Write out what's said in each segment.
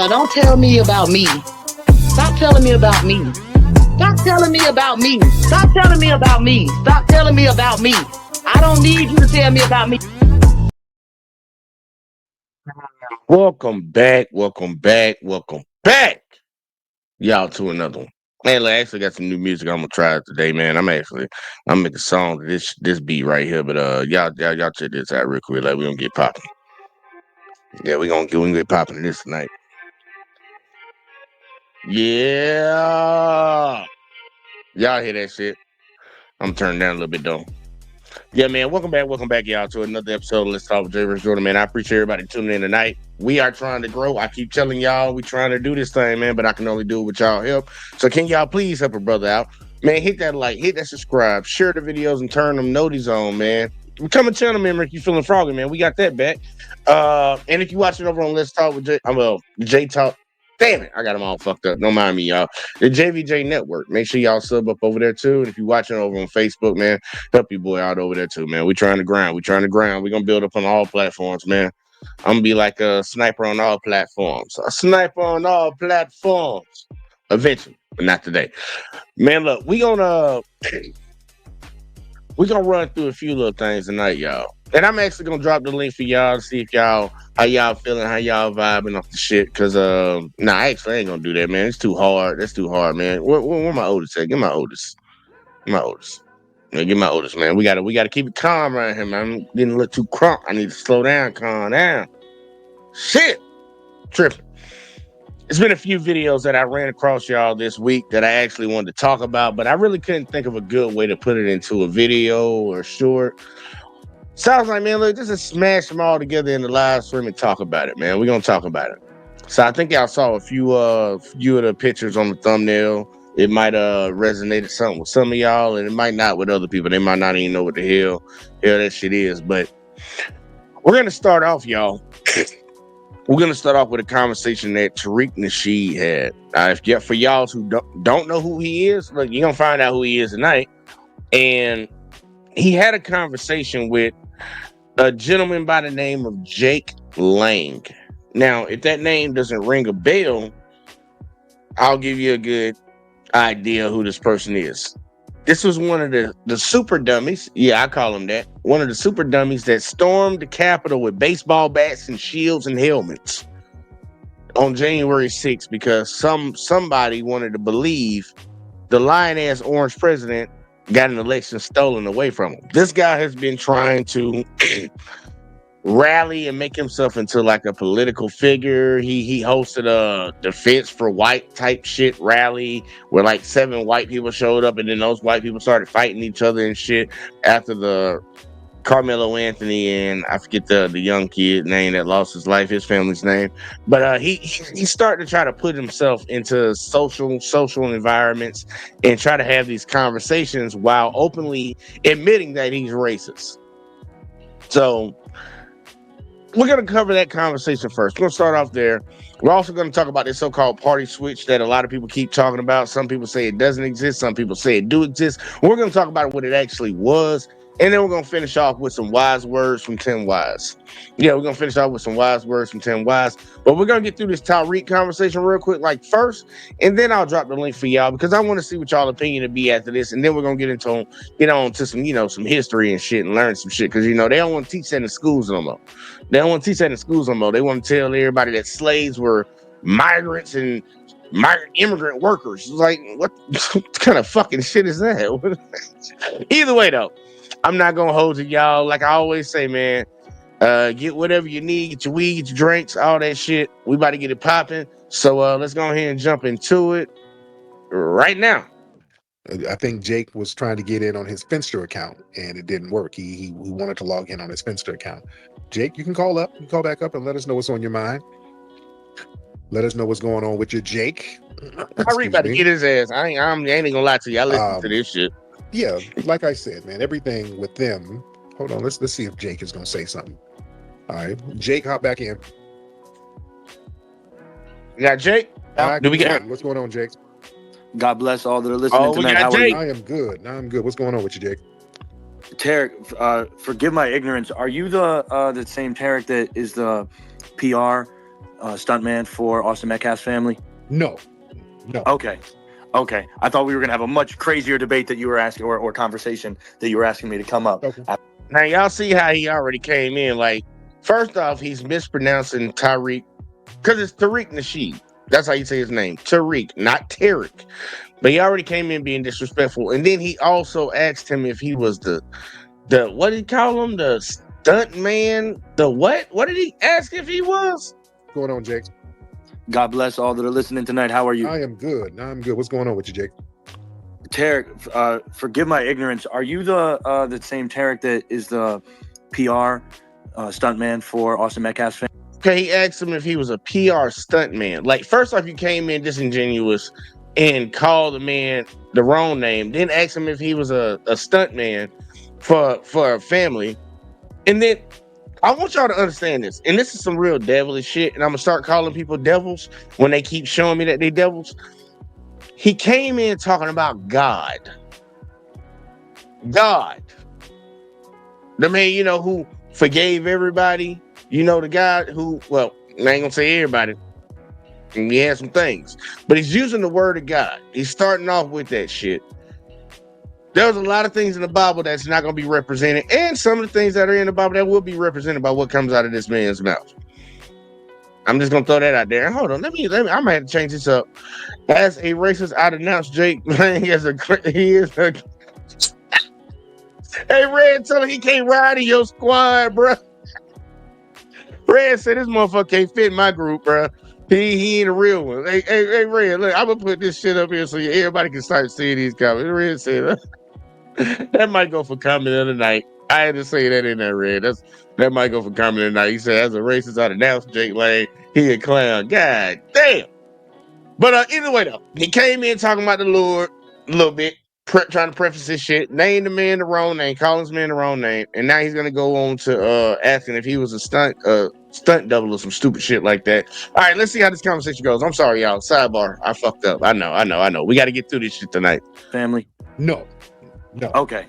don't tell me about me. Stop telling me about me. Stop telling me about me. Stop telling me about me. Stop telling me about me. I don't need you to tell me about me. Welcome back, welcome back, welcome back, y'all, to another one. Man, I actually got some new music I'm gonna try today, man. I'm making a song to this beat right here, but y'all check this out real quick. Like we gonna get popping. Yeah, we gonna get popping this tonight. Yeah, y'all hear that shit? I'm turning down a little bit though. Yeah, man. Welcome back, y'all, to another episode of Let's Talk with JVJ, man. I appreciate everybody tuning in tonight. We are trying to grow. I keep telling y'all we trying to do this thing, man, but I can only do it with y'all help. So can y'all please help a brother out? Man, hit that like, hit that subscribe, share the videos, and turn them noties on, man. Become a channel member if you feeling froggy, man. We got that back. And if you watching over on Let's Talk with J Talk. Damn it, I got them all fucked up. Don't mind me, y'all. The JVJ Network. Make sure y'all sub up over there too. And if you're watching over on Facebook, man, help your boy out over there too, man. We trying to grind. We trying to grind. We gonna build up on all platforms, man. I'm gonna be like a sniper on all platforms. A sniper on all platforms. Eventually, but not today. Man, look, we gonna run through a few little things tonight, y'all. And I'm actually gonna drop the link for y'all to see if y'all how y'all feeling, how y'all vibing off the shit. Cause actually I ain't gonna do that, man. It's too hard. That's too hard, man. Where my oldest at? Get my oldest. My oldest. Yeah, get my oldest, man. We gotta keep it calm around here, man. I'm getting a little too crunk. I need to slow down, calm down. Shit. Tripping. It's been a few videos that I ran across y'all this week that I actually wanted to talk about, but I really couldn't think of a good way to put it into a video or short. Sounds like, man, look, just smash them all together in the live stream and talk about it, man. We're gonna talk about it. So I think y'all saw a few of the pictures on the thumbnail. It might resonated something with some of y'all, and it might not with other people. They might not even know what the hell that shit is. But we're gonna start off, y'all. We're gonna start off with a conversation that Tariq Nasheed had. For y'all who don't know who he is, look, you're gonna find out who he is tonight. And he had a conversation with a gentleman by the name of Jake Lang. Now, if that name doesn't ring a bell, I'll give you a good idea who this person is. This was one of the super dummies. Yeah, I call him that. One of the super dummies that stormed the Capitol with baseball bats and shields and helmets on January 6th because somebody wanted to believe the lying-ass orange president got an election stolen away from him. This guy has been trying to rally and make himself into like a political figure. He hosted a defense for white type shit rally where like 7 white people showed up, and then those white people started fighting each other and shit after the Carmelo Anthony and I forget the young kid name that lost his life, his family's name. But he started to try to put himself into social environments and try to have these conversations while openly admitting that he's racist. So we're going to cover that conversation first. We're going to start off there. We're also going to talk about this so-called party switch that a lot of people keep talking about. Some people say it doesn't exist. Some people say it do exist. We're going to talk about what it actually was. And then we're going to finish off with some wise words from 10 Wise. Yeah, we're going to finish off with some wise words from 10 Wise. But we're going to get through this Tariq conversation real quick, like first. And then I'll drop the link for y'all because I want to see what y'all's opinion to be after this. And then we're going to get on to some, some history and shit and learn some shit. Because, they don't want to teach that in schools no more. They don't want to teach that in schools no more. They want to tell everybody that slaves were migrants and migrant immigrant workers. It's like, what kind of fucking shit is that? Either way, though, I'm not going to hold you, y'all. Like I always say, man, get whatever you need, get your weed, get your drinks, all that shit. We about to get it popping. So let's go ahead and jump into it right now. I think Jake was trying to get in on his Finster account and it didn't work. He wanted to log in on his Finster account. Jake, you can call back up and let us know what's on your mind. Let us know what's going on with your Jake. Tariq about to get his ass. I ain't even gonna lie to you. I listen to this shit. Yeah, like I said, man, everything with them. Hold on, let's see if Jake is gonna say something. All right, Jake, hop back in. You got Jake? Do we get what's going on, Jake? God bless all that are listening tonight. How are you? I am good. What's going on with you, Jake? Tariq, forgive my ignorance. Are you the same Tariq that is the PR stuntman for Austin Metcalf's family? No. Okay. I thought we were gonna have a much crazier debate that you were asking, or conversation that you were asking me to come up. Okay. Now y'all see how he already came in. Like, first off, he's mispronouncing Tariq because it's Tariq Nasheed. That's how you say his name, Tariq, not Tariq. But he already came in being disrespectful, and then he also asked him if he was the what did he call him? The stunt man? The what? What did he ask if he was? What's going on, Jake? God bless all that are listening tonight. How are you? I am good. What's going on with you, Jake? Tariq, forgive my ignorance. Are you the same Tariq that is the PR stuntman for Austin Metcalf's family? Okay, he asked him if he was a PR stuntman. Like, first off, you came in disingenuous and called the man the wrong name, then asked him if he was a stuntman for a family. And then I want y'all to understand this, and this is some real devilish shit, and I'm gonna start calling people devils when they keep showing me that they devils. He came in talking about God. God. The man, who forgave everybody. The guy who, well, I ain't gonna say everybody. And he had some things. But he's using the word of God. He's starting off with that shit. There's a lot of things in the Bible that's not gonna be represented, and some of the things that are in the Bible that will be represented by what comes out of this man's mouth. I'm just gonna throw that out there. Hold on, let me. I might have to change this up. As a racist, I'd announce Jake playing he is a. Hey, Red, tell him he can't ride in your squad, bro. Red said this motherfucker can't fit in my group, bro. He ain't a real one. Hey, Red, look, I'm gonna put this shit up here so everybody can start seeing these comments. Red said that might go for comment of the night. I had to say that in there, Red. That might go for comment of the night. He said, as a racist, I'd announce Jake Lane. He a clown. God damn. But either way, though, he came in talking about the Lord a little bit, trying to preface his shit, name the man the wrong name, call his man the wrong name, and now he's gonna go on to asking if he was a stunt double or some stupid shit like that. All right, let's see how this conversation goes. I'm sorry, y'all. Sidebar, I fucked up. I know. We got to get through this shit tonight. Family? No. Okay.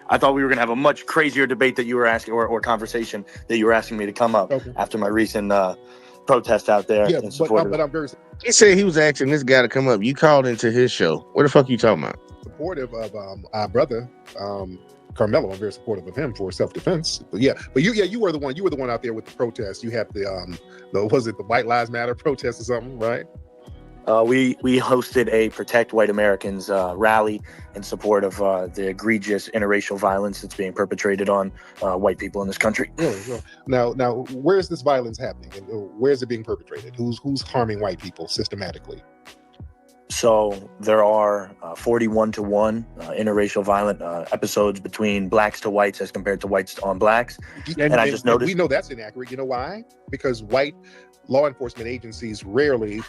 I thought we were gonna have a much crazier debate that you were asking, or conversation that you were asking me to come up after my recent protest out there. Yeah, in support but I'm very He said he was asking this guy to come up. You called into his show. What the fuck you talking about? supportive of our brother, Carmelo. I'm very supportive of him for self-defense. But you were the one out there with the protest. You had was it the White Lives Matter protest or something, right? We hosted a Protect White Americans rally in support of the egregious interracial violence that's being perpetrated on white people in this country. Really. Now, where is this violence happening, and where is it being perpetrated? Who's harming white people systematically? So there are 41-to-1 interracial violent episodes between blacks to whites as compared to whites on blacks. And I just noticed, we know that's inaccurate. You know why? Because white law enforcement agencies rarely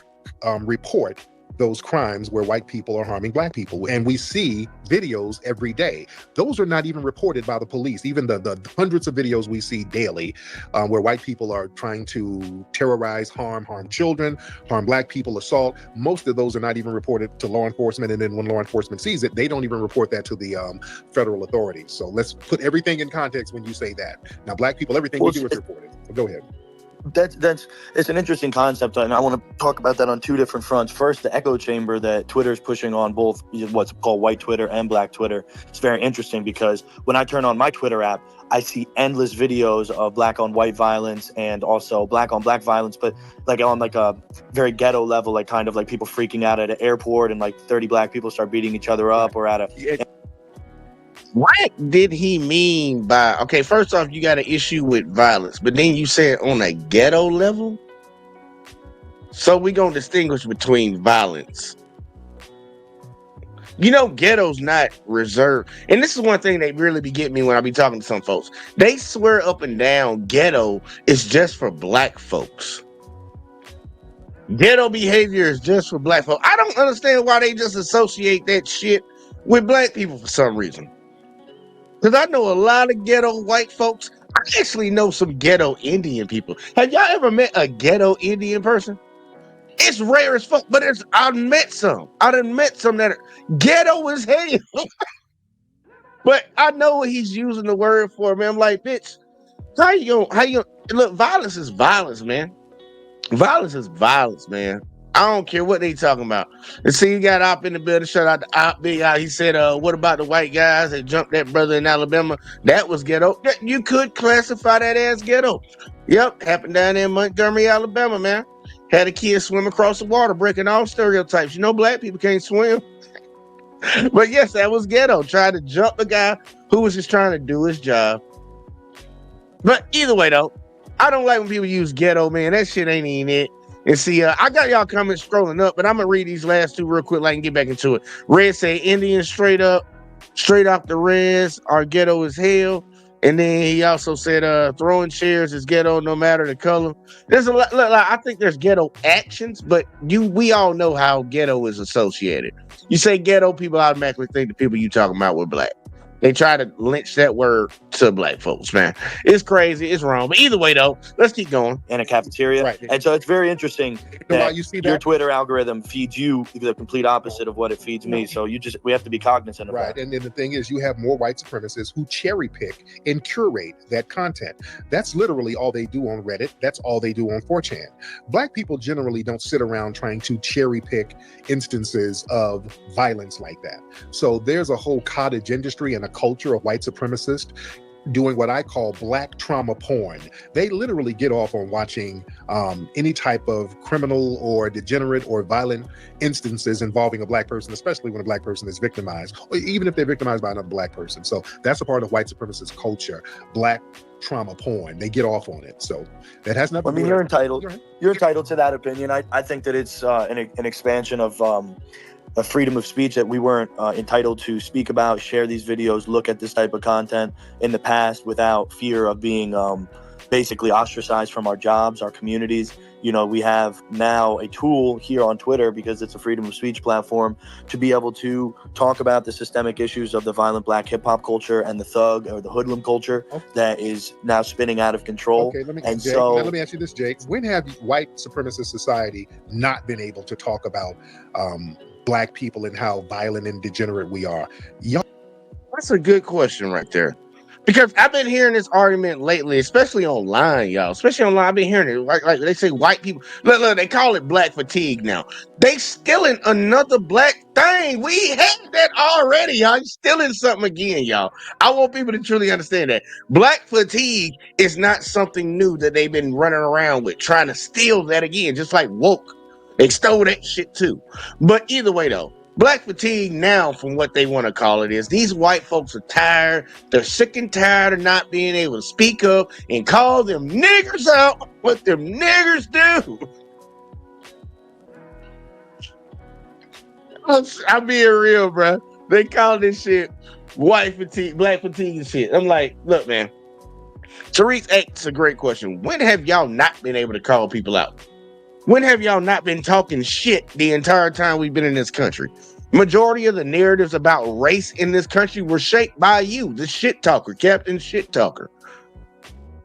report those crimes where white people are harming black people. And we see videos every day. Those are not even reported by the police. Even the hundreds of videos we see daily where white people are trying to terrorize, harm children, harm black people, assault. Most of those are not even reported to law enforcement. And then when law enforcement sees it, they don't even report that to the federal authorities. So let's put everything in context when you say that. Now, black people, everything we do is reported. So go ahead. It's an interesting concept, and I want to talk about that on two different fronts. First, the echo chamber that Twitter is pushing on both what's called white Twitter and black Twitter. It's very interesting because when I turn on my Twitter app, I see endless videos of black on white violence and also black on black violence, but like on like a very ghetto level, like kind of like people freaking out at an airport and like 30 black people start beating each other up, or at a. What did he mean by, okay, first off, you got an issue with violence, but then you said on a ghetto level? So we gonna distinguish between violence. Ghetto's not reserved. And this is one thing that really be getting me when I be talking to some folks. They swear up and down ghetto is just for black folks. Ghetto behavior is just for black folks. I don't understand why they just associate that shit with black people for some reason. Because I know a lot of ghetto white folks. I actually know some ghetto Indian people. Have y'all ever met a ghetto Indian person? It's rare as fuck, but I done met some. I done met some that are ghetto as hell. But I know what he's using the word for, man. I'm like, bitch, how you look, violence is violence, man. Violence is violence, man. I don't care what they talking about. And see, you got Op in the building. Shout out to Op, big out. He said, what about the white guys that jumped that brother in Alabama? That was ghetto. You could classify that as ghetto. Yep, happened down there in Montgomery, Alabama, man. Had a kid swim across the water, breaking all stereotypes. You know, black people can't swim. But yes, that was ghetto. Tried to jump the guy who was just trying to do his job. But either way, though, I don't like when people use ghetto, man. That shit ain't even it. And see, I got y'all comments scrolling up, but I'm gonna read these last two real quick, like, and get back into it. Red say Indians straight up, straight off the Reds are ghetto as hell. And then he also said, throwing chairs is ghetto no matter the color. There's a lot. Look, I think there's ghetto actions, but we all know how ghetto is associated. You say ghetto, people automatically think the people you talking about were black. They try to lynch that word to black folks, man. It's crazy. It's wrong. But either way, though, let's keep going. In a cafeteria. Right. And so it's very interesting that You see your that? Twitter algorithm feeds you the complete opposite of what it feeds me. So we have to be cognizant of Right. that. And then the thing is, you have more white supremacists who cherry pick and curate that content. That's literally all they do on Reddit. That's all they do on 4chan. Black people generally don't sit around trying to cherry pick instances of violence like that. So there's a whole cottage industry and a culture of white supremacists doing what I call black trauma porn. They literally get off on watching any type of criminal or degenerate or violent instances involving a black person, especially when a black person is victimized, or even if they're victimized by another black person. So that's a part of white supremacist culture, black trauma porn. They get off on it. So that has nothing to do with you're entitled. You're entitled to that opinion. I think that it's an expansion of a freedom of speech that we weren't entitled to speak about, share these videos, look at this type of content in the past without fear of being basically ostracized from our jobs, our communities. You know, we have now a tool here on Twitter, because it's a freedom of speech platform, to be able to talk about the systemic issues of the violent black hip hop culture and the thug or the hoodlum culture that is now spinning out of control. Okay, let me ask you this, Jake. When have white supremacist society not been able to talk about black people and how violent and degenerate we are? That's a good question right there. Because I've been hearing this argument lately, especially online, y'all. Especially online, I've been hearing it. Like they say white people, look, they call it black fatigue now. They stealing another black thing. We had that already, y'all. You stealing something again, y'all. I want people to truly understand that. Black fatigue is not something new that they've been running around with, trying to steal that again, just like woke. They stole that shit too. But either way, though, black fatigue now, from what they want to call it, is these white folks are tired. They're sick and tired of not being able to speak up and call them niggers out what them niggers do. I'm being real, bro. They call this shit white fatigue, black fatigue and shit. I'm like, look, man. Tariq asks a great question. When have y'all not been able to call people out? When have y'all not been talking shit the entire time we've been in this country? Majority of the narratives about race in this country were shaped by you, the shit talker, Captain Shit Talker.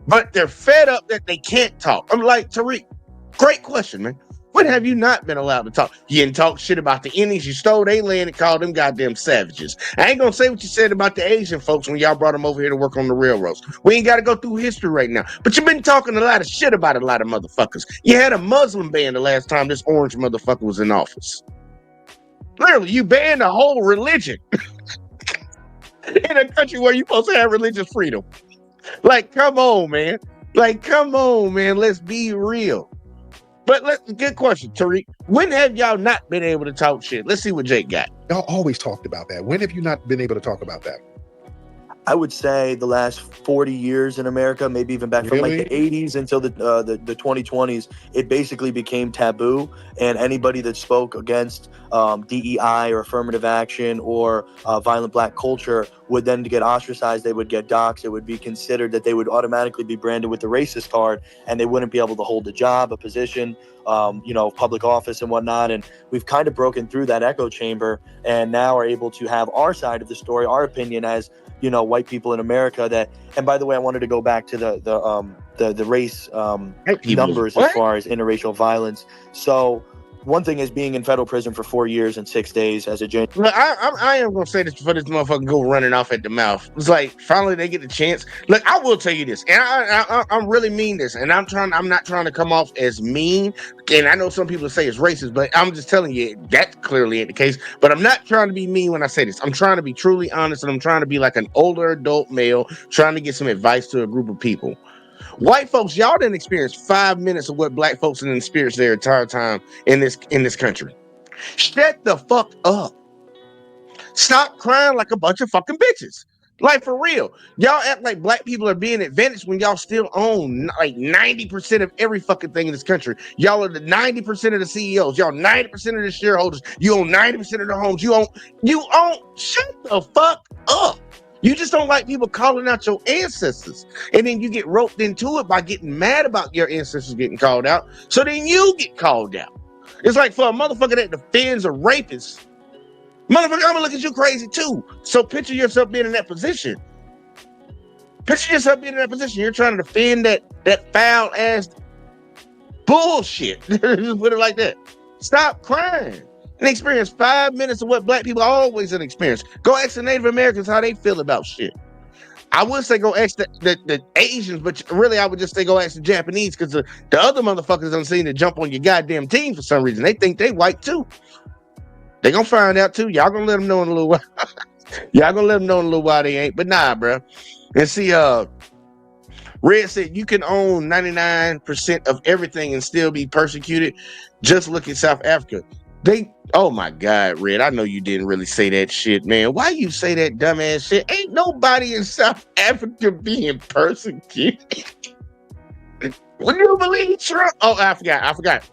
But they're fed up that they can't talk. I'm like, Tariq, great question, man. When have you not been allowed to talk? You didn't talk shit about the Indians. You stole their land and called them goddamn savages. I ain't gonna say what you said about the Asian folks when y'all brought them over here to work on the railroads. We ain't got to go through history right now. But you've been talking a lot of shit about a lot of motherfuckers. You had a Muslim ban the last time this orange motherfucker was in office. Literally, you banned a whole religion in a country where you're supposed to have religious freedom. Like, come on, man. Let's be real. But good question, Tariq. When have y'all not been able to talk shit? Let's see what Jake got. Y'all always talked about that. When have you not been able to talk about that? I would say the last 40 years in America, maybe even back from like the 80s until the 2020s, it basically became taboo. And anybody that spoke against DEI or affirmative action or violent black culture would then get ostracized. They would get doxxed. It would be considered that they would automatically be branded with the racist card, and they wouldn't be able to hold a job, a position, public office and whatnot. And we've kind of broken through that echo chamber and now are able to have our side of the story, our opinion as white people in America. That, and by the way, I wanted to go back to the race numbers as far as interracial violence. So one thing is being in federal prison for 4 years and 6 days as a Look, I am gonna say this before this motherfucker go running off at the mouth. It's like finally they get the chance. Look, I will tell you this, and I really mean this, and I'm not trying to come off as mean, and I know some people say it's racist, but I'm just telling you that clearly ain't the case. But I'm not trying to be mean when I say this. I'm trying to be truly honest, and I'm trying to be like an older adult male trying to get some advice to a group of people. White folks, y'all didn't experience 5 minutes of what black folks didn't experience their entire time in this country. Shut the fuck up. Stop crying like a bunch of fucking bitches. Like for real. Y'all act like black people are being advantaged when y'all still own like 90% of every fucking thing in this country. Y'all are the 90% of the CEOs. Y'all 90% of the shareholders. You own 90% of the homes. You own shut the fuck up. You just don't like people calling out your ancestors. And then you get roped into it by getting mad about your ancestors getting called out. So then you get called out. It's like for a motherfucker that defends a rapist. Motherfucker, I'm gonna look at you crazy too. So picture yourself being in that position. Picture yourself being in that position. You're trying to defend that foul ass bullshit. Just put it like that. Stop crying and experience 5 minutes of what black people always experience. Go ask the Native Americans how they feel about shit. I would say go ask the Asians, but really I would just say go ask the Japanese because the other motherfuckers don't seem to jump on your goddamn team for some reason. They think they white too. They gonna find out too. Y'all gonna let them know in a little while. Y'all gonna let them know in a little while they ain't. But nah, bro. And see, Red said you can own 99% of everything and still be persecuted. Just look at South Africa. Oh my God, Red. I know you didn't really say that shit, man. Why you say that dumbass shit? Ain't nobody in South Africa being persecuted. Would you believe Trump? Oh, I forgot.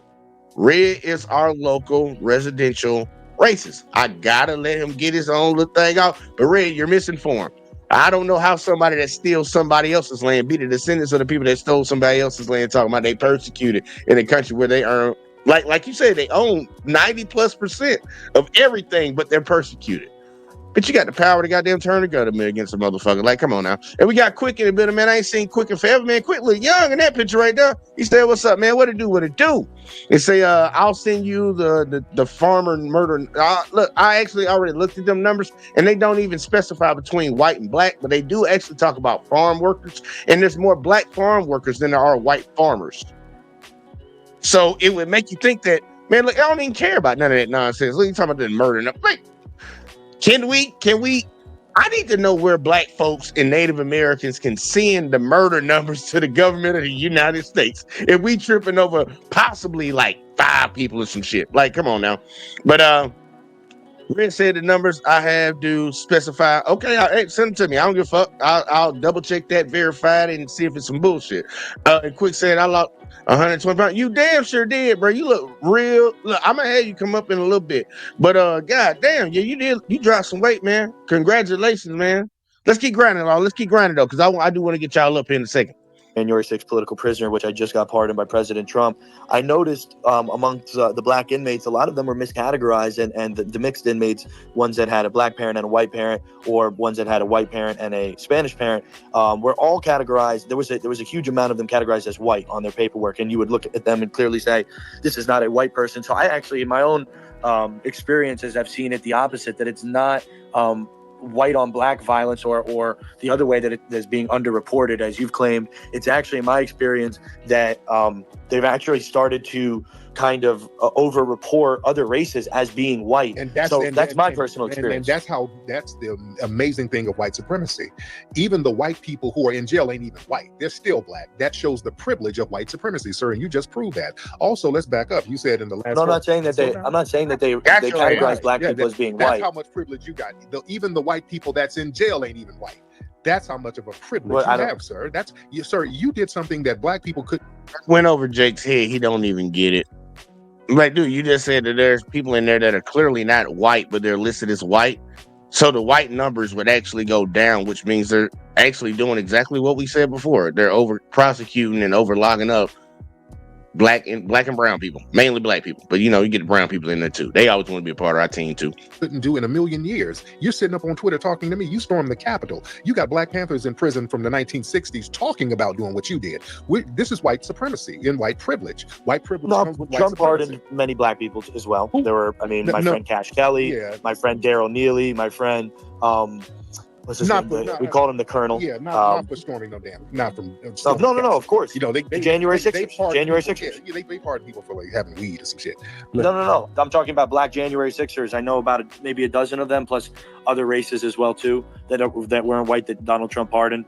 Red is our local residential racist. I gotta let him get his own little thing out. But Red, you're misinformed. I don't know how somebody that steals somebody else's land be the descendants of the people that stole somebody else's land talking about they persecuted in a country where they earn, like you said, they own 90+% of everything, but they're persecuted. But you got the power to goddamn turn the gun against a motherfucker. Like, come on now. And we got Quick in a bit, man. I ain't seen Quick in forever, man. Quick look young in that picture right there. He said, what's up, man? What it do? They say, I'll send you the farmer murder. Look, I actually already looked at them numbers, and they don't even specify between white and black, but they do actually talk about farm workers, and there's more black farm workers than there are white farmers. So it would make you think that, man, look, I don't even care about none of that nonsense. Look, you talking about the murder. Like, Can we? I need to know where black folks and Native Americans can send the murder numbers to the government of the United States if we tripping over possibly like 5 people or some shit. Like, come on now. But Red said the numbers I have do specify. Okay, hey, send them to me. I don't give a fuck. I'll double check that, verify it, and see if it's some bullshit. And Quick said I lost 120 pounds. You damn sure did, bro. You look real. Look, I'm gonna have you come up in a little bit. But god damn, yeah, you did. You dropped some weight, man. Congratulations, man. Let's keep grinding, y'all. Let's keep grinding though, because I do want to get y'all up here in a second. January 6th political prisoner, which I just got pardoned by President Trump. I noticed amongst the black inmates, a lot of them were miscategorized, and the mixed inmates, ones that had a black parent and a white parent, or ones that had a white parent and a Spanish parent, were all categorized. There was a huge amount of them categorized as white on their paperwork, and you would look at them and clearly say, this is not a white person. So I actually, in my own experiences, I've seen it the opposite, that it's not white on black violence or the other way that it is being underreported, as you've claimed. It's actually, in my experience, that they've actually started to kind of over-report other races as being white. And that's my personal experience. And that's the amazing thing of white supremacy. Even the white people who are in jail ain't even white. They're still black. That shows the privilege of white supremacy, sir, and you just proved that. Also, let's back up. You said in the last... No, I'm not saying that they categorize black people as being white. That's how much privilege you got. Even the white people that's in jail ain't even white. That's how much of a privilege you have, sir. Sir, you did something that black people could... Went over Jake's head. He don't even get it. Like, dude, you just said that there's people in there that are clearly not white, but they're listed as white. So the white numbers would actually go down, which means they're actually doing exactly what we said before. They're over prosecuting and over locking up black and brown people, mainly black people. But you get the brown people in there too. They always want to be a part of our team too. Couldn't do in a million years. You're sitting up on Twitter talking to me. You stormed the Capitol. You got Black Panthers in prison from the 1960s talking about doing what you did. This is white supremacy and white privilege. White privilege comes with white Trump supremacy. pardoned many black people as well. Who? There were, my friend Cash Kelly, my friend Daryl Neely, my friend what's his name? We called him the Colonel. Yeah, not for storming no damn. Not from. No, of course. They January 6ers. January 6ers. Yeah, they pardon people for like having weed or some shit. No. I'm talking about Black January 6ers. I know about maybe a dozen of them, plus other races as well too that weren't white that Donald Trump pardoned.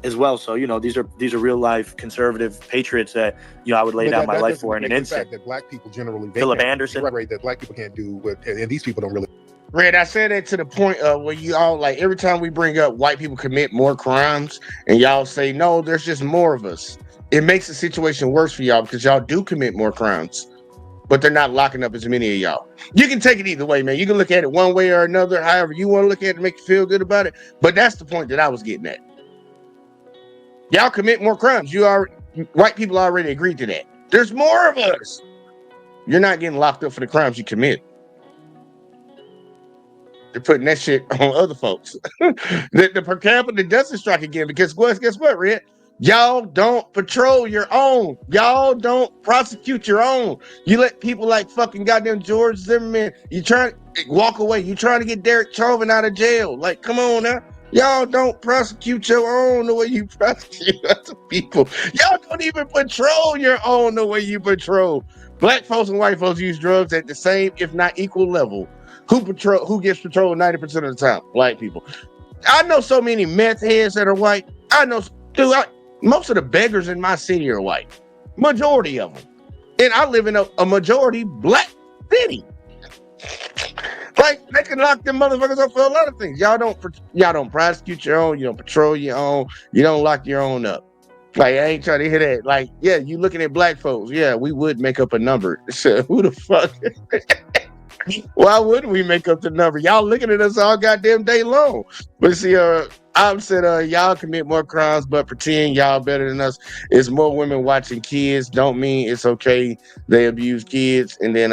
As well, so these are real life conservative patriots that I would lay down my life for in an instant. That black people generally Philip Anderson, right? That black people can't do what, and these people don't really. Red, I said that to the point of where you all like every time we bring up white people commit more crimes, and y'all say no, there's just more of us. It makes the situation worse for y'all because y'all do commit more crimes, but they're not locking up as many of y'all. You can take it either way, man. You can look at it one way or another, however you want to look at it to make you feel good about it. But that's the point that I was getting at. Y'all commit more crimes. White people already agreed to that. There's more of us. You're not getting locked up for the crimes you commit. They're putting that shit on other folks. the per capita doesn't strike again because guess what, Red? Y'all don't patrol your own. Y'all don't prosecute your own. You let people like fucking goddamn George Zimmerman. You trying to walk away. You trying to get Derek Chauvin out of jail. Like, come on now. Y'all don't prosecute your own the way you prosecute other people. Y'all don't even patrol your own the way you patrol. Black folks and white folks use drugs at the same, if not equal level. Who gets patrolled 90% of the time? Black people. I know so many meth heads that are white. I know, dude, most of the beggars in my city are white. Majority of them. And I live in a majority black city. Like, they can lock them motherfuckers up for a lot of things. Y'all don't prosecute your own. You don't patrol your own. You don't lock your own up. Like, I ain't trying to hear that. Like, yeah, you looking at black folks. Yeah, we would make up a number. So who the fuck? Why wouldn't we make up the number? Y'all looking at us all goddamn day long. But see, I'm saying y'all commit more crimes, but pretend y'all better than us. It's more women watching kids. Don't mean it's okay they abuse kids. And then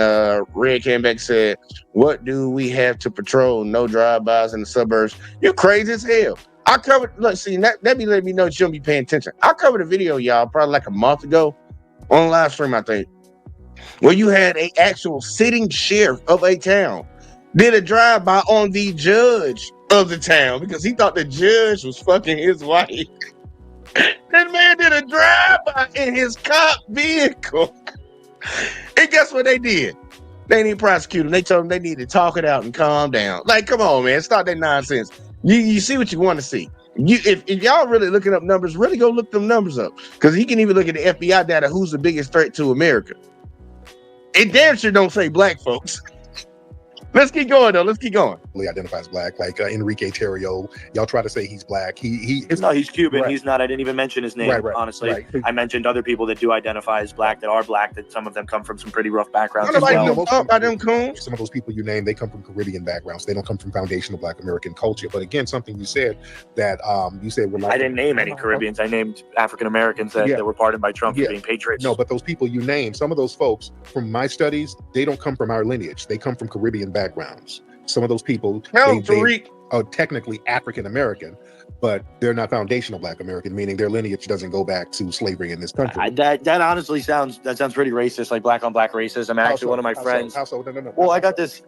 Red came back and said, what do we have to patrol? No drive-bys in the suburbs. You crazy as hell. I covered, look, see, that let me know that you don't be paying attention. I covered a video, y'all, probably like a month ago on live stream, I think, where you had an actual sitting sheriff of a town did a drive-by on the judge of the town because he thought the judge was fucking his wife. That man did a drive-by in his cop vehicle. And guess what they did? They didn't prosecute him. They told him they need to talk it out and calm down. Like, come on, man. Stop that nonsense. You see what you want to see. If y'all really looking up numbers, really go look them numbers up. Because he can even look at the FBI data, who's the biggest threat to America. It damn sure don't say black folks. Let's keep going, though. Let's keep going. Identifies black, like Enrique Terrio. Y'all try to say he's black. No, he's Cuban. Right. He's not. I didn't even mention his name. Right, honestly, right. I mentioned other people that do identify as black, that are black. That some of them come from some pretty rough backgrounds. Nobody knows about them coons. Some of those people you name, they come from Caribbean backgrounds. They don't come from foundational Black American culture. But again, something you said that we're like, I didn't name any Caribbeans. I named African Americans that were pardoned by Trump for being patriots. No, but those people you name, some of those folks, from my studies, they don't come from our lineage. They come from Caribbean backgrounds. Some of those people, Tariq, are technically African American, but they're not foundational Black American, meaning their lineage doesn't go back to slavery in this country. That honestly sounds pretty racist, like black on black racism. Actually, one of my friends. No. Well, I got this.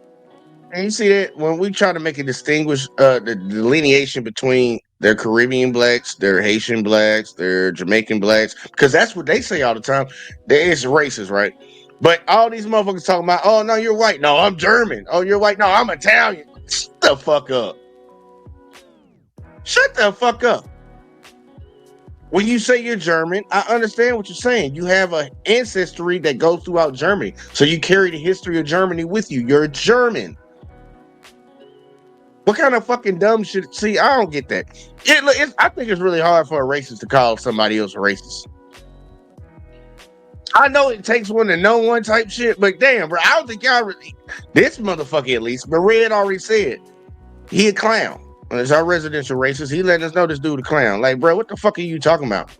And you see that when we try to make a distinguish the delineation between their Caribbean blacks, their Haitian blacks, their Jamaican blacks, because that's what they say all the time. It's racist, right? But all these motherfuckers talking about, oh, no, you're white. No, I'm German. Oh, you're white. No, I'm Italian. Shut the fuck up. Shut the fuck up. When you say you're German, I understand what you're saying. You have an ancestry that goes throughout Germany. So you carry the history of Germany with you. You're German. What kind of fucking dumb shit? See, I don't get that. I think it's really hard for a racist to call somebody else a racist. I know it takes one to know one type shit, but damn, bro, I don't think y'all really, this motherfucker at least, but Red already said he a clown. It's our residential racist. He letting us know this dude a clown. Like, bro, what the fuck are you talking about?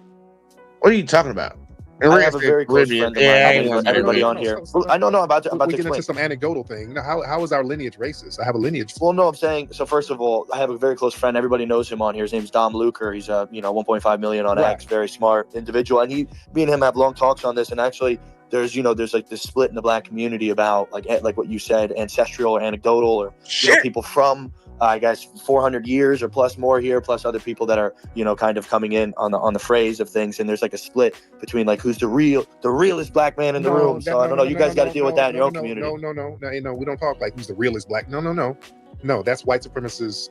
What are you talking about? And I Red have a said very close Caribbean. friend of mine. Yeah, I How ain't many? gonna do that, Everybody Red. on here. Stop. I know. No, I'm about to We get explain. into some anecdotal thing. Now, how is our lineage racist? I have a lineage. Well, no, I'm saying, so first of all, I have a very close friend. Everybody knows him on here. His name's Dom Luker. He's 1.5 million on Right. X, very smart individual. And me and him have long talks on this. And actually, there's like this split in the black community about like what you said, ancestral or anecdotal, or Shit. people from I guess 400 years or plus more here, plus other people that are kind of coming in on the phrase of things. And there's like a split between like who's the realest black man in the room. So I don't know. You guys got to deal with that in your own community. No. We don't talk like who's the realest black. No. That's white supremacist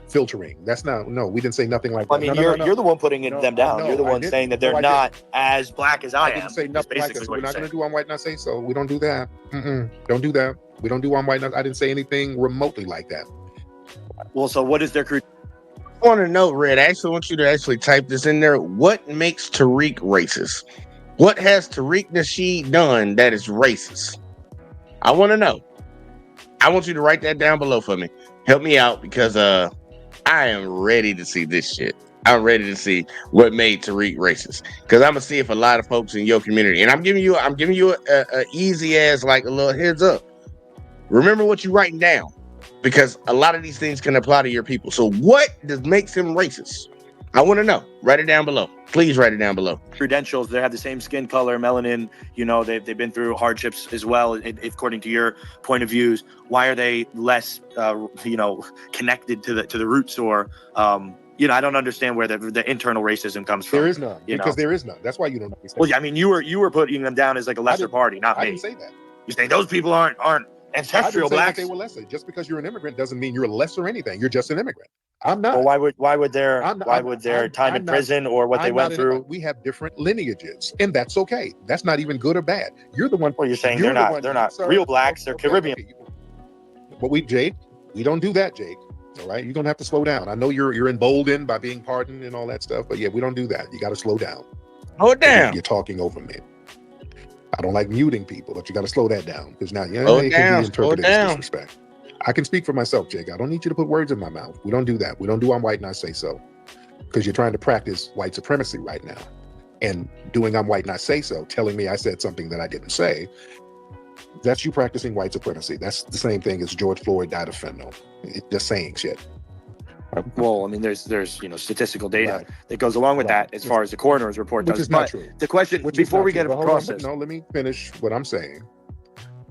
filtering. That's not. No, we didn't say nothing like that. I mean, you're the one putting them down. You're the one saying that they're not as black as I am. I didn't say nothing like that. So we're not going to do. do on white not say so. We don't do that. Don't do that. We don't do on white not. I didn't say anything remotely like that. Well, so what is their crew? I want to know, Red. I actually want you to actually type this in there. What makes Tariq racist? What has Tariq Nasheed done that is racist? I want to know. I want you to write that down below for me. Help me out because I am ready to see this shit. I'm ready to see what made Tariq racist because I'm gonna see if a lot of folks in your community, and I'm giving you a easy as like a little heads up. Remember what you're writing down because a lot of these things can apply to your people. So what makes him racist? I want to know. Write it down below. Please write it down below. Credentials, they have the same skin color, melanin, they've been through hardships as well, according to your point of views. Why are they less connected to the roots? Or I don't understand where the internal racism comes from. There is none because there is none. That's why you don't understand. Well, yeah, I mean, you were putting them down as like a lesser party, not me. I didn't say that. You're saying those people aren't ancestral blacks. They were lesser. Just because you're an immigrant doesn't mean you're less or anything. You're just an immigrant. I'm not. Well, why would their time in prison or what they went through? We have different lineages, and that's okay. That's not even good or bad. You're the one. Well, you're saying they're not real blacks. They're Caribbean. Okay. But Jake, we don't do that, Jake. All right, you're gonna have to slow down. I know you're emboldened by being pardoned and all that stuff, but yeah, we don't do that. You got to slow down. Hold down. You're talking over me. I don't like muting people, but you got to slow that down because now it can be interpreted as disrespect. I can speak for myself, Jake. I don't need you to put words in my mouth. We don't do that. We don't do I'm white not say so because you're trying to practice white supremacy right now and doing I'm white not say so, telling me I said something that I didn't say. That's you practicing white supremacy. That's the same thing as George Floyd died of fentanyl. It's just saying shit. Well, I mean, there's statistical data that goes along with that as far as the coroner's report does. Which is not true. The question before we get across this. No, let me finish what I'm saying.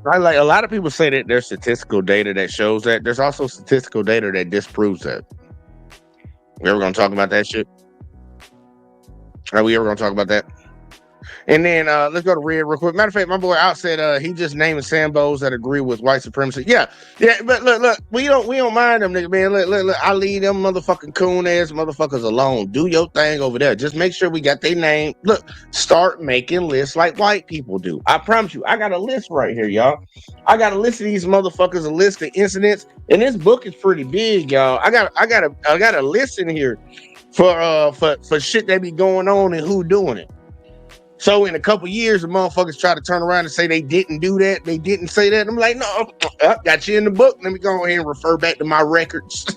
I like a lot of people say that there's statistical data that shows that. There's also statistical data that disproves that. We ever gonna talk about that shit? Are we ever gonna talk about that? And then let's go to Red real quick. Matter of fact, my boy out said he just naming Sambos that agree with white supremacy. Yeah, but look, we don't mind them niggas, man. Look, I leave them motherfucking coon ass motherfuckers alone. Do your thing over there. Just make sure we got their name. Look, start making lists like white people do. I promise you, I got a list right here, y'all. I got a list of these motherfuckers, a list of incidents, and this book is pretty big, y'all. I got a list in here for shit that be going on and who doing it. So in a couple years, the motherfuckers try to turn around and say they didn't do that. They didn't say that. I'm like, no, I got you in the book. Let me go ahead and refer back to my records.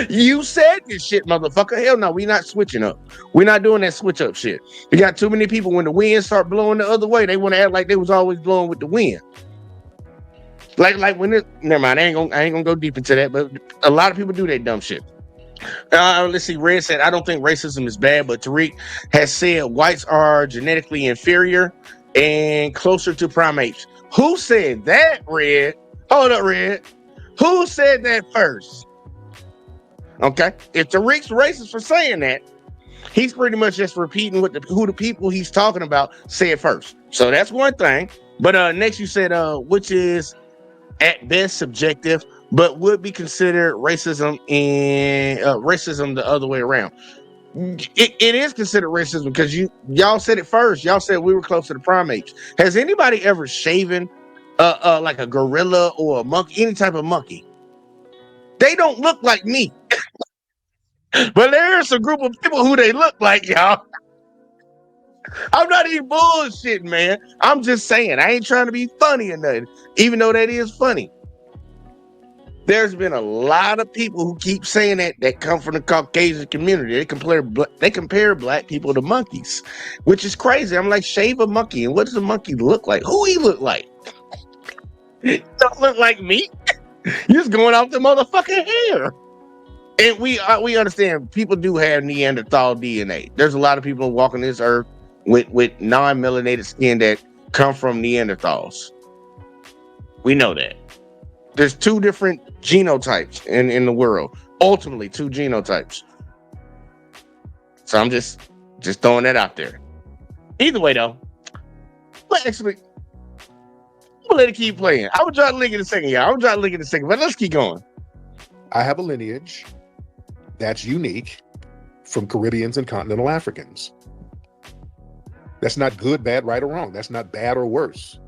You said this shit, motherfucker. Hell no, we not switching up. We're not doing that switch up shit. We got too many people when the wind start blowing the other way, they want to act like they was always blowing with the wind. Like when it, never mind, I ain't gonna go deep into that, but a lot of people do that dumb shit. Let's see. Red said, I don't think racism is bad, but Tariq has said whites are genetically inferior and closer to primates. Who said that, Red? Hold up, Red. Who said that first? Okay. If Tariq's racist for saying that, he's pretty much just repeating what who the people he's talking about said first. So that's one thing. But next you said, which is at best subjective, but would be considered racism in racism the other way around. It is considered racism because y'all said it first. Y'all said we were close to the primates. Has anybody ever shaven like a gorilla or a monkey, any type of monkey? They don't look like me. But there's a group of people who they look like, y'all. I'm not even bullshitting, man. I'm just saying. I ain't trying to be funny or nothing, even though that is funny. There's been a lot of people who keep saying that come from the Caucasian community. They compare black people to monkeys, which is crazy. I'm like, shave a monkey, and what does a monkey look like? Who he look like? Don't look like me. You're just going off the motherfucking hair. And we understand people do have Neanderthal DNA. There's a lot of people walking this earth with non-melanated skin that come from Neanderthals. We know that. There's two different genotypes in the world. Ultimately, two genotypes. So I'm just throwing that out there. Either way, though, but actually, I'm gonna let it keep playing. I will try to link in a second, y'all. But let's keep going. I have a lineage that's unique from Caribbeans and continental Africans. That's not good, bad, right, or wrong. That's not bad or worse.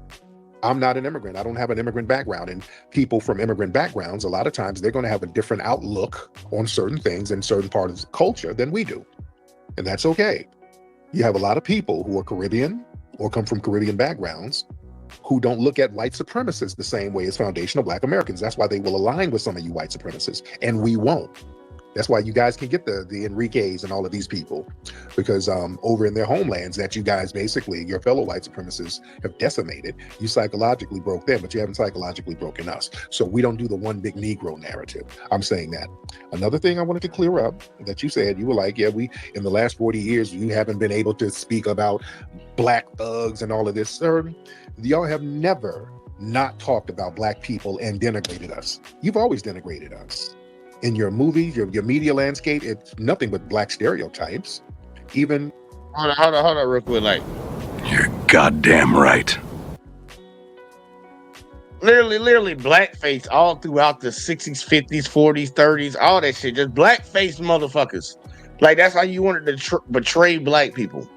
I'm not an immigrant. I don't have an immigrant background. And people from immigrant backgrounds, a lot of times they're going to have a different outlook on certain things in certain parts of the culture than we do. And that's okay. You have a lot of people who are Caribbean or come from Caribbean backgrounds who don't look at white supremacists the same way as foundational Black Americans. That's why they will align with some of you white supremacists, and we won't. That's why you guys can get the Enriques and all of these people, because over in their homelands that you guys basically, your fellow white supremacists have decimated, you psychologically broke them, but you haven't psychologically broken us. So we don't do the one big Negro narrative. I'm saying that. Another thing I wanted to clear up that you said, you were like, yeah, we, in the last 40 years, you haven't been able to speak about Black thugs and all of this. Sir, y'all have never not talked about Black people and denigrated us. You've always denigrated us. In your movies, your media landscape, it's nothing but Black stereotypes. Even Hold on, real quick. Like, You're goddamn right. literally blackface all throughout the 60s, 50s, 40s, 30s, all that shit. Just blackface motherfuckers. Like, that's how you wanted to betray Black people.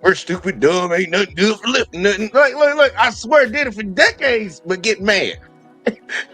We're stupid, dumb, ain't nothing good for lifting, nothing. Like, look, I swear did it for decades, but get mad.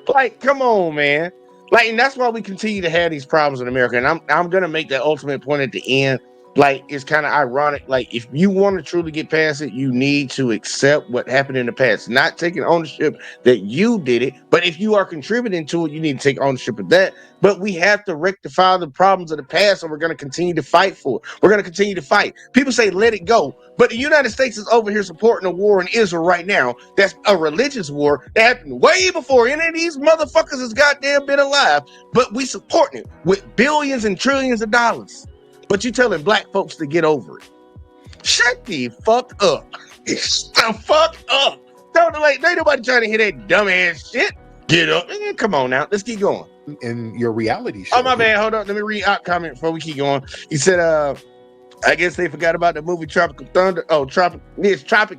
Like, come on, man. Like, and that's why we continue to have these problems in America. And I'm gonna make that ultimate point at the end. Like, it's kind of ironic. Like, if you want to truly get past it, you need to accept what happened in the past, not taking ownership that you did it. But if you are contributing to it, you need to take ownership of that. But we have to rectify the problems of the past, and we're going to continue to fight for it. We're going to continue to fight. People say, let it go. But the United States is over here supporting a war in Israel right now. That's a religious war that happened way before any of these motherfuckers has goddamn been alive. But we supporting it with billions and trillions of dollars. But you telling Black folks to get over it. Shut the fuck up. Shut the fuck up. Ain't nobody trying to hear that dumbass shit. Get up. Come on now. Let's keep going. in your reality show. Oh, my bad. Hold on. Let me read out comment before we keep going. He said, I guess they forgot about the movie Tropic Thunder. Oh, Tropic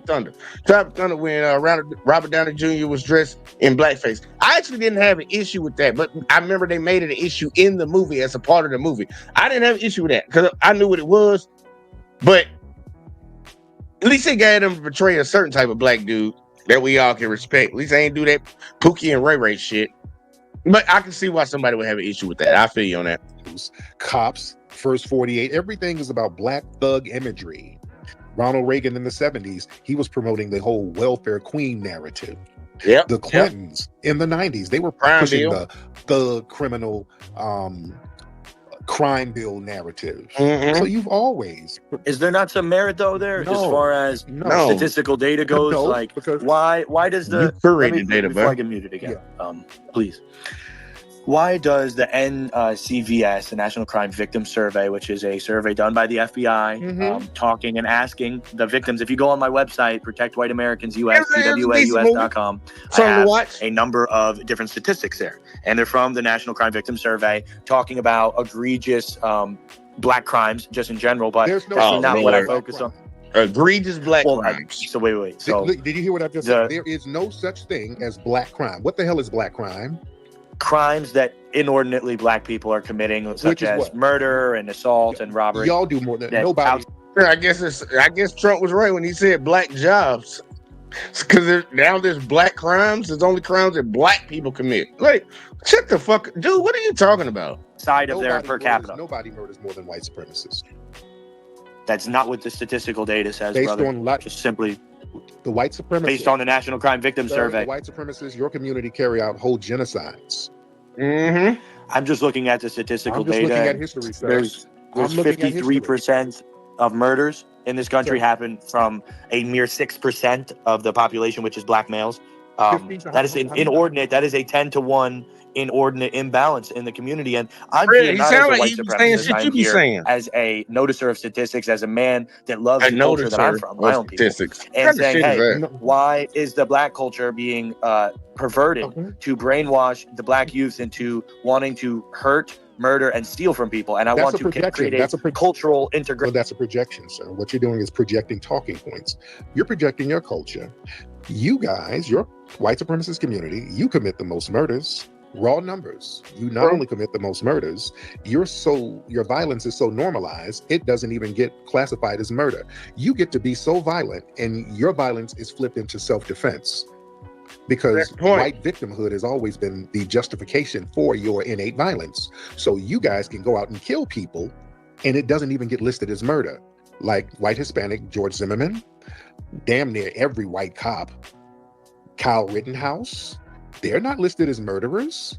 Thunder. Tropic Thunder when Robert Downey Jr. was dressed in blackface. I actually didn't have an issue with that, but I remember they made it an issue in the movie as a part of the movie. I didn't have an issue with that because I knew what it was, but at least they got him to portray a certain type of Black dude that we all can respect. At least they ain't do that Pookie and Ray Ray shit. But I can see why somebody would have an issue with that. I feel you on that. Cops, First 48, everything is about Black thug imagery. Ronald Reagan in the 70s, he was promoting the whole welfare queen narrative. Yep. The Clintons in the 90s, they were pushing the thug criminal crime bill narrative. Mm-hmm. So you've always... Is there not some merit though there as far as statistical data goes? No, like because why does the data before I get muted again? Please. Why does the NCVS, the National Crime Victim Survey, which is a survey done by the FBI, talking and asking the victims? If you go on my website, protectwhiteamericans.us.com, I have a number of different statistics there. And they're from the National Crime Victim Survey, talking about egregious Black crimes just in general, but that's not what I focus on. Egregious Black crimes. So wait. So did you hear what I just said? There is no such thing as Black crime. What the hell is Black crime? Crimes that inordinately Black people are committing, such as murder and assault and robbery. Y'all do more than nobody. I guess Trump was right when he said Black jobs, because now there's Black crimes. There's only crimes that Black people commit. Like, shut the fuck, dude. What are you talking about? Side of their per capita. Nobody murders more than white supremacists. That's not what the statistical data says, Based brother. on Just simply The white supremacists, based on the National Crime Victims the Survey. white supremacists, your community carry out whole genocides. Mm-hmm. I'm just looking at the statistical I'm just data. looking at and history, sir. There's I'm looking at history. 53% of murders in this country Sir. happen from a mere 6% of the population, which is black males. 15 to That is how many- inordinate. That is a 10-to-1 inordinate imbalance in the community. And I'm Really, here he not as sound a like white he be saying supremacist. shit you I'm be here saying. as a noticer of statistics, as a man that loves A the culture that I'm noticer from, my of own people, statistics. What and kind of saying, shit is hey, that? No, why is the black culture being perverted okay. to brainwash the black youth into wanting to hurt, murder, and steal from people? And I That's want a to projection. create That's a cultural integration. Well, that's a projection, sir. What you're doing is projecting talking points. You're projecting your culture. You guys, your white supremacist community, you commit the most murders. Raw numbers. You not only commit the most murders, your violence is so normalized, it doesn't even get classified as murder. You get to be so violent, and your violence is flipped into self-defense. Because white victimhood has always been the justification for your innate violence. So you guys can go out and kill people, and it doesn't even get listed as murder. Like white Hispanic George Zimmerman, damn near every white cop, Kyle Rittenhouse, they're not listed as murderers.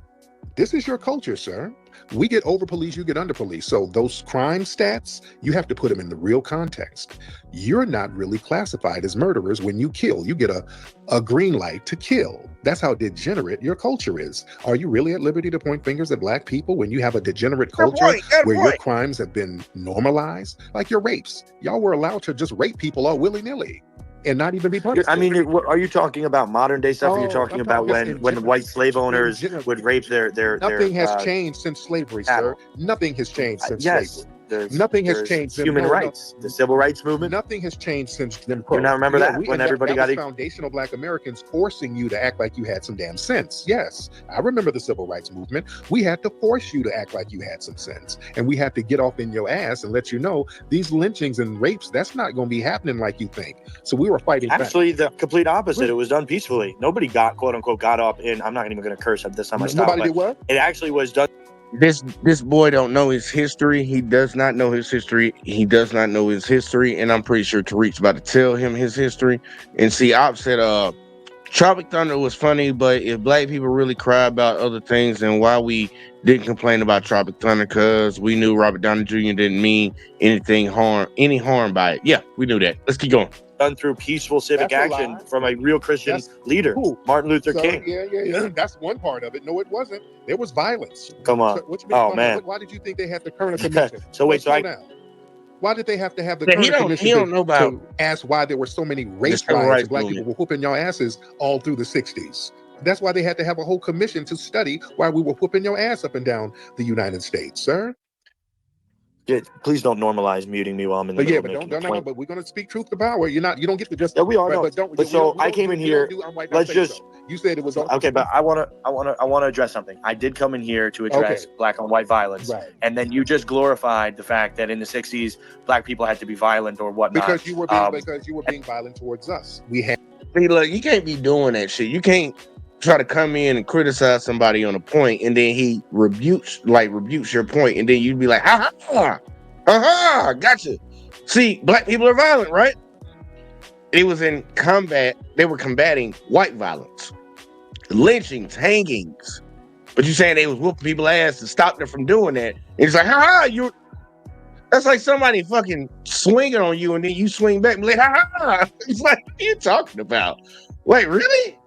This is your culture, sir. We get over police, you get under police. So those crime stats, you have to put them in the real context. You're not really classified as murderers when you kill. You get a green light to kill. That's how degenerate your culture is. Are you really at liberty to point fingers at black people when you have a degenerate culture where your crimes have been normalized? Like your rapes. Y'all were allowed to just rape people all willy-nilly and not even be punished. I mean, are you talking about modern day stuff? Or are you talking I'm about talking when white slave owners would rape their Nothing has changed since slavery, sir. Nothing has changed since slavery. Nothing has changed since human rights, the civil rights movement. Nothing has changed since Jim Crow. You now remember that when everybody got was foundational black Americans forcing you to act like you had some damn sense. Yes, I remember the civil rights movement. We had to force you to act like you had some sense, and we had to get off in your ass and let you know these lynchings and rapes, that's not going to be happening like you think. So we were fighting Actually back. the complete opposite. It was done peacefully. Nobody got quote unquote got up in. I'm not even going to curse at this time. Nobody did what? It actually was done. This boy don't know his history. He does not know his history. He does not know his history, and I'm pretty sure Tariq's about to tell him his history. And see, Op said, Tropic Thunder was funny, but if black people really cry about other things, then why we didn't complain about Tropic Thunder? Because we knew Robert Downey Jr. didn't mean any harm by it. Yeah, we knew that. Let's keep going. Done through peaceful civic action from a real Christian leader, Martin Luther King. Yeah. That's one part of it. No, it wasn't. There was violence. Come on. So, man. Why did you think they had the Kerner Commission? Why did they have to have the Kerner Commission to ask why there were so many race riots and black people were whooping your asses all through the 60s? That's why they had to have a whole commission to study why we were whooping your ass up and down the United States, sir. Please don't normalize muting me while I'm in the middle. But we're going to speak truth to power. You don't get to just. Yeah, we are. I came in here. Let's just. You said it was okay, but I want to address something. I did come in here to address black on white violence, and then you just glorified the fact that in the 60s black people had to be violent or whatnot because you were being violent towards us. See, look, you can't be doing that shit. You can't try to come in and criticize somebody on a point, and then he rebukes your point, and then you'd be like, gotcha. See, black people are violent, right? It was in combat. They were combating white violence, lynchings, hangings. But you saying they was whooping people's ass to stop them from doing that? And it's like, that's like somebody fucking swinging on you, and then you swing back and be like, It's like, what are you talking about? Wait, really?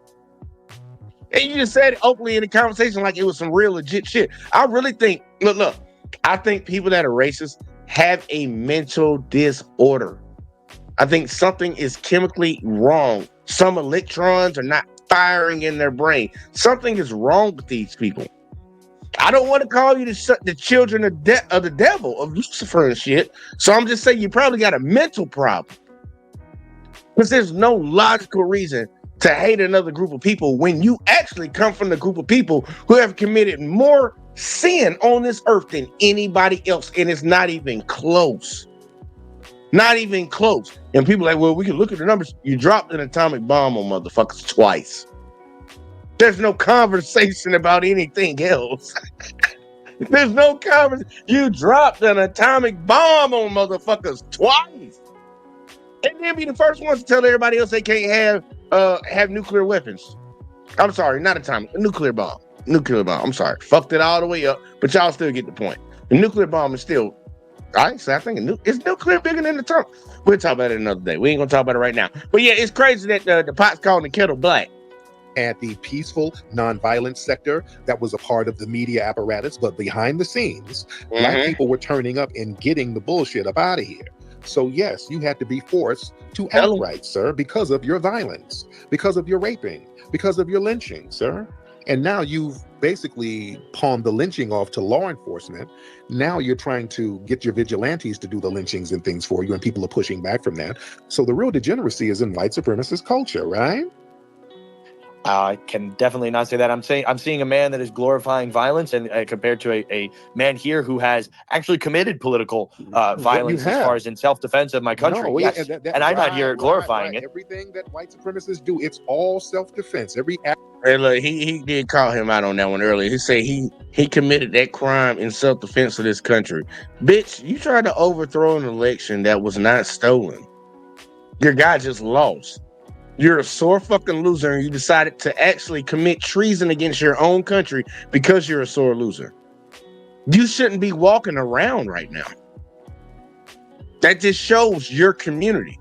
And you just said it openly in the conversation like it was some real legit shit. I really think, look, I think people that are racist have a mental disorder. I think something is chemically wrong. Some electrons are not firing in their brain. Something is wrong with these people. I don't want to call you the children of the devil, of Lucifer and shit. So I'm just saying you probably got a mental problem. Because there's no logical reason to hate another group of people when you actually come from the group of people who have committed more sin on this earth than anybody else. And it's not even close. Not even close. And people are like, well, we can look at the numbers. You dropped an atomic bomb on motherfuckers twice. There's no conversation about anything else. There's no conversation. You dropped an atomic bomb on motherfuckers twice. And then be the first ones to tell everybody else they can't have nuclear weapons. I'm sorry, not atomic, a nuclear bomb. Nuclear bomb. I'm sorry. Fucked it all the way up, but y'all still get the point. The nuclear bomb is still, I think is nuclear bigger than the atomic? We'll talk about it another day. We ain't gonna talk about it right now. But yeah, it's crazy that the pot's calling the kettle black. Had the peaceful, nonviolent sector that was a part of the media apparatus, but behind the scenes, black people were turning up and getting the bullshit up out of here. So yes, you had to be forced to act right, sir, because of your violence, because of your raping, because of your lynching, sir. And now you've basically pawned the lynching off to law enforcement. Now you're trying to get your vigilantes to do the lynchings and things for you, and people are pushing back from that. So the real degeneracy is in white supremacist culture, right? I can definitely not say that. I'm seeing a man that is glorifying violence, and compared to a man here who has actually committed political violence as far as in self-defense of my country. No, yes, and I'm not here glorifying it. Everything that white supremacists do, it's all self-defense. Every act. Hey, look, he did call him out on that one earlier. He said he committed that crime in self-defense of this country. Bitch, you tried to overthrow an election that was not stolen. Your guy just lost. You're a sore fucking loser, and you decided to actually commit treason against your own country because you're a sore loser. You shouldn't be walking around right now. That just shows your community.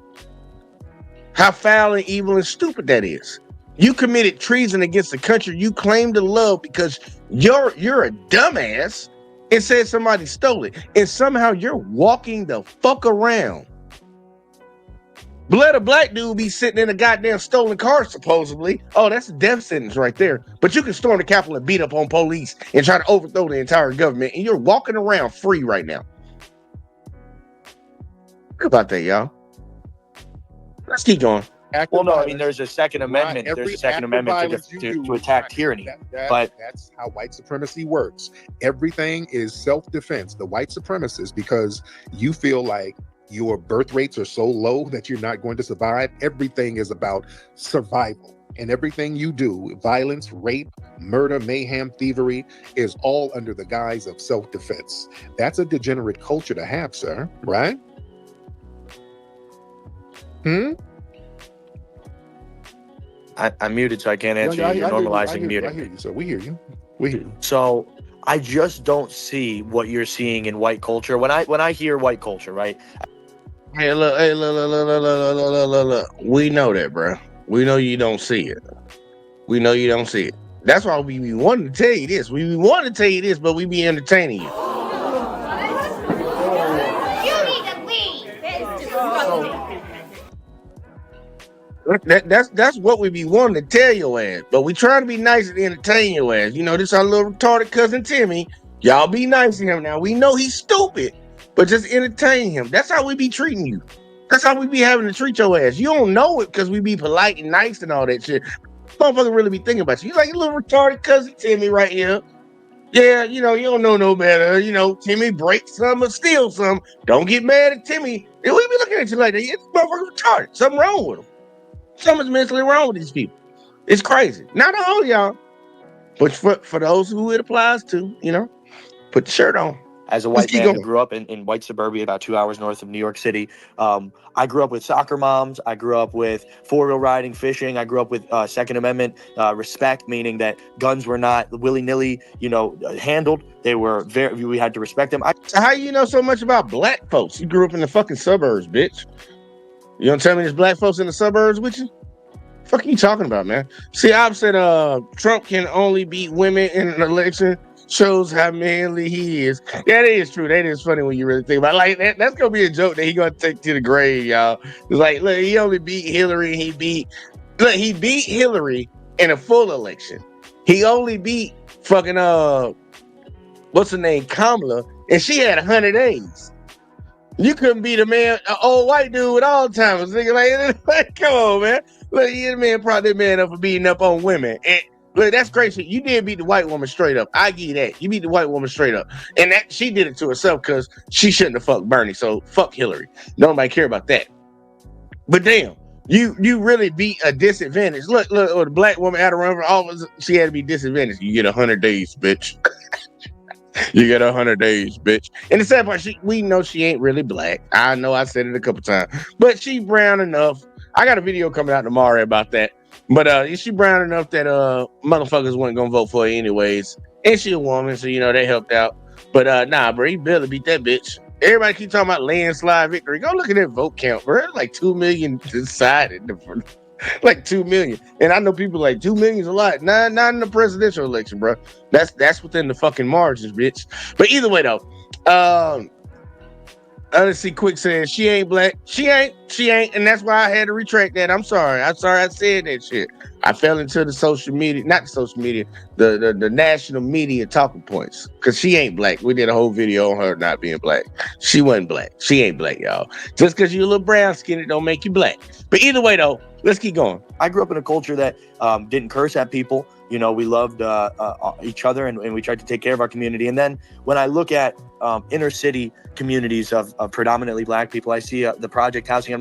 How foul and evil and stupid that is. You committed treason against the country you claim to love because you're a dumbass and said somebody stole it. And somehow you're walking the fuck around. Let a black dude be sitting in a goddamn stolen car, supposedly. Oh, that's a death sentence right there. But you can storm the Capitol and beat up on police and try to overthrow the entire government, and you're walking around free right now. Think about that, y'all. Let's keep going. Well, no, I mean, there's a Second Amendment. There's a Second Amendment to attack tyranny. But that's how white supremacy works. Everything is self-defense. The white supremacists, because you feel like your birth rates are so low that you're not going to survive. Everything is about survival. And everything you do, violence, rape, murder, mayhem, thievery, is all under the guise of self-defense. That's a degenerate culture to have, sir, right? I'm muted, so I can't answer you. You're normalizing muting. I hear you, sir. We hear you. We hear you. So I just don't see what you're seeing in white culture. When I hear white culture, right? Hey, look. We know that, bro. We know you don't see it. We know you don't see it. That's why we be wanting to tell you this. We be wanting to tell you this, but we be entertaining you. You need to leave. That's what we be wanting to tell your ass. But we trying to be nice and entertain your ass. You know, this our little retarded cousin Timmy. Y'all be nice to him now. We know he's stupid, but just entertain him. That's how we be treating you. That's how we be having to treat your ass. You don't know it because we be polite and nice and all that shit. Motherfucker really be thinking about you. You like your little retarded cousin Timmy right here. Yeah, you know, you don't know no better. You know, Timmy breaks some or steals some. Don't get mad at Timmy. And we be looking at you like that. Yeah, this motherfucker retarded. Something wrong with him. Something's mentally wrong with these people. It's crazy. Not all of y'all, but for those who it applies to, you know, put the shirt on. As a white man who grew up in white suburbia, about 2 hours north of New York City, I grew up with soccer moms. I grew up with four-wheel riding, fishing. I grew up with Second Amendment respect, meaning that guns were not willy-nilly, handled. They were we had to respect them. So how you know so much about black folks? You grew up in the fucking suburbs, bitch. You don't tell me there's black folks in the suburbs with you? The fuck are you talking about, man? See, I've said Trump can only beat women in an election. Shows how manly he is. Yeah, that is true. That is funny when you really think about it. Like that's gonna be a joke that he gonna take to the grave, y'all. It's like, look, he only beat Hillary. He beat Hillary in a full election. He only beat fucking what's her name, Kamala, and she had 100 days. You couldn't beat a man, an old white dude with Alzheimer's. Nigga, like, come on, man. Look, the man brought that man up for beating up on women. And look, that's great shit. You did beat the white woman straight up. I give you that. You beat the white woman straight up. And that she did it to herself because she shouldn't have fucked Bernie. So fuck Hillary. Nobody care about that. But damn, you really beat a disadvantage. Look, the black woman had to run for office. She had to be disadvantaged. You get 100 days, bitch. You get 100 days, bitch. And the sad part, we know she ain't really black. I know I said it a couple times, but she brown enough. I got a video coming out tomorrow about that. But she brown enough that motherfuckers weren't gonna vote for her anyways. And she a woman, so they helped out. But nah, bro, he barely beat that bitch. Everybody keep talking about landslide victory. Go look at that vote count, bro. Like 2 million decided. Like 2 million. And I know people like 2 million is a lot. Not in the presidential election, bro. That's within the fucking margins, bitch. But either way though, let's see, Quick says she ain't black. She ain't, and that's why I had to retract that. I'm sorry I said that shit. I fell into the social media, not the social media, the national media talking points. Cause she ain't black. We did a whole video on her not being black. She wasn't black. She ain't black, y'all. Just cause you a little brown skin, it don't make you black. But either way though, let's keep going. I grew up in a culture that didn't curse at people. We loved each other, and we tried to take care of our community. And then when I look at inner city communities of predominantly black people, I see the project housing.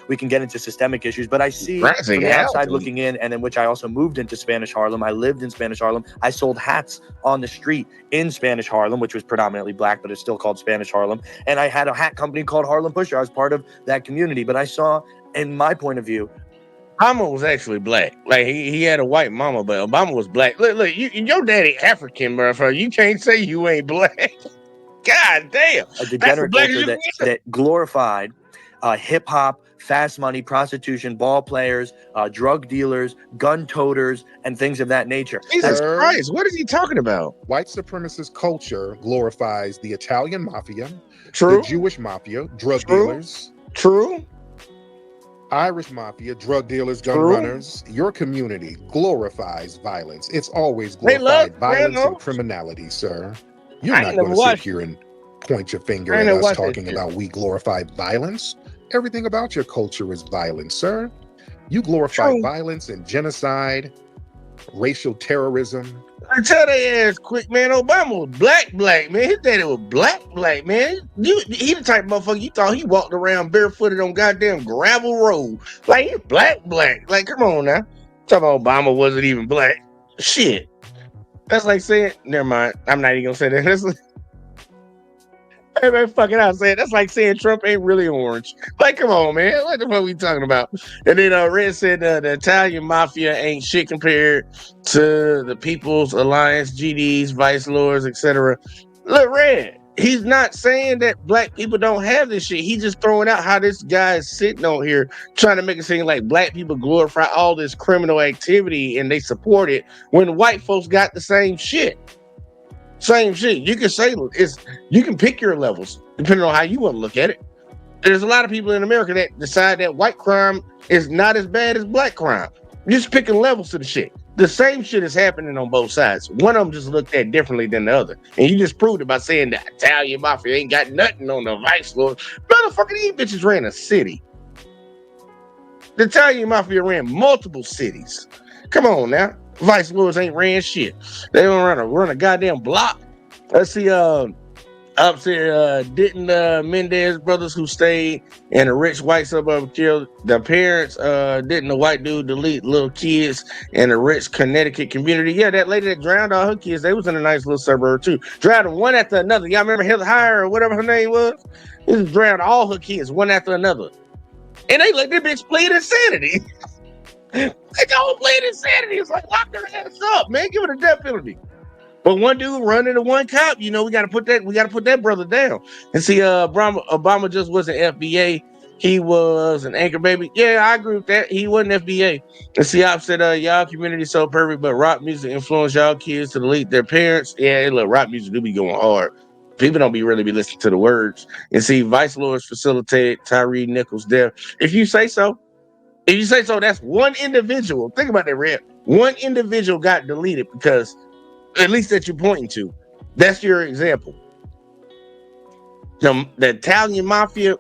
We can get into systemic issues, but I see from the outside looking in, and in which I also moved into Spanish Harlem. I lived in Spanish Harlem. I sold hats on the street in Spanish Harlem, which was predominantly black, but it's still called Spanish Harlem. And I had a hat company called Harlem Pusher. I was part of that community, but I saw, in my point of view, Obama was actually black. Like he had a white mama, but Obama was black. Look, your daddy African, bro. You can't say you ain't black. God damn. A degenerate culture that glorified hip hop, fast money, prostitution, ball players, drug dealers, gun toters, and things of that nature. Jesus Christ, what is he talking about? White supremacist culture glorifies the Italian mafia, True. the Jewish mafia, drug dealers. True. Irish mafia, drug dealers, gun runners. Your community glorifies violence. It's always glorified violence and criminality, sir. You're not going to sit here and point your finger at us talking about we glorify violence. Everything about your culture is violence, sir. You glorify violence and genocide, racial terrorism. I tell their ass quick, man. Obama was black, man. His daddy was black, man. He the type of motherfucker you thought he walked around barefooted on goddamn gravel road. Like, he's black. Like, come on now. Talking about Obama wasn't even black. Shit. That's like saying, never mind. I'm not even gonna say that. That's like, hey man, fuck it out. That's like saying Trump ain't really orange. Like, come on, man. What the fuck we talking about? And then Red said the Italian mafia ain't shit compared to the People's Alliance, GDs, vice lords, etc. Look, Red, he's not saying that black people don't have this shit. He's just throwing out how this guy is sitting on here trying to make it seem like black people glorify all this criminal activity and they support it when white folks got the same shit. Same shit. You can say you can pick your levels depending on how you want to look at it. There's a lot of people in America that decide that white crime is not as bad as black crime. You're just picking levels to the shit. The same shit is happening on both sides. One of them just looked at differently than the other. And you just proved it by saying that Italian mafia ain't got nothing on the vice lord. Motherfucker, these bitches ran a city. The Italian mafia ran multiple cities. Come on now. Vice lords ain't ran shit. They don't run a goddamn block. Let's see, didn't Mendez brothers who stayed in a rich white suburb killed the parents? Didn't the white dude delete little kids in a rich Connecticut community? Yeah, that lady that drowned all her kids, they was in a nice little suburb too. Drowned them one after another. Y'all remember Heather Heyer or whatever her name was? She drowned all her kids one after another. And they let this bitch plead insanity. They don't plead insanity. It's like, lock their ass up, man. Give it a death penalty. But one dude running to one cop, we gotta put that brother down. And see, Obama just wasn't FBA. He was an anchor baby. Yeah, I agree with that. He wasn't FBA. And see, I said, y'all community so perfect, but rock music influenced y'all kids to delete their parents. Yeah, look, rock music do be going hard. People don't really be listening to the words. And see, vice lords facilitate Tyree Nichols' death. If you say so, that's one individual. Think about that, Red. One individual got deleted because, at least that you're pointing to, that's your example. The Italian mafia.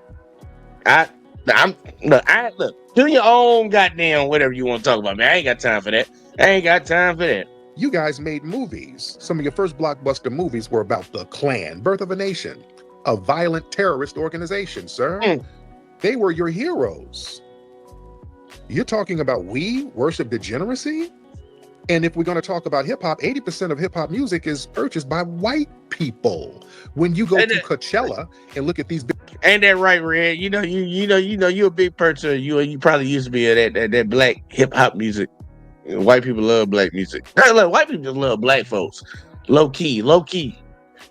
Look, do your own goddamn whatever you want to talk about, man. I ain't got time for that. You guys made movies. Some of your first blockbuster movies were about the Klan, Birth of a Nation, a violent terrorist organization, sir. They were your heroes. You're talking about we worship degeneracy? And if we're going to talk about hip hop, 80% of hip hop music is purchased by white people. When you go And to Coachella and look at these ain't that right, Red? You a big purchaser. You probably used to be that black hip hop music. White people love black music. Look, white people just love black folks. Low key, low key.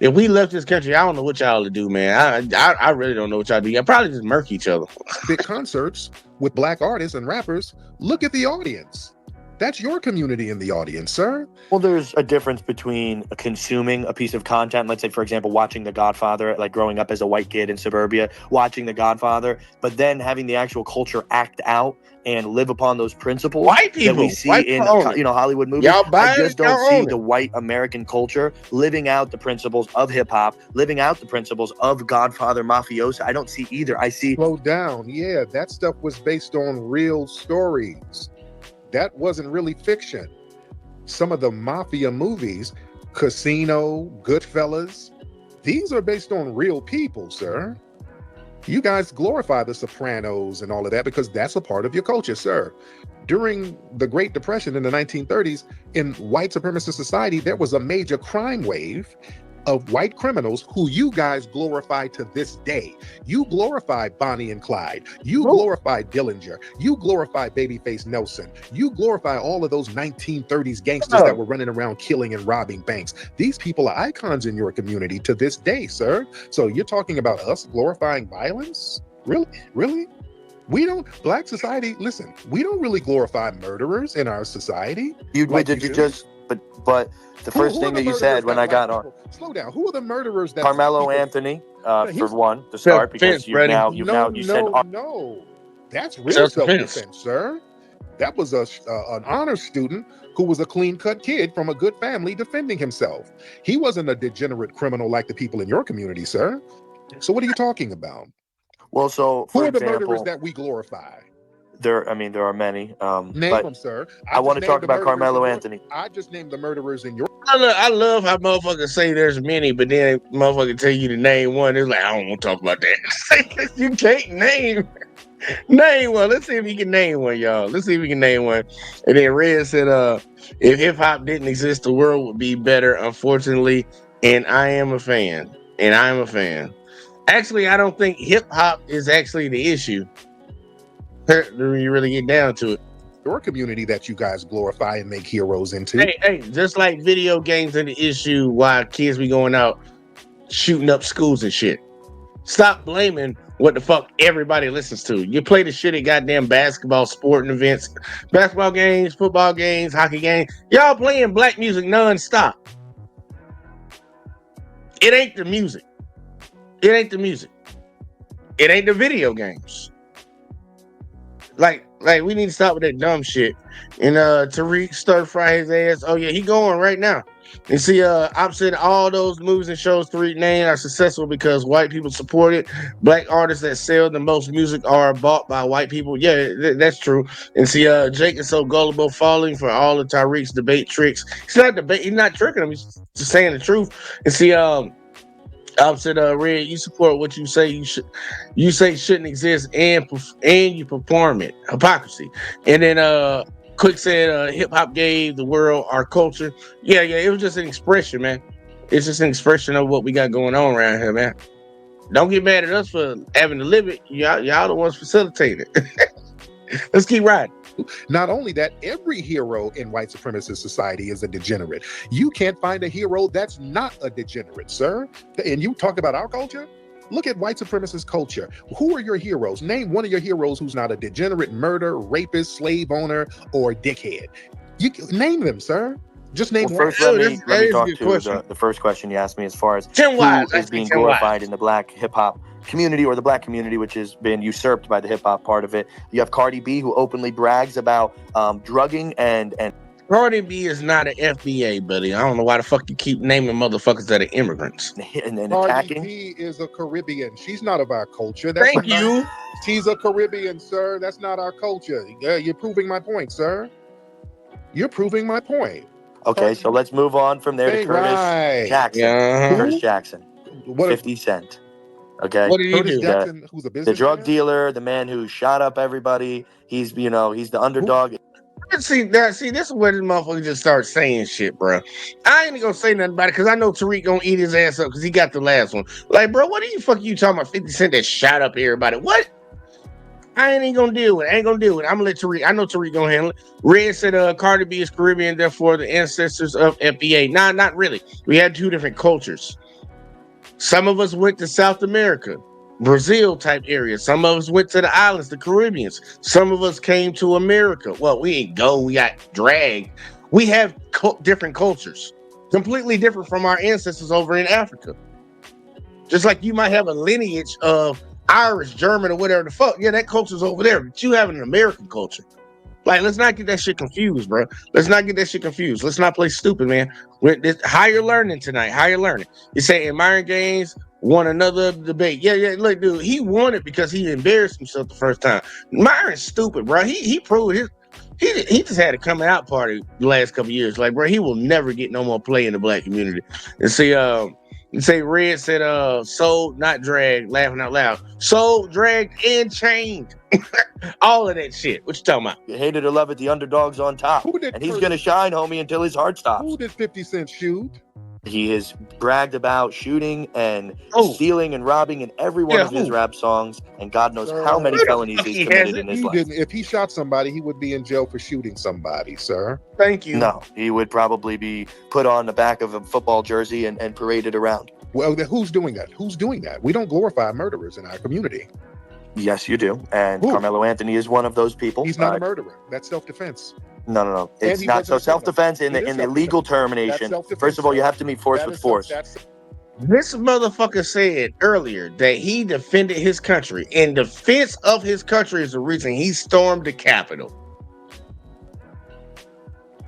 If we left this country, I don't know what y'all to do, man. I really don't know what y'all do. I probably just murk each other. big concerts with black artists and rappers, look at the audience. That's your community in the audience, sir. Well, there's a difference between consuming a piece of content. Let's say, for example, watching The Godfather, like growing up as a white kid in suburbia, watching The Godfather, but then having the actual culture act out and live upon those principles White that people, we see white in, people own it. Hollywood movies. Y'all I buy it, just don't y'all see own the it. white American culture living out the principles of hip hop, living out the principles of Godfather mafioso. I don't see either. I see. Slow down. Yeah, that stuff was based on real stories. That wasn't really fiction. Some of the mafia movies, Casino, Goodfellas, these are based on real people, sir. You guys glorify the Sopranos and all of that because that's a part of your culture, sir. During the Great Depression in the 1930s, in white supremacist society, there was a major crime wave of white criminals who you guys glorify to this day. You glorify Bonnie and Clyde. You glorify Dillinger. You glorify Babyface Nelson. You glorify all of those 1930s gangsters that were running around killing and robbing banks. These people are icons in your community to this day, sir. So you're talking about us glorifying violence? Really? Really? We don't, black society, listen, we don't really glorify murderers in our society. Did you just, but the first thing that you said when I got on. Slow down. Who are the murderers that Carmelo Anthony, for one, to start, because Self-defense, buddy. you said no. That's real Self-defense. self-defense, sir. That was an honor student who was a clean-cut kid from a good family defending himself. He wasn't a degenerate criminal like the people in your community, sir. So what are you talking about? Well, so Who for are the murderers example, that we glorify? there are many. Name But them, sir. I want to talk about Carmelo Anthony. I just named the murderers in your. I love how motherfuckers say there's many, but then motherfuckers tell you to name one. It's like, I don't want to talk about that. You can't name one. Let's see if you can name one, y'all. Let's see if we can name one. And then Red said, if hip hop didn't exist, the world would be better, unfortunately. And I am a fan. Actually, I don't think hip hop is actually the issue. When you really get down to it. Your community that you guys glorify and make heroes into. Hey, just like video games are the issue why kids be going out shooting up schools and shit. Stop blaming what the fuck everybody listens to. You play the shit at goddamn basketball sporting events, basketball games, football games, hockey games. Y'all playing black music nonstop. It ain't the music. It ain't the music. It ain't the video games. Like we need to stop with that dumb shit. And Tariq stir fry his ass. Oh yeah, he going right now. And see, opposite all those movies and shows Tariq named are successful because white people support it. Black artists that sell the most music are bought by white people. Yeah, that's true. And see, Jake is so gullible, falling for all of Tariq's debate tricks. He's not tricking him. He's just saying the truth. And see, opposite Red, you support what you say you say shouldn't exist, and you perform it. Hypocrisy. And then Quick said hip hop gave the world our culture. Yeah, it was just an expression, man. It's just an expression of what we got going on around here, man. Don't get mad at us for having to live it. Y'all the ones facilitating it. Let's keep riding. Not only that, every hero in white supremacist society is a degenerate. You can't find a hero that's not a degenerate, sir. And you talk about our culture? Look at white supremacist culture. Who are your heroes? Name one of your heroes who's not a degenerate murderer, rapist, slave owner, or dickhead. You name them, sir. Just name one. First, let me talk to the first question you asked me as far as who is being glorified in the black hip hop community, or the black community, which has been usurped by the hip hop part of it. You have Cardi B, who openly brags about drugging and Cardi B is not an FBA, buddy. I don't know why the fuck you keep naming motherfuckers that are immigrants. and Cardi attacking. B is a Caribbean. She's not of our culture. Thank you. She's a Caribbean, sir. That's not our culture. You're proving my point, sir. You're proving my point. Okay, so let's move on from there to Curtis Jackson. Yeah. Curtis Jackson. 50 Cent. Okay. What did he Curtis do? Jackson, who's a businessman? The drug dealer, the man who shot up everybody. He's the underdog. See, this is where this motherfucker just starts saying shit, bro. I ain't gonna say nothing about it because I know Tariq gonna eat his ass up because he got the last one. Like, bro, what the fuck you talking about? 50 Cent that shot up everybody. What? I ain't even gonna deal with it. I ain't gonna deal with it. I'm gonna let Tariq. I know Tariq gonna handle it. Red said Cardi B is Caribbean, therefore the ancestors of FBA. Nah, not really. We had two different cultures. Some of us went to South America, Brazil type area. Some of us went to the islands, the Caribbeans. Some of us came to America. Well, we ain't go, we got dragged. We have different cultures, completely different from our ancestors over in Africa. Just like you might have a lineage of Irish, German, or whatever the fuck. Yeah, that culture's over there, but you have an American culture. Like, let's not get that shit confused, bro. Let's not get that shit confused. Let's not play stupid, man. This higher learning tonight. Higher learning. You say Myron Gaines won another debate. Yeah. Look, dude, he won it because he embarrassed himself the first time. Myron's stupid, bro. He proved his. He just had a coming out party the last couple years. Like, bro, he will never get no more play in the black community. And see, say Red said, sold, not dragged, laughing out loud. Sold, dragged, and chained. All of that shit. What you talking about? You hate it or love it, the underdog's on top. And he's going to shine, homie, until his heart stops. Who did 50 Cent shoot? He has bragged about shooting and stealing and robbing in every one of his rap songs, and God knows how many felonies he's committed in his life. If he shot somebody, he would be in jail for shooting somebody, sir. Thank you. No, he would probably be put on the back of a football jersey and paraded around. Well, who's doing that? Who's doing that? We don't glorify murderers in our community. Yes, you do. And Carmelo Anthony is one of those people. He's not a murderer. That's self-defense. No. It's not. So self-defense in the legal termination. First of all, you have to meet force with force. This motherfucker said earlier that he defended his country. In defense of his country is the reason he stormed the Capitol.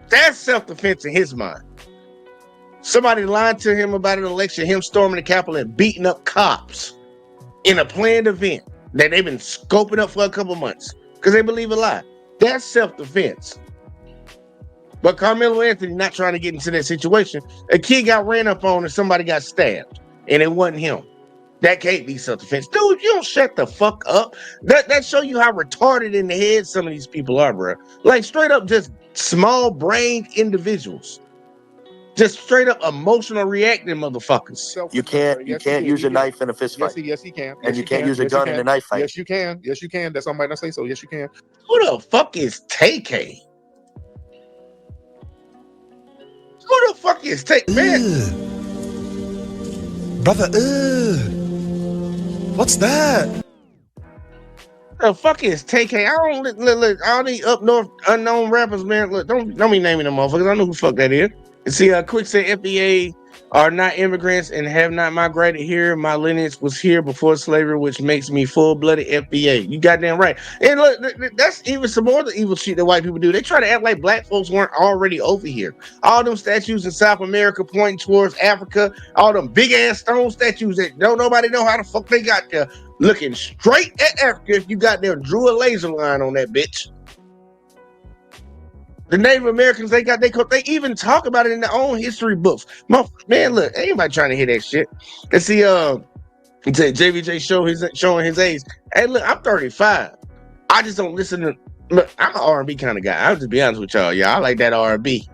That's self-defense in his mind. Somebody lied to him about an election, him storming the Capitol and beating up cops in a planned event that they've been scoping up for a couple months because they believe a lie. That's self-defense. But Carmelo Anthony not trying to get into that situation. A kid got ran up on and somebody got stabbed, and it wasn't him. That can't be self-defense. Dude, you don't shut the fuck up. That show you how retarded in the head some of these people are, bro. Like, straight up just small-brained individuals. Just straight up emotional reacting motherfuckers. You can't use a knife in a fist fight. Yes, he can. And you can't use a gun in a knife fight. Yes, you can. Yes, you can. That's all I might not say so. Yes, you can. Who the fuck is TK? Who the fuck is TK? Man. Brother, what's that? The fuck is TK? I don't look all these up north unknown rappers, man. Look, don't be naming them motherfuckers. I know who the fuck that is. See, Quick said FBA are not immigrants and have not migrated here. My lineage was here before slavery, which makes me full-blooded FBA. You goddamn right. And look, that's even some more of the evil shit that white people do. They try to act like black folks weren't already over here. All them statues in South America pointing towards Africa, all them big-ass stone statues that don't nobody know how the fuck they got there, looking straight at Africa if you got there, drew a laser line on that bitch. The Native Americans, they even talk about it in their own history books. Man, look, ain't nobody trying to hear that shit. And see, JVJ showing his age. Hey, look, I'm 35. I just don't listen to. Look, I'm an R&B kind of guy. I'll just be honest with y'all. Yeah, I like that R&B.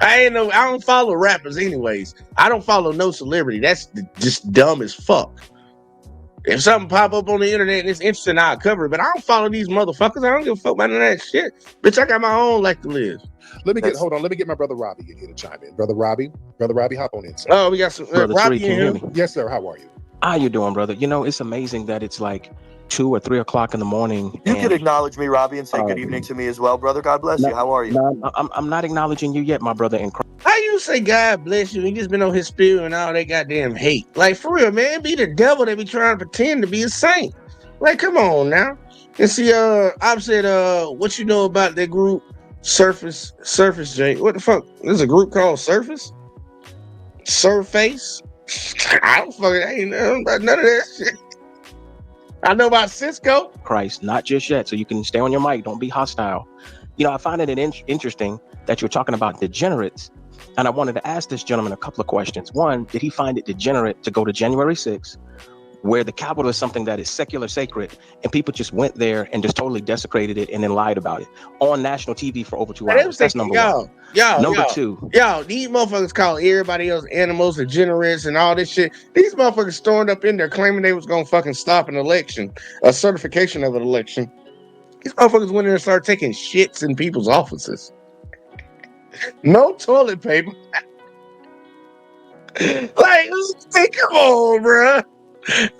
I don't follow rappers anyways. I don't follow no celebrity. That's just dumb as fuck. If something pop up on the internet and it's interesting, I'll cover it. But I don't follow these motherfuckers. I don't give a fuck about none of that shit. Bitch, I got my own life to live. Let me get my brother Robbie in here to chime in. Brother Robbie, hop on in, sir. Oh, we got some Robbie in here. Yes, sir. How are you? How you doing, brother? You know, it's amazing that it's like 2 or 3 o'clock in the morning. You can acknowledge me, Robbie, and say good evening to me as well, brother. God bless you. How are you? No, I'm not acknowledging you yet, my brother in Christ. How you say God bless you? He just been on his spirit and all that goddamn hate. Like, for real, man, be the devil that be trying to pretend to be a saint. Like, come on now. And see, I've said, what you know about that group, Surface, Jay? What the fuck? There's a group called Surface? Surface? I ain't know about none of that shit. I know about Cisco. Christ, not just yet. So you can stay on your mic. Don't be hostile. You know, I find it interesting that you're talking about degenerates. And I wanted to ask this gentleman a couple of questions. One, did he find it degenerate to go to January 6th, where the Capitol is something that is secular sacred, and people just went there and just totally desecrated it and then lied about it on national TV for over 2 They was hours. That's taking, number one. Number two, these motherfuckers call everybody else animals, degenerates, and all this shit. These motherfuckers stormed up in there claiming they was gonna fucking stop an election, a certification of an election. These motherfuckers went in and started taking shits in people's offices. No toilet paper. Like, come on, bruh.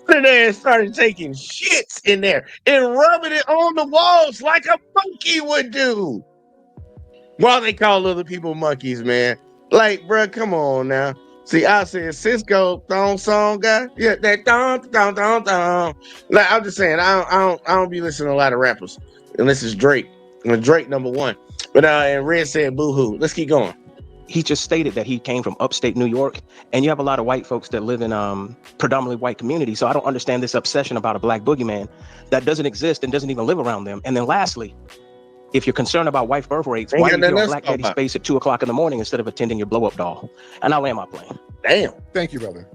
And they started taking shits in there and rubbing it on the walls like a monkey would do. While they call other people monkeys, man. Like, bruh, come on now. See, I said Cisco thong song guy. Yeah, that thong, thong, thong, thong. Like, I'm just saying, I don't be listening to a lot of rappers unless it's Drake. And Drake number one. But and Red said boo-hoo. Let's keep going. he just stated that he came from upstate New York, and you have a lot of white folks that live in predominantly white communities. So I don't understand this obsession about a black boogeyman that doesn't exist and doesn't even live around them. And then lastly, if you're concerned about white birth rates, Ain't why got are you here nothing on else Black to talk Daddy about. Space at 2:00 in the morning instead of attending your blow up doll? And I'll land my plane. Damn. Thank you, brother.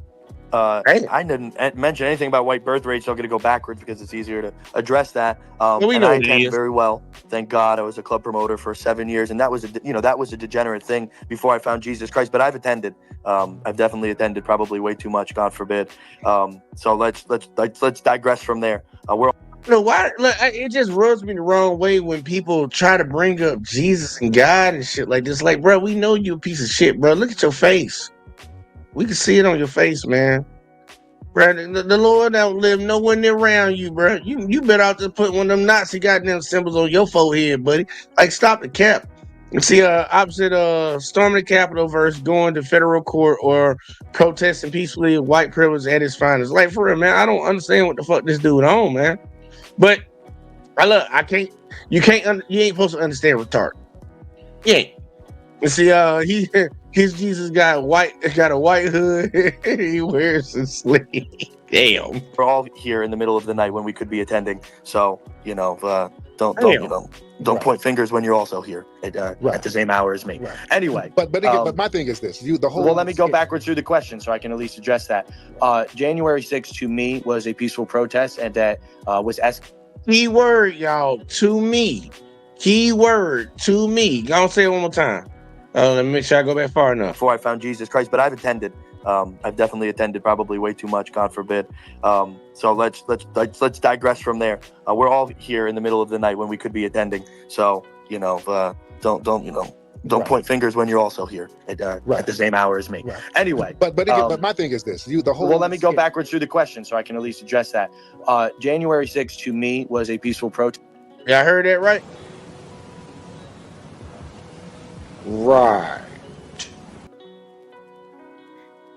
Damn. I didn't mention anything about white birth rates, so I'm going to go backwards because it's easier to address that. Well, we and know I what it attend is. very well. Thank God I was a club promoter for 7 years, and that was a degenerate thing before I found Jesus Christ. But I've attended. I've definitely attended, probably way too much, God forbid. So let's digress from there. We're No, why? Look, it just rubs me the wrong way when people try to bring up Jesus and God and shit like this. Like, bro, we know you a piece of shit, bro. Look at your face. We can see it on your face, man. Bro, the Lord don't live nowhere near around you, bro. You better out to put one of them Nazi goddamn symbols on your forehead, buddy. Like, stop the cap. You see, opposite storming the Capitol versus going to federal court or protesting peacefully of white privilege at its finest. Like, for real, man, I don't understand what the fuck this dude on, man. But you ain't supposed to understand retard. Yeah. You see, his Jesus got a white hood. He wears a sleeve. Damn. all here in the middle of the night when we could be attending. So don't Right. point fingers when you're also here at the same hour as me. Right. Anyway, But my thing is this: well, let me go backwards through the question so I can at least address that. January 6th to me was a peaceful protest, and that was Key word, y'all. To me. Key word. To me. Go say it one more time. Let me make sure I go back far enough. before I found Jesus Christ, but I've attended. I've definitely attended, probably way too much, God forbid. So let's digress from there. We're all here in the middle of the night when we could be attending. So don't point fingers when you're also here at the same hour as me. Right. Anyway, But my thing is this: well, let me go backwards through the question so I can at least address that. January 6th to me was a peaceful protest. Yeah, I heard that right. Right.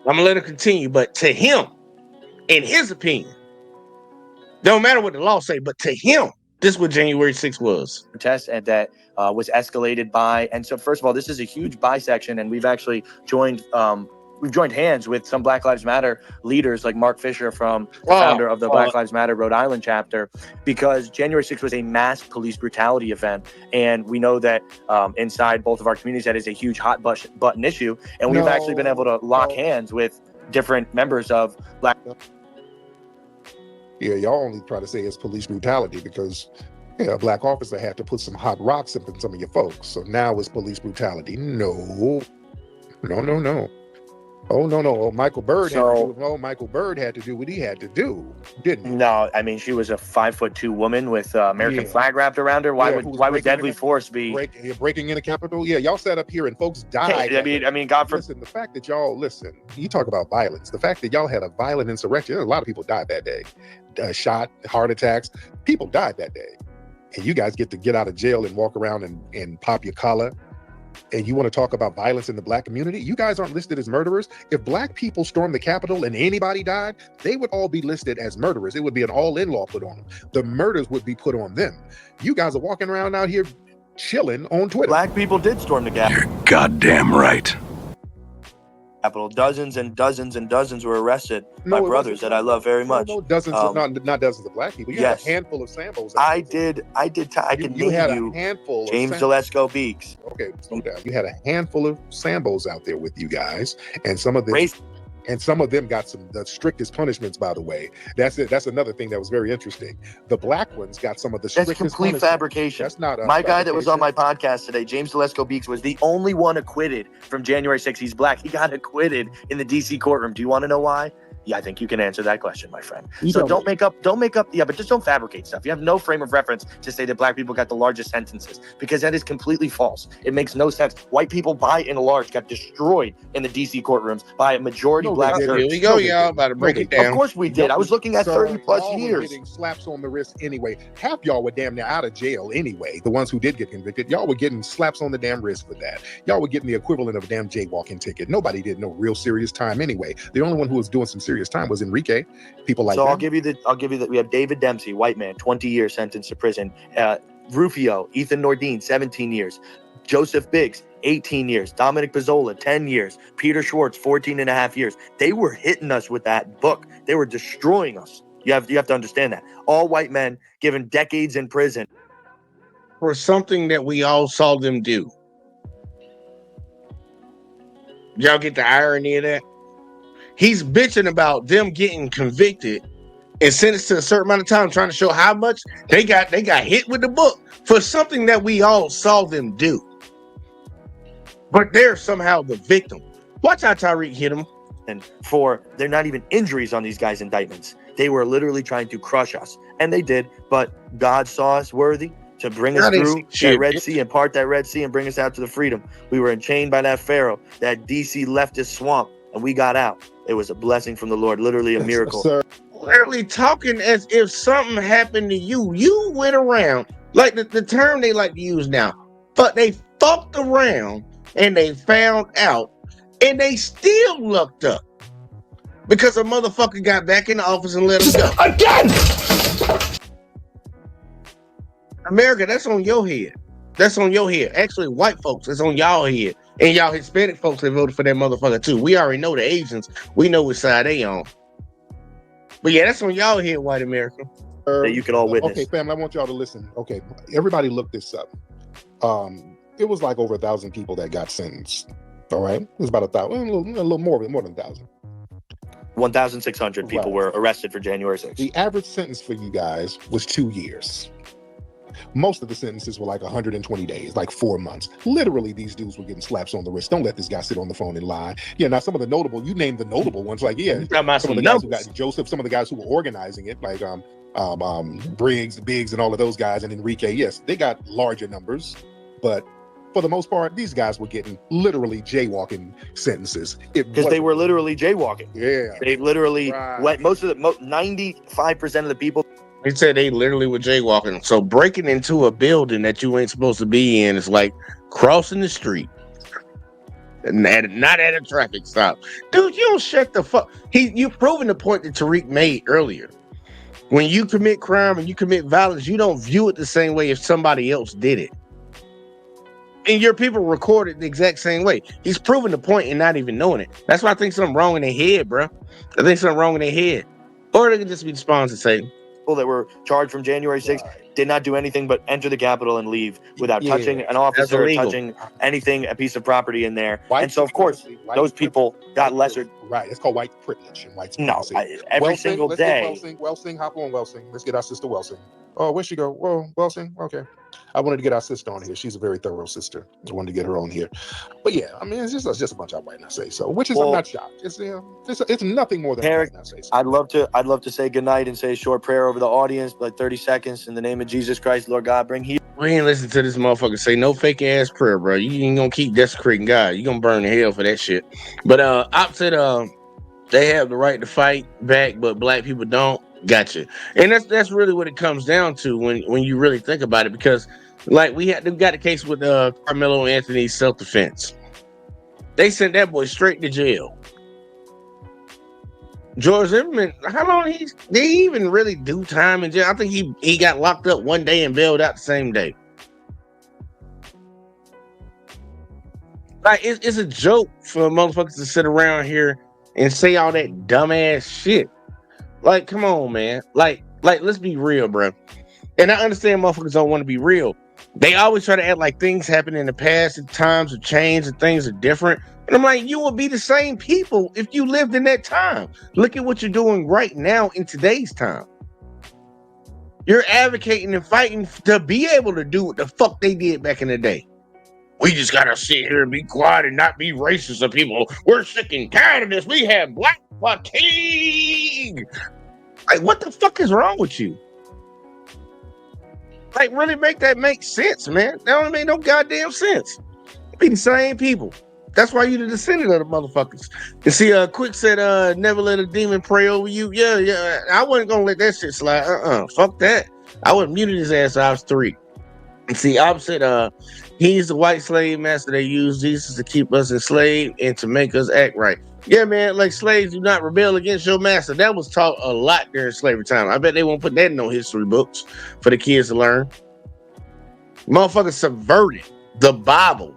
I'm gonna let it continue, but to him, in his opinion, don't matter what the law say, but to him, this is what January 6th was. Protest, and that was escalated by. And so, first of all, this is a huge bisection, and we've actually joined hands with some Black Lives Matter leaders, like Mark Fisher, the founder of the Black Lives Matter Rhode Island chapter, because January 6th was a mass police brutality event, and we know that inside both of our communities, that is a huge hot button issue, and we've actually been able to lock hands with different members of Black. Yeah, y'all only try to say it's police brutality because a black officer had to put some hot rocks up in some of your folks. So now it's police brutality. No. Oh, no. Michael Byrd had to do what he had to do, didn't he? No, I mean, she was a 5'2" woman with American flag wrapped around her. Why would deadly force be breaking in the Capitol? Yeah, y'all sat up here and folks died. Hey, I mean, God forbid. Listen, the fact that y'all you talk about violence. The fact that y'all had a violent insurrection. A lot of people died that day. Shot, heart attacks. People died that day, and you guys get to get out of jail and walk around and pop your collar. And you want to talk about violence in the black community? You guys aren't listed as murderers. If black people stormed the Capitol and anybody died, they would all be listed as murderers. It would be an all-in law put on them. The murders would be put on them. You guys are walking around out here chilling on Twitter. Black people did storm the Capitol. You're goddamn right. Dozens and dozens and dozens were arrested by brothers that I love very much. No, dozens, not dozens of black people. You had a handful of Sambos. I can name you a handful. James Gillespie Beeks. Okay, slow down. You had a handful of Sambos out there with you guys, and some of them. And some of them got the strictest punishments, by the way. That's it. That's another thing that was very interesting. The black ones got some of the That's strictest complete punishment. fabrication. That's not my guy that was on fabrication. my podcast today, James Telesco Beeks, was the only one acquitted from January 6th. He's black. He got acquitted in the DC courtroom. Do you want to know why? Yeah, I think you can answer that question, my friend. So don't make up, yeah, but just don't fabricate stuff. You have no frame of reference to say that black people got the largest sentences, because that is completely false. It makes no sense. White people by and large got destroyed in the DC courtrooms by a majority black they jury. Here we go, y'all. About to break it down. Of course we did. I was looking at 30 plus y'all years. were getting slaps on the wrist anyway. Half y'all were damn near out of jail anyway. The ones who did get convicted, y'all were getting slaps on the damn wrist for that. Y'all were getting the equivalent of a damn jaywalking ticket. Nobody did no real serious time anyway. The only one who was doing some serious time was Enrique. People like so that. I'll give you that. We have David Dempsey, white man, 20 year sentence to prison. Rufio, Ethan Nordine, 17 years. Joseph Biggs, 18 years. Dominic Pizzola, 10 years. Peter Schwartz, 14 and a half years. They were hitting us with that book. They were destroying us. You have to understand that. All white men given decades in prison for something that we all saw them do. Y'all get the irony of that? He's bitching about them getting convicted and sentenced to a certain amount of time, trying to show how much they got hit with the book for something that we all saw them do. But they're somehow the victim. Watch how Tariq hit him. And they're not even injuries on these guys' indictments. They were literally trying to crush us. And they did, but God saw us worthy to bring us through that Red Sea and part that Red Sea and bring us out to the freedom. We were enchained by that Pharaoh, that DC leftist swamp, and we got out. It was a blessing from the Lord, literally a miracle. Sir. Literally talking as if something happened to you. You went around, like the term they like to use now, but they fucked around and they found out and they still lucked up because a motherfucker got back in the office and let him go. Again! America, that's on your head. That's on your head. Actually, white folks, it's on y'all head. And y'all Hispanic folks that voted for that motherfucker too. We already know the Asians. We know which side they on. But yeah, that's on y'all head, white America. That you can all witness. Okay, family, I want y'all to listen. Okay, everybody look this up. It was like over 1,000 people that got sentenced. All right, it was about 1,000, a little more than 1,000. 1,600 people were arrested for January 6th. The average sentence for you guys was 2 years. Most of the sentences were like 120 days, like 4 months. Literally, these dudes were getting slaps on the wrist. Don't let this guy sit on the phone and lie. Yeah, now some of the notable, you named the notable ones, like some of the guys who got Joseph, some of the guys who were organizing it, like Biggs, and all of those guys, and Enrique. Yes, they got larger numbers, but for the most part, these guys were getting literally jaywalking sentences. Because they were literally jaywalking. Yeah, they literally went. 95% of the people. They said they literally were jaywalking. So breaking into a building that you ain't supposed to be in is like crossing the street. Not at a traffic stop. Dude, you don't shut the fuck. You've proven the point that Tariq made earlier. When you commit crime and you commit violence, you don't view it the same way if somebody else did it. And your people recorded the exact same way. He's proven the point and not even knowing it. That's why I think something wrong in their head, bro. I think something wrong in their head. Or they can just be responsible and say, that were charged from January 6th did not do anything but enter the Capitol and leave without touching an officer, touching anything, a piece of property in there. And so, of course, those people got lesser. Right. It's called white privilege and white supremacy. No, every single day. Welsing, hop on Welsing. Let's get our sister Welsing. Oh, where'd she go? Well, Welsing. Okay. I wanted to get our sister on here. She's a very thorough sister. I wanted to get her on here. But yeah, I mean, it's just a bunch of white, I say so. Which is, I'm not shocked. It's nothing more than Tariq, white, I say so. I'd love to say goodnight and say a short prayer over the audience, like 30 seconds. In the name of Jesus Christ, Lord God, bring healing. We ain't listen to this motherfucker say no fake ass prayer, bro. You ain't gonna keep desecrating God. You gonna burn in hell for that shit. But opposite, they have the right to fight back, but black people don't. Gotcha. And that's really what it comes down to when you really think about it, because like we got the case with Carmelo Anthony's self-defense. They sent that boy straight to jail. George Zimmerman, how long did he even really do time in jail? I think he got locked up one day and bailed out the same day. Like it's a joke for motherfuckers to sit around here and say all that dumbass shit. Like, come on, man. Like, let's be real, bro. And I understand motherfuckers don't want to be real, They always try to act like things happened in the past and times have changed and things are different. And I'm like, you would be the same people if you lived in that time. Look at what you're doing right now in today's time. You're advocating and fighting to be able to do what the fuck they did back in the day. We just gotta sit here and be quiet and not be racist to people. We're sick and tired of this. We have black fatigue. Like, what the fuck is wrong with you? Like, really make that make sense, man. That don't make no goddamn sense. Be the same people. That's why you the descendant of the motherfuckers. You see, Quick said, never let a demon pray over you. Yeah. I wasn't gonna let that shit slide. Fuck that. I would have muted his ass. I was 3. And see, opposite, he's the white slave master. They use Jesus to keep us enslaved and to make us act right. Yeah, man, like slaves do not rebel against your master. That was taught a lot during slavery time. I bet they won't put that in no history books for the kids to learn. Motherfuckers subverted the Bible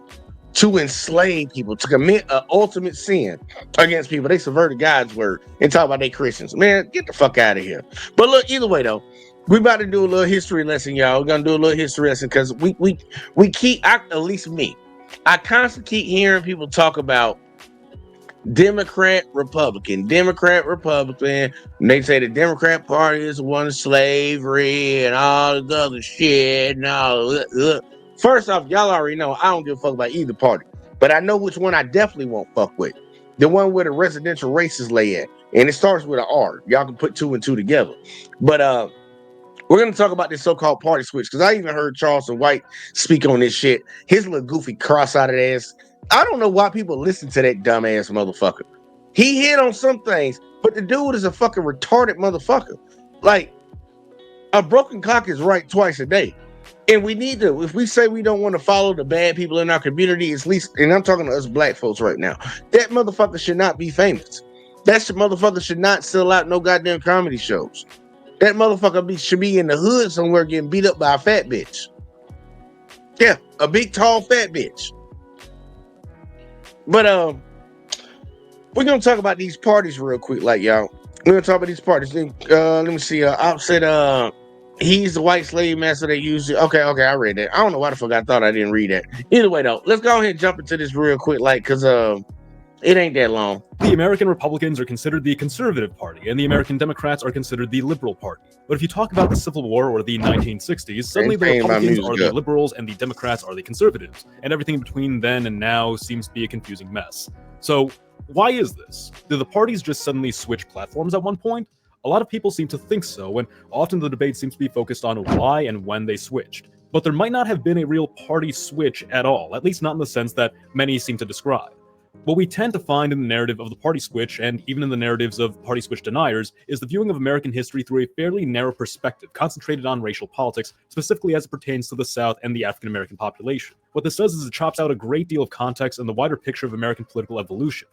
to enslave people, to commit an ultimate sin against people. They subverted God's word and talk about they Christians. Man, get the fuck out of here. But look, either way though, we about to do a little history lesson, y'all. We're gonna do a little history lesson because we keep, at least me, I constantly keep hearing people talk about Democrat, Republican. And they say the Democrat Party is one of slavery and all the other shit and all. First off, y'all already know I don't give a fuck about either party, but I know which one I definitely won't fuck with. The one where the residential races lay at, and it starts with an R. Y'all can put 2 and 2 together. But we're gonna talk about this so-called party switch because I even heard Charleston White speak on this shit. His little goofy cross-eyed ass. I don't know why people listen to that dumbass motherfucker. He hit on some things, but the dude is a fucking retarded motherfucker. Like, a broken clock is right twice a day. And we need to, if we say we don't want to follow the bad people in our community, at least, and I'm talking to us black folks right now, that motherfucker should not be famous. That motherfucker should not sell out no goddamn comedy shows. That motherfucker should be in the hood somewhere getting beat up by a fat bitch. Yeah, a big, tall, fat bitch. But we're gonna talk about these parties real quick, like y'all. We're gonna talk about these parties. Let me see. Opposite, he's the white slave master that used it. Okay, I read that. I don't know why the fuck I thought I didn't read that. Either way, though, let's go ahead and jump into this real quick, like, cause it ain't that long. The American Republicans are considered the conservative party, and the American Democrats are considered the liberal party. But if you talk about the Civil War or the 1960s, suddenly the Republicans are the liberals and the Democrats are the conservatives, and everything between then and now seems to be a confusing mess. So, why is this? Did the parties just suddenly switch platforms at one point? A lot of people seem to think so, and often the debate seems to be focused on why and when they switched. But there might not have been a real party switch at all, at least not in the sense that many seem to describe. What we tend to find in the narrative of the party switch, and even in the narratives of party switch deniers, is the viewing of American history through a fairly narrow perspective, concentrated on racial politics, specifically as it pertains to the South and the African American population. What this does is it chops out a great deal of context and the wider picture of American political evolution.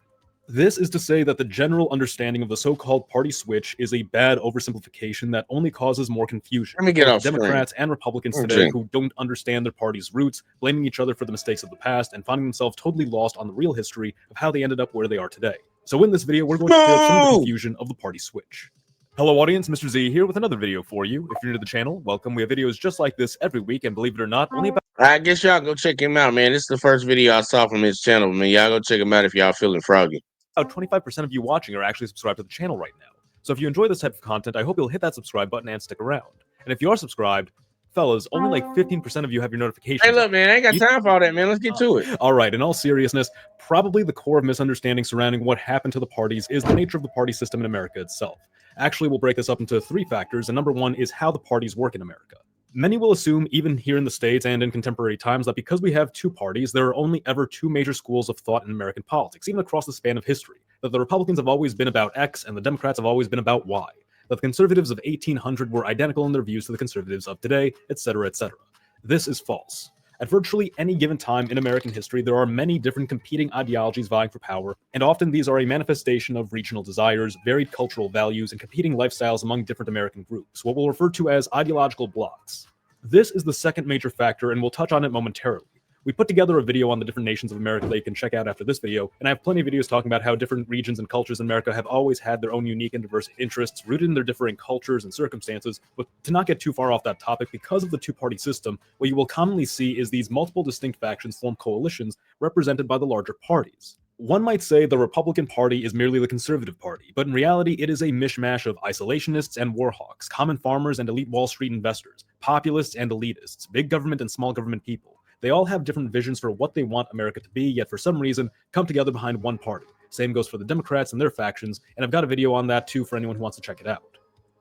This is to say that the general understanding of the so-called party switch is a bad oversimplification that only causes more confusion. Let me get off Democrats and Republicans today who don't understand their party's roots, blaming each other for the mistakes of the past, and finding themselves totally lost on the real history of how they ended up where they are today. So in this video, we're going to clear up some of the confusion of the party switch. Hello audience, Mr. Z here with another video for you. If you're new to the channel, welcome. We have videos just like this every week, and believe it or not, only about... I guess y'all go check him out, man. This is the first video I saw from his channel, man. Y'all go check him out if y'all feeling froggy. 25% of you watching are actually subscribed to the channel right now. So if you enjoy this type of content, I hope you'll hit that subscribe button and stick around. And if you are subscribed, fellas, only like 15% of you have your notifications. Hey, look, man, I ain't got time for all that, man. Let's get to it. All right, in all seriousness, probably the core of misunderstanding surrounding what happened to the parties is the nature of the party system in America itself. Actually, we'll break this up into 3 factors, and number 1 is how the parties work in America. Many will assume, even here in the States and in contemporary times, that because we have 2 parties, there are only ever 2 major schools of thought in American politics, even across the span of history. That the Republicans have always been about X and the Democrats have always been about Y. That the conservatives of 1800 were identical in their views to the conservatives of today, etc., etc. This is false. At virtually any given time in American history, there are many different competing ideologies vying for power, and often these are a manifestation of regional desires, varied cultural values, and competing lifestyles among different American groups, what we'll refer to as ideological blocs. This is the second major factor, and we'll touch on it momentarily. We put together a video on the different nations of America that you can check out after this video, and I have plenty of videos talking about how different regions and cultures in America have always had their own unique and diverse interests rooted in their differing cultures and circumstances. But to not get too far off that topic, because of the two-party system, what you will commonly see is these multiple distinct factions form coalitions represented by the larger parties. One might say the Republican Party is merely the conservative party, but in reality it is a mishmash of isolationists and warhawks, common farmers and elite Wall Street investors, populists and elitists, big government and small government people. They all have different visions for what they want America to be, yet for some reason come together behind one party. Same goes for the Democrats and their factions, and I've got a video on that too for anyone who wants to check it out.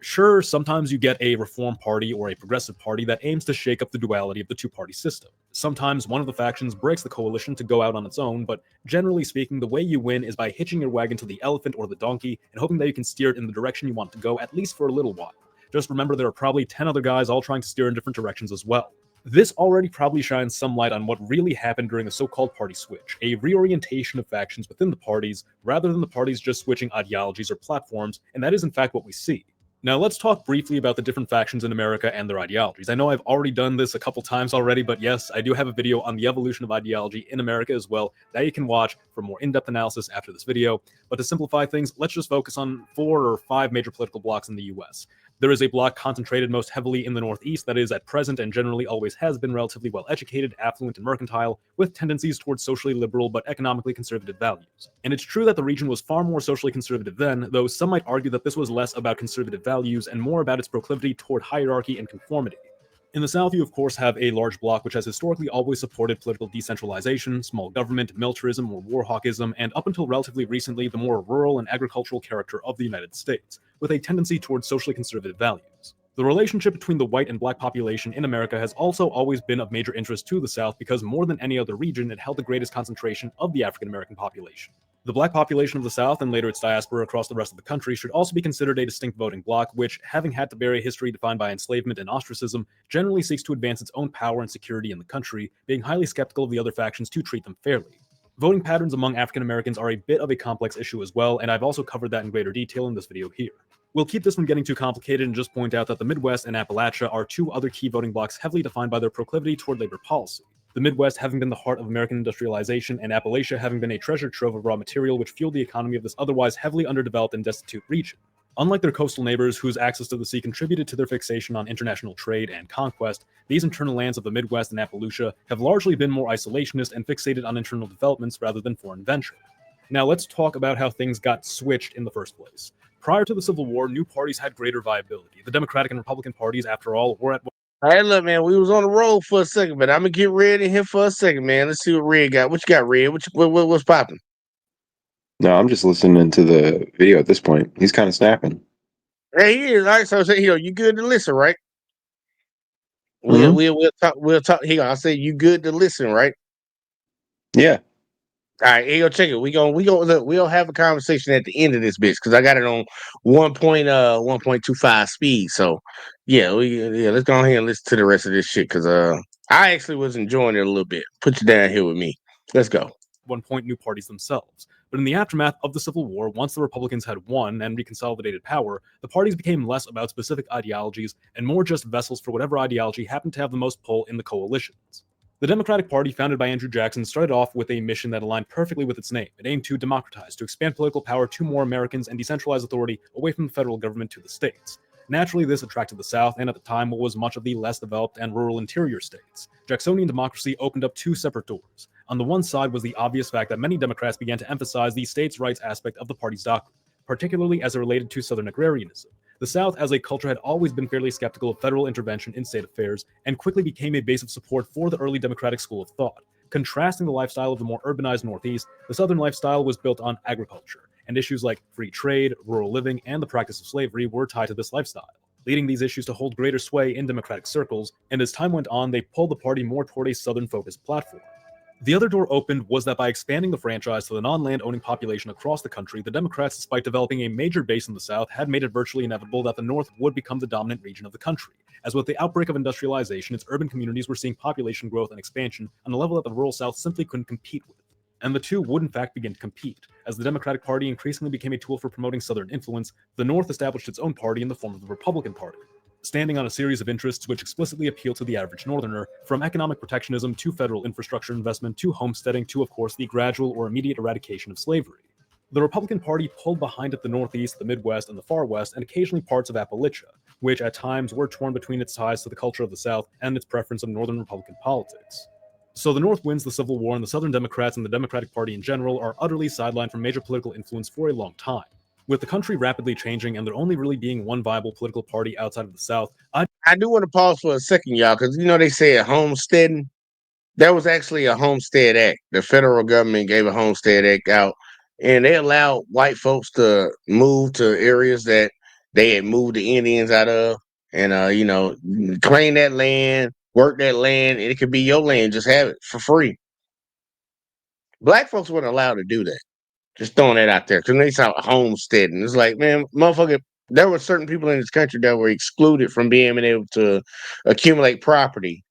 Sure, sometimes you get a reform party or a progressive party that aims to shake up the duality of the two-party system. Sometimes one of the factions breaks the coalition to go out on its own, but generally speaking, the way you win is by hitching your wagon to the elephant or the donkey and hoping that you can steer it in the direction you want it to go, at least for a little while. Just remember there are probably 10 other guys all trying to steer in different directions as well. This already probably shines some light on what really happened during the so-called party switch, a reorientation of factions within the parties, rather than the parties just switching ideologies or platforms, and that is in fact what we see. Now let's talk briefly about the different factions in America and their ideologies. I know I've already done this a couple times already, but yes, I do have a video on the evolution of ideology in America as well that you can watch for more in-depth analysis after this video. But to simplify things, let's just focus on 4 or 5 major political blocs in the US. There is a bloc concentrated most heavily in the Northeast that is at present and generally always has been relatively well-educated, affluent, and mercantile, with tendencies towards socially liberal but economically conservative values. And it's true that the region was far more socially conservative then, though some might argue that this was less about conservative values and more about its proclivity toward hierarchy and conformity. In the South, you of course have a large bloc which has historically always supported political decentralization, small government, militarism, or warhawkism, and up until relatively recently, the more rural and agricultural character of the United States, with a tendency towards socially conservative values. The relationship between the white and black population in America has also always been of major interest to the South because more than any other region, it held the greatest concentration of the African American population. The black population of the South, and later its diaspora across the rest of the country, should also be considered a distinct voting bloc, which, having had to bear a history defined by enslavement and ostracism, generally seeks to advance its own power and security in the country, being highly skeptical of the other factions to treat them fairly. Voting patterns among African Americans are a bit of a complex issue as well, and I've also covered that in greater detail in this video here. We'll keep this from getting too complicated and just point out that the Midwest and Appalachia are 2 other key voting blocs heavily defined by their proclivity toward labor policy. The Midwest having been the heart of American industrialization, and Appalachia having been a treasure trove of raw material which fueled the economy of this otherwise heavily underdeveloped and destitute region. Unlike their coastal neighbors, whose access to the sea contributed to their fixation on international trade and conquest, these internal lands of the Midwest and Appalachia have largely been more isolationist and fixated on internal developments rather than foreign venture. Now let's talk about how things got switched in the first place. Prior to the Civil War, new parties had greater viability. The Democratic and Republican parties, after all, were at Hey, look, man, we was on the road for a second, but I'm gonna get Red in here for a second, man. Let's see what Red got. What you got, Red? What's popping? No, I'm just listening to the video at this point. He's kind of snapping. Hey, he is. All right, so you good to listen, right? Mhm. We'll talk. We'll talk. I say you good to listen, right? Yeah. All right, here go check it. We gonna look. We'll have a conversation at the end of this bitch because I got it on 1.25 speed. So yeah, let's go ahead and listen to the rest of this shit because I actually was enjoying it a little bit. Put you down here with me. Let's go. one point new parties themselves. But in the aftermath of the Civil War, once the Republicans had won and reconsolidated power, the parties became less about specific ideologies and more just vessels for whatever ideology happened to have the most pull in the coalitions. The Democratic Party, founded by Andrew Jackson, started off with a mission that aligned perfectly with its name. It aimed to democratize, to expand political power to more Americans and decentralize authority away from the federal government to the states. Naturally, this attracted the South, and at the time, what was much of the less developed and rural interior states. Jacksonian democracy opened up 2 separate doors. On the one side was the obvious fact that many Democrats began to emphasize the states' rights aspect of the party's doctrine, particularly as it related to Southern agrarianism. The South as a culture had always been fairly skeptical of federal intervention in state affairs and quickly became a base of support for the early Democratic school of thought. Contrasting the lifestyle of the more urbanized Northeast, the Southern lifestyle was built on agriculture, and issues like free trade, rural living, and the practice of slavery were tied to this lifestyle, leading these issues to hold greater sway in Democratic circles, and as time went on, they pulled the party more toward a Southern-focused platform. The other door opened was that by expanding the franchise to the non-land owning population across the country, the Democrats, despite developing a major base in the South, had made it virtually inevitable that the North would become the dominant region of the country. As with the outbreak of industrialization, its urban communities were seeing population growth and expansion on a level that the rural South simply couldn't compete with. And the two would in fact begin to compete. As the Democratic Party increasingly became a tool for promoting Southern influence, the North established its own party in the form of the Republican Party. standing on a series of interests which explicitly appeal to the average Northerner, from economic protectionism to federal infrastructure investment to homesteading to, of course, the gradual or immediate eradication of slavery. The Republican Party pulled behind it the Northeast, the Midwest, and the Far West, and occasionally parts of Appalachia, which at times were torn between its ties to the culture of the South and its preference of Northern Republican politics. So the North wins the Civil War, and the Southern Democrats and the Democratic Party in general are utterly sidelined from major political influence for a long time. With the country rapidly changing and there only really being one viable political party outside of the South, I do want to pause for a second, y'all, because they say homesteading. There was actually a Homestead Act. The federal government gave a Homestead Act out, and they allowed white folks to move to areas that they had moved the Indians out of, and claim that land, work that land, and it could be your land. Just have it for free. Black folks weren't allowed to do that. Just throwing that out there, because they saw homesteading. It's like, man, motherfucker, there were certain people in this country that were excluded from being able to accumulate property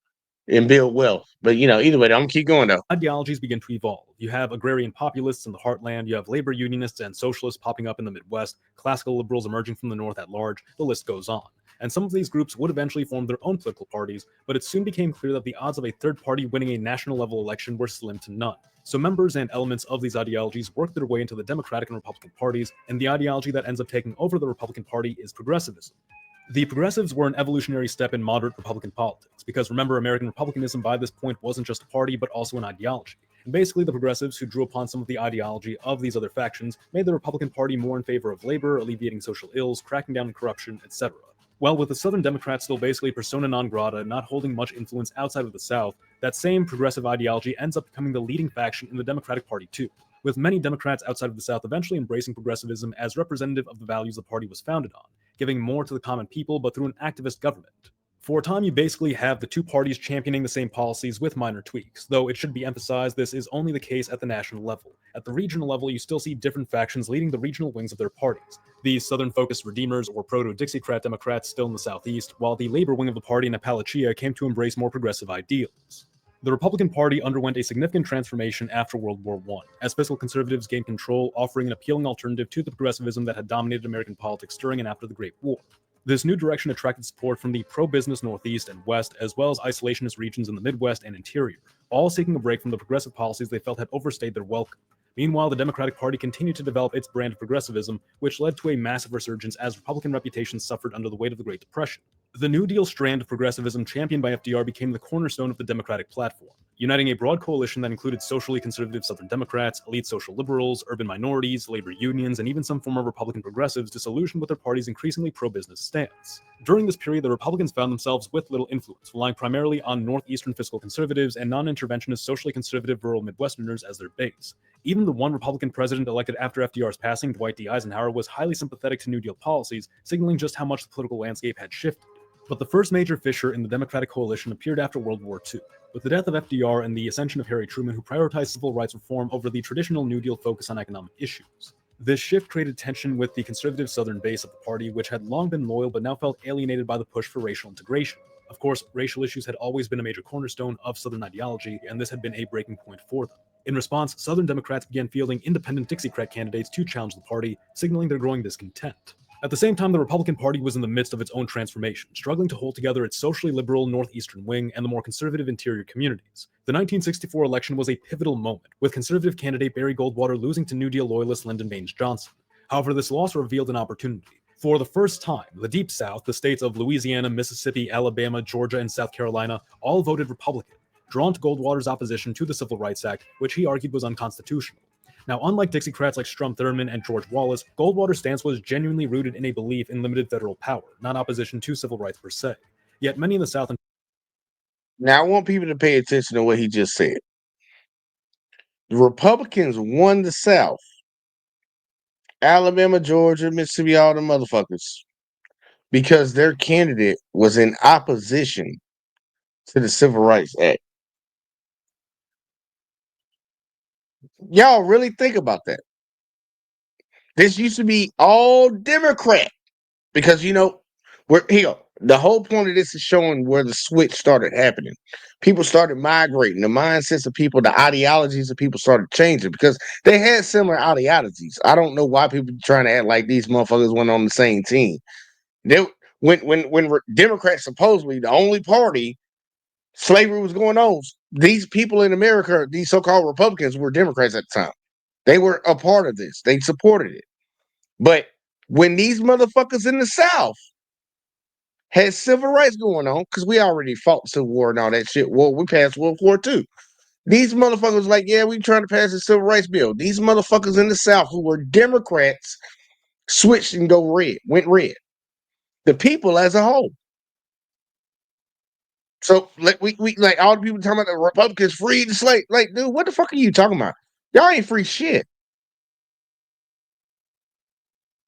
and build wealth. But either way, I'm gonna keep going though. Ideologies begin to evolve. You have agrarian populists in the heartland, you have labor unionists and socialists popping up in the Midwest, classical liberals emerging from the North at large, the list goes on. And some of these groups would eventually form their own political parties, but it soon became clear that the odds of a third party winning a national level election were slim to none. So members and elements of these ideologies worked their way into the Democratic and Republican parties, and the ideology that ends up taking over the Republican Party is progressivism. The progressives were an evolutionary step in moderate Republican politics, because remember, American Republicanism by this point wasn't just a party, but also an ideology. And basically, the progressives, who drew upon some of the ideology of these other factions, made the Republican Party more in favor of labor, alleviating social ills, cracking down on corruption, etc. Well, with the Southern Democrats still basically persona non grata, not holding much influence outside of the South, that same progressive ideology ends up becoming the leading faction in the Democratic Party too, with many Democrats outside of the South eventually embracing progressivism as representative of the values the party was founded on, giving more to the common people but through an activist government. For a time, you basically have the two parties championing the same policies with minor tweaks, though it should be emphasized this is only the case at the national level. At the regional level, you still see different factions leading the regional wings of their parties. These Southern-focused Redeemers or Proto-Dixiecrat Democrats still in the Southeast, while the labor wing of the party in Appalachia came to embrace more progressive ideals. The Republican Party underwent a significant transformation after World War I, as fiscal conservatives gained control, offering an appealing alternative to the progressivism that had dominated American politics during and after the Great War. This new direction attracted support from the pro-business Northeast and West, as well as isolationist regions in the Midwest and interior, all seeking a break from the progressive policies they felt had overstayed their welcome. Meanwhile, the Democratic Party continued to develop its brand of progressivism, which led to a massive resurgence as Republican reputations suffered under the weight of the Great Depression. The New Deal strand of progressivism championed by FDR became the cornerstone of the Democratic platform, uniting a broad coalition that included socially conservative Southern Democrats, elite social liberals, urban minorities, labor unions, and even some former Republican progressives disillusioned with their party's increasingly pro-business stance. During this period, the Republicans found themselves with little influence, relying primarily on Northeastern fiscal conservatives and non-interventionist socially conservative rural Midwesterners as their base. Even the one Republican president elected after FDR's passing, Dwight D. Eisenhower, was highly sympathetic to New Deal policies, signaling just how much the political landscape had shifted. But the first major fissure in the Democratic coalition appeared after World War II, with the death of FDR and the ascension of Harry Truman, who prioritized civil rights reform over the traditional New Deal focus on economic issues. This shift created tension with the conservative Southern base of the party, which had long been loyal but now felt alienated by the push for racial integration. Of course, racial issues had always been a major cornerstone of Southern ideology, and this had been a breaking point for them. In response, Southern Democrats began fielding independent Dixiecrat candidates to challenge the party, signaling their growing discontent. At the same time, the Republican Party was in the midst of its own transformation, struggling to hold together its socially liberal northeastern wing and the more conservative interior communities. The 1964 election was a pivotal moment, with conservative candidate Barry Goldwater losing to New Deal loyalist Lyndon Baines Johnson. However, this loss revealed an opportunity. For the first time, the Deep South, the states of Louisiana, Mississippi, Alabama, Georgia, and South Carolina, all voted Republican, drawn to Goldwater's opposition to the Civil Rights Act, which he argued was unconstitutional. Now, unlike Dixiecrats like Strom Thurmond and George Wallace, Goldwater's stance was genuinely rooted in a belief in limited federal power, not opposition to civil rights per se. Yet many in the South... Now, I want people to pay attention to what he just said. The Republicans won the South. Alabama, Georgia, Mississippi, all the motherfuckers. Because their candidate was in opposition to the Civil Rights Act. Y'all really think about that. This used to be all Democrat. Because, the whole point of this is showing where the switch started happening. People started migrating. The mindsets of people, the ideologies of people started changing because they had similar ideologies. I don't know why people trying to act like these motherfuckers went on the same team. when Democrats supposedly the only party slavery was going on, these people in America, these so-called Republicans, were Democrats at the time. They were a part of this. They supported it. But when these motherfuckers in the South had civil rights going on, because we already fought the Civil War and all that shit. Well, we passed World War II. These motherfuckers like, yeah, we trying to pass the civil rights bill. These motherfuckers in the South who were Democrats switched and went red. The people as a whole. So like we like all the people talking about the Republicans freed the slave. Like, dude, what the fuck are you talking about? Y'all ain't free shit.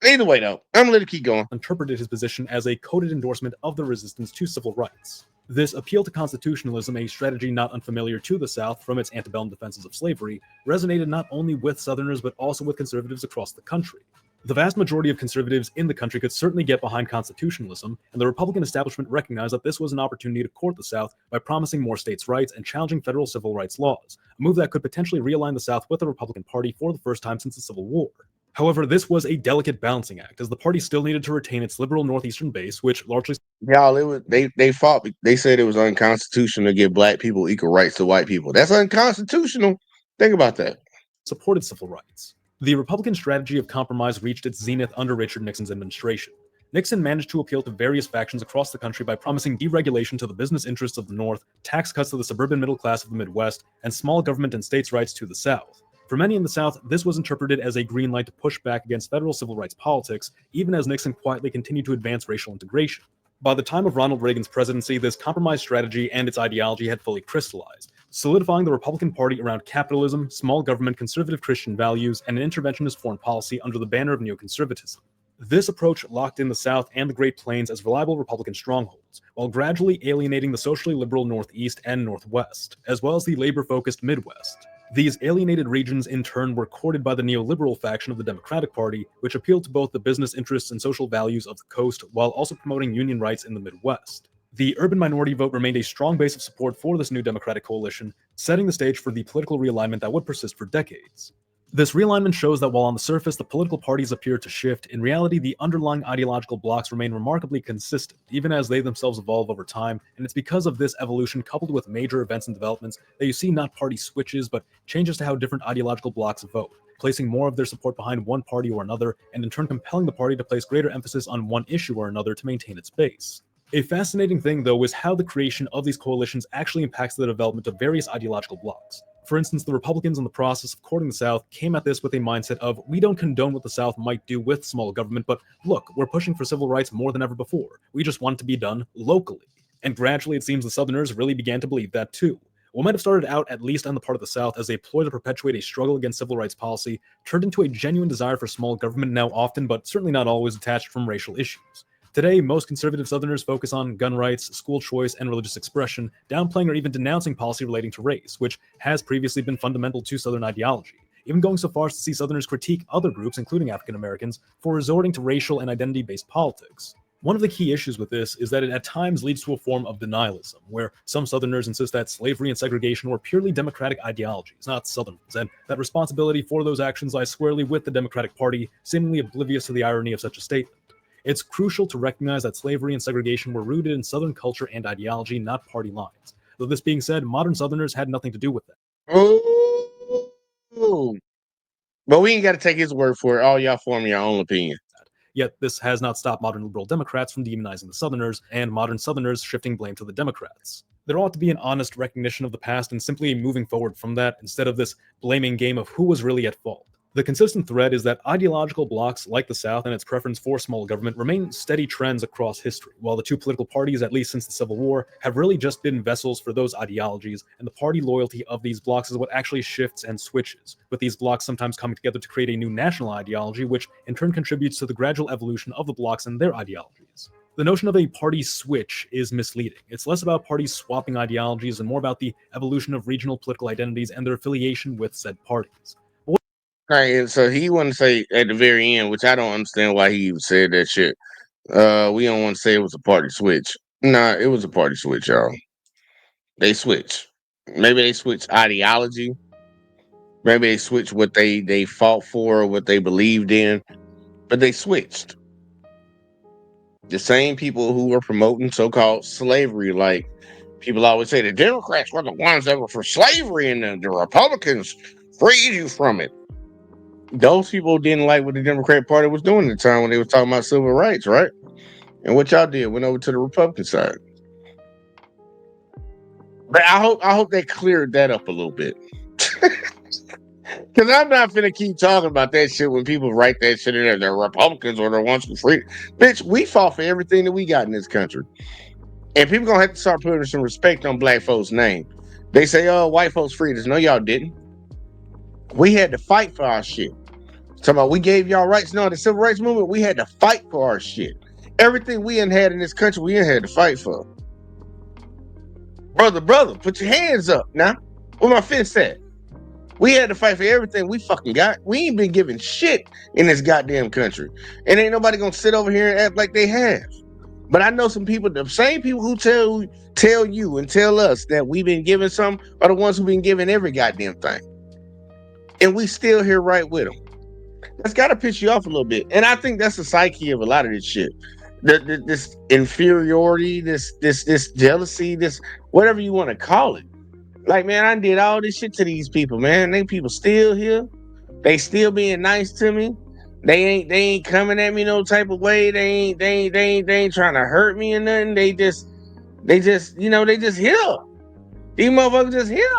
Either way, though, I'm gonna let it keep going. Interpreted his position as a coded endorsement of the resistance to civil rights. This appeal to constitutionalism, a strategy not unfamiliar to the South from its antebellum defenses of slavery, resonated not only with Southerners but also with conservatives across the country. The vast majority of conservatives in the country could certainly get behind constitutionalism, and the Republican establishment recognized that this was an opportunity to court the South by promising more states' rights and challenging federal civil rights laws, a move that could potentially realign the South with the Republican Party for the first time since the Civil War. However, this was a delicate balancing act, as the party still needed to retain its liberal northeastern base, which largely y'all it was they fought. They said it was unconstitutional to give black people equal rights to white people. That's unconstitutional. Think about that. Supported civil rights. The Republican strategy of compromise reached its zenith under Richard Nixon's administration. Nixon managed to appeal to various factions across the country by promising deregulation to the business interests of the North, tax cuts to the suburban middle class of the Midwest, and small government and states' rights to the South. For many in the South, this was interpreted as a green light to push back against federal civil rights politics, even as Nixon quietly continued to advance racial integration. By the time of Ronald Reagan's presidency, this compromise strategy and its ideology had fully crystallized, solidifying the Republican Party around capitalism, small government, conservative Christian values, and an interventionist foreign policy under the banner of neoconservatism. This approach locked in the South and the Great Plains as reliable Republican strongholds, while gradually alienating the socially liberal Northeast and Northwest, as well as the labor-focused Midwest. These alienated regions, in turn, were courted by the neoliberal faction of the Democratic Party, which appealed to both the business interests and social values of the coast, while also promoting union rights in the Midwest. The urban minority vote remained a strong base of support for this new Democratic coalition, setting the stage for the political realignment that would persist for decades. This realignment shows that while on the surface the political parties appear to shift, in reality the underlying ideological blocks remain remarkably consistent, even as they themselves evolve over time, and it's because of this evolution coupled with major events and developments that you see not party switches, but changes to how different ideological blocks vote, placing more of their support behind one party or another, and in turn compelling the party to place greater emphasis on one issue or another to maintain its base. A fascinating thing, though, is how the creation of these coalitions actually impacts the development of various ideological blocks. For instance, the Republicans in the process of courting the South came at this with a mindset of, we don't condone what the South might do with small government, but look, we're pushing for civil rights more than ever before. We just want it to be done locally. And gradually it seems the Southerners really began to believe that too. What might have started out, at least on the part of the South, as a ploy to perpetuate a struggle against civil rights policy, turned into a genuine desire for small government, now often, but certainly not always, detached from racial issues. Today, most conservative Southerners focus on gun rights, school choice, and religious expression, downplaying or even denouncing policy relating to race, which has previously been fundamental to Southern ideology, even going so far as to see Southerners critique other groups, including African Americans, for resorting to racial and identity-based politics. One of the key issues with this is that it at times leads to a form of denialism, where some Southerners insist that slavery and segregation were purely Democratic ideologies, not Southern ones, and that responsibility for those actions lies squarely with the Democratic Party, seemingly oblivious to the irony of such a statement. It's crucial to recognize that slavery and segregation were rooted in Southern culture and ideology, not party lines. Though this being said, modern Southerners had nothing to do with that. Ooh. But we ain't got to take his word for it. All y'all form your own opinion. Yet this has not stopped modern liberal Democrats from demonizing the Southerners, and modern Southerners shifting blame to the Democrats. There ought to be an honest recognition of the past and simply moving forward from that, instead of this blaming game of who was really at fault. The consistent thread is that ideological blocs like the South and its preference for small government remain steady trends across history, while the two political parties, at least since the Civil War, have really just been vessels for those ideologies, and the party loyalty of these blocs is what actually shifts and switches, with these blocs sometimes coming together to create a new national ideology, which in turn contributes to the gradual evolution of the blocs and their ideologies. The notion of a party switch is misleading. It's less about parties swapping ideologies and more about the evolution of regional political identities and their affiliation with said parties. Right, and so he wanted to say at the very end, which I don't understand why he even said that shit. We don't want to say it was a party switch. Nah, it was a party switch, y'all. They switched. Maybe they switched ideology. Maybe they switched what they fought for, what they believed in, but they switched. The same people who were promoting so-called slavery, like people always say the Democrats were the ones that were for slavery and the Republicans freed you from it. Those people didn't like what the Democrat Party was doing at the time when they were talking about civil rights, right? And what y'all did went over to the Republican side. But I hope they cleared that up a little bit. Because I'm not finna keep talking about that shit when people write that shit in there. The Republicans are the ones who freed. Bitch, we fought for everything that we got in this country. And people gonna have to start putting some respect on black folks' name. They say, oh, white folks freed us. No, y'all didn't. We had to fight for our shit. Talking about we gave y'all rights. No, the civil rights movement, we had to fight for our shit. Everything we ain't had in this country, we ain't had to fight for. Brother, put your hands up now. Where my fist at? We had to fight for everything we fucking got. We ain't been giving shit in this goddamn country. And ain't nobody gonna sit over here and act like they have. But I know some people, the same people who tell you and tell us that we've been giving some are the ones who've been giving every goddamn thing. And we still here right with them. That's got to piss you off a little bit. And I think that's the psyche of a lot of this shit. This inferiority, this jealousy, this whatever you want to call it. Like, man, I did all this shit to these people, man. They people still here. They still being nice to me. They ain't coming at me no type of way. They ain't trying to hurt me or nothing. They just they just here. These motherfuckers just here.